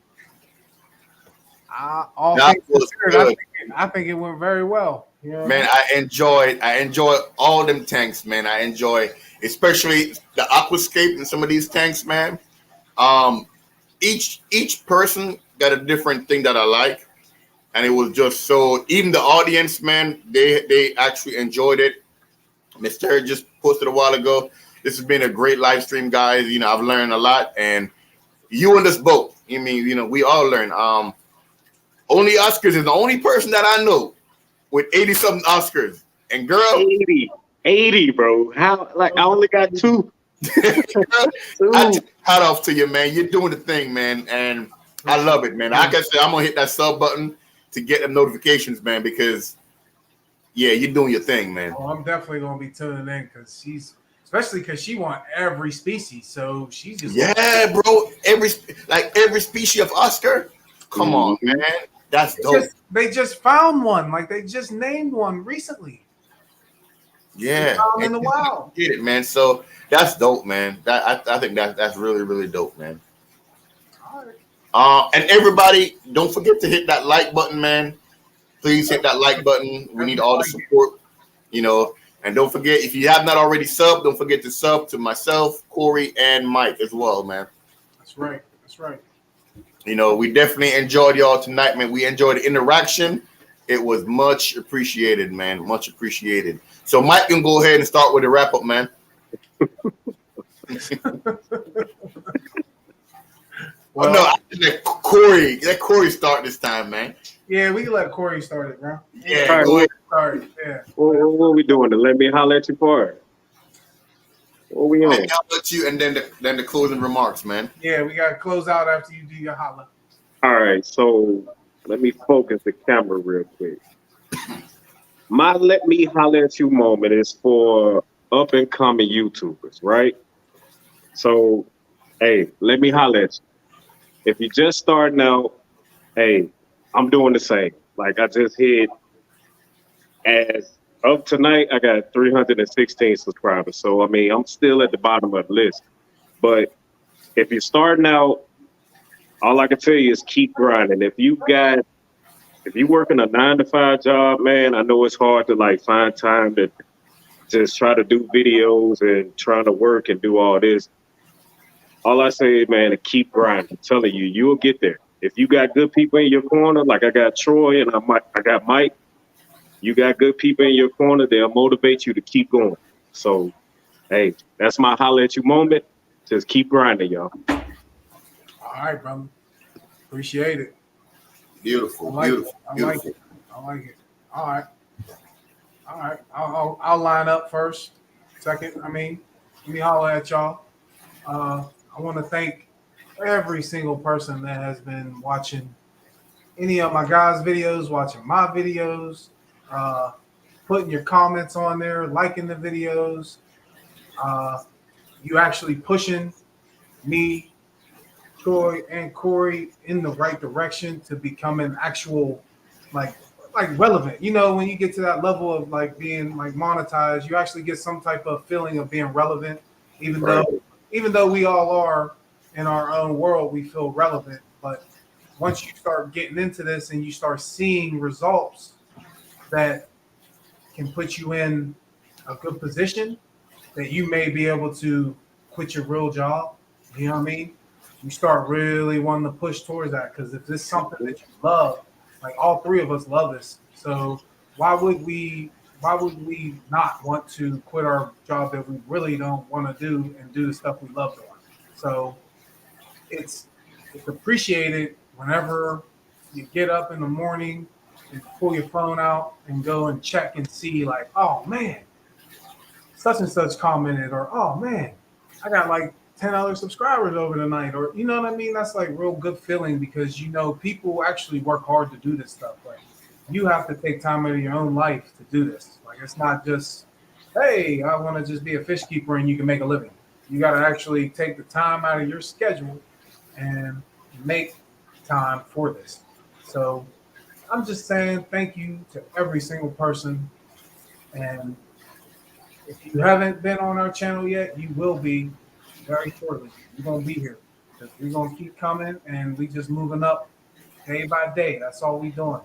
all That things was considered, good. I think it went very well. You know what Man, I enjoy all them tanks, man. I enjoy especially the aquascape in some of these tanks, man. Um, each person got a different thing that I like, and it was just so. Even the audience, man, they actually enjoyed it. Mister just posted a while ago. This has been a great live stream, guys. You know, I've learned a lot, and you and us both. You mean, you know, we all learn. Only Oscars is the only person that I know with 80 something Oscars, and girl, 80, bro. How? Like I only got two. I take hat off to you, man. You're doing the thing, man, and I love it, man. Like I said, I'm gonna hit that sub button to get them notifications, man, because yeah, you're doing your thing, man. Oh, I'm definitely gonna be tuning in because especially because she want every species, so she's just bro. Every species of Oscar. Come on, man. That's dope. They just found one, like they just named one recently. Yeah, in the wild. Get it, man. So that's dope, man. I think that's really, really dope, man. All right. And everybody, don't forget to hit that like button, man. Please hit that like button. We need all the support, you know. And don't forget, if you have not already subbed, don't forget to sub to myself, Corey, and Mike as well, man. That's right. That's right. You know, we definitely enjoyed y'all tonight, man. We enjoyed the interaction. It was much appreciated, man. Much appreciated. So Mike can go ahead and start with the wrap up, man. Well, no, I let Corey start this time, man. Yeah, we can let Corey start it, bro. Yeah, go ahead. Sorry. Yeah. What are we doing? Let me holler at you part. What we on? I'll let you, and then the closing remarks, man. Yeah, we gotta close out after you do your holla. All right, so let me focus the camera real quick. My let me holler at you moment is for up and coming YouTubers, right? So, hey, let me holler at you. If you're just starting out, hey, I'm doing the same. Like I just hit, as of tonight, I got 316 subscribers. So I mean, I'm still at the bottom of the list. But if you're starting out, all I can tell you is keep grinding. If you're working a 9-to-5 job, man, I know it's hard to like find time to just try to do videos and trying to work and do all this. All I say, man, to keep grinding. I'm telling you, you'll get there. If you got good people in your corner, like I got Troy and I got Mike, you got good people in your corner, they'll motivate you to keep going. So, hey, that's my holler at you moment. Just keep grinding, y'all. All right, brother. Appreciate it. Beautiful, I like beautiful. it. All right. I'll line up first. Second, let me holler at y'all. I want to thank every single person that has been watching any of my guys' videos, watching my videos, putting your comments on there, liking the videos. You actually pushing me, Troy, and Corey in the right direction to become an actual like relevant. You know, when you get to that level of like being like monetized, you actually get some type of feeling of being relevant, even though we all are in our own world, we feel relevant. But once you start getting into this and you start seeing results that can put you in a good position, that you may be able to quit your real job, you know what I mean? You start really wanting to push towards that, because if this is something that you love, like all three of us love this, so why would we not want to quit our job that we really don't want to do and do the stuff we love doing? So it's appreciated whenever you get up in the morning and pull your phone out and go and check and see, like, oh man, such and such commented, or oh man, I got like 10 other subscribers over the night, or you know what I mean? That's like real good feeling, because you know people actually work hard to do this stuff. Like, you have to take time out of your own life to do this. Like, it's not just, hey, I want to just be a fish keeper and you can make a living. You got to actually take the time out of your schedule and make time for this. So I'm just saying thank you to every single person. And if you haven't been on our channel yet, you will be very shortly. You're going to be here. because we're gonna keep coming, and we just moving up day by day. That's all we doing.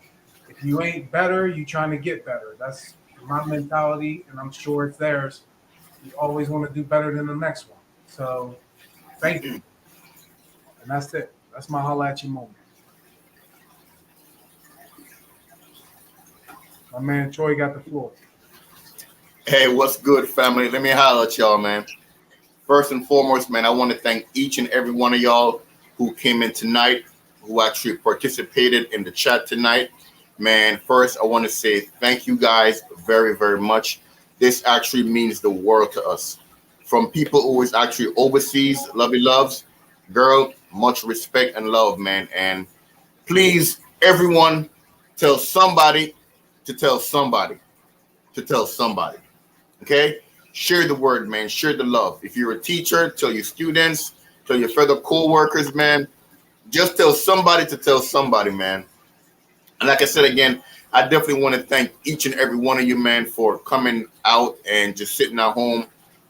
If you ain't better, you trying to get better. That's my mentality, and I'm sure it's theirs. You always want to do better than the next one. So thank you. And that's it. That's my holla at you moment. My man Troy got the floor. Hey, what's good, family? Let me holler at y'all, man. First and foremost, man, I want to thank each and every one of y'all who came in tonight, who actually participated in the chat tonight. Man, first, I want to say thank you guys very, very much. This actually means the world to us. From people who is actually overseas, lovey loves, girl, much respect and love, man. And please, everyone, tell somebody to tell somebody to tell somebody. Okay? Share the word, man. Share the love. If you're a teacher, tell your students, tell your fellow co-workers, man. Just tell somebody to tell somebody, man. And like I said again, I definitely want to thank each and every one of you, man, for coming out and just sitting at home.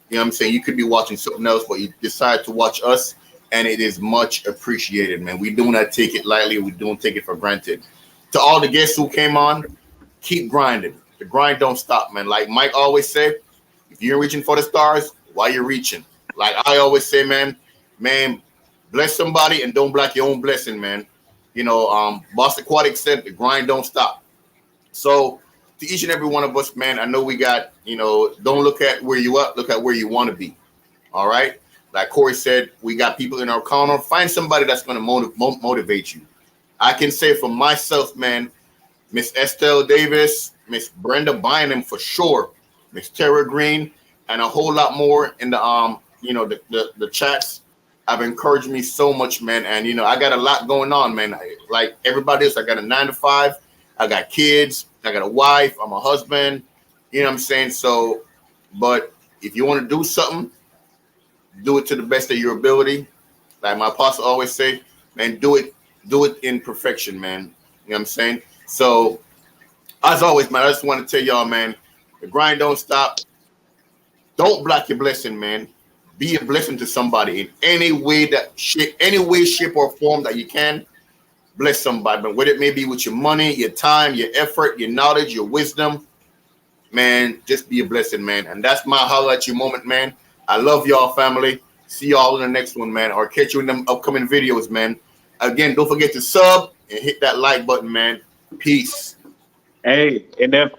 You know what I'm saying? You could be watching something else, but you decide to watch us, and it is much appreciated, man. We do not take it lightly. We don't take it for granted. To all the guests who came on, keep grinding. The grind don't stop, man. Like Mike always said, if you're reaching for the stars, why you reaching? Like I always say, man, bless somebody and don't block your own blessing, man. You know, Boss Aquatic said the grind don't stop. So to each and every one of us, man, I know we got, you know, don't look at where you are, look at where you want to be. All right. Like Corey said, we got people in our corner. Find somebody that's going to motivate you. I can say for myself, man, Miss Estelle Davis, Miss Brenda Bynum for sure, Miss Tara Green, and a whole lot more in the the chats have encouraged me so much, man. And you know, I got a lot going on, man. Like everybody else, I got a 9-to-5, I got kids, I got a wife, I'm a husband, you know what I'm saying? So, but if you want to do something, do it to the best of your ability. Like my apostle always say, man, do it in perfection, man. You know what I'm saying? So as always, man, I just want to tell y'all, man, the grind don't stop. Don't block your blessing, man. Be a blessing to somebody in any way, shape, or form that you can. Bless somebody, but whether it may be with your money, your time, your effort, your knowledge, your wisdom, man, just be a blessing, man. And that's my holla at you moment, man. I love y'all, family. See y'all in the next one, man, or catch you in them upcoming videos, man. Again, don't forget to sub and hit that like button, man. Peace. Hey, and if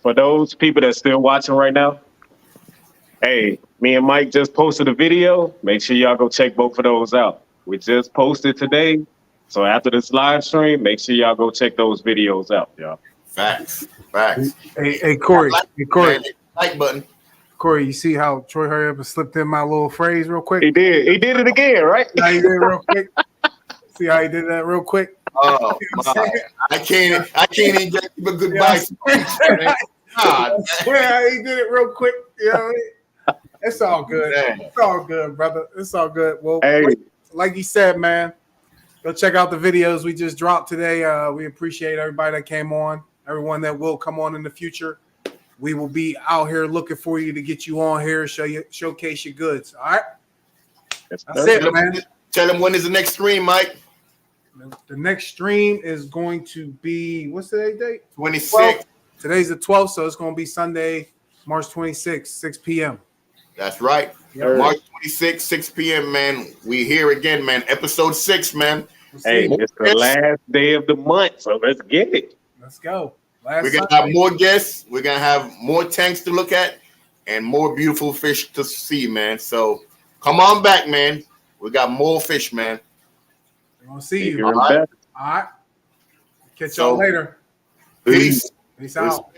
for those people that's still watching right now, hey, me and Mike just posted a video. Make sure y'all go check both of those out. We just posted today. So after this live stream, make sure y'all go check those videos out, y'all. Facts. Hey, Corey. Like button. Corey, you see how Troy hurry up and slipped in my little phrase real quick? He did it again, right? Yeah, he did it real quick. See how he did that real quick? Oh, my. I can't even get a goodbye. Yeah, he did it real quick. You know what I mean? It's all good. It's all good, brother. It's all good. Well, hey, like you said, man, go check out the videos we just dropped today. We appreciate everybody that came on, everyone that will come on in the future. We will be out here looking for you to get you on here, showcase your goods. All right? That's it, man. Tell them when is the next stream, Mike. The next stream is going to be, what's today's date? 26th. Today's the 12th, so it's going to be Sunday, March 26th, 6 p.m. That's right. Yep. March 26th, 6 p.m., man. We here again, man. Episode 6, man. Hey, it's the last day of the month, so let's get it. Let's go. We're going to have more guests. We're going to have more tanks to look at and more beautiful fish to see, man. So come on back, man. We got more fish, man. We're going to see you. All right. Catch y'all later. Peace. Peace out.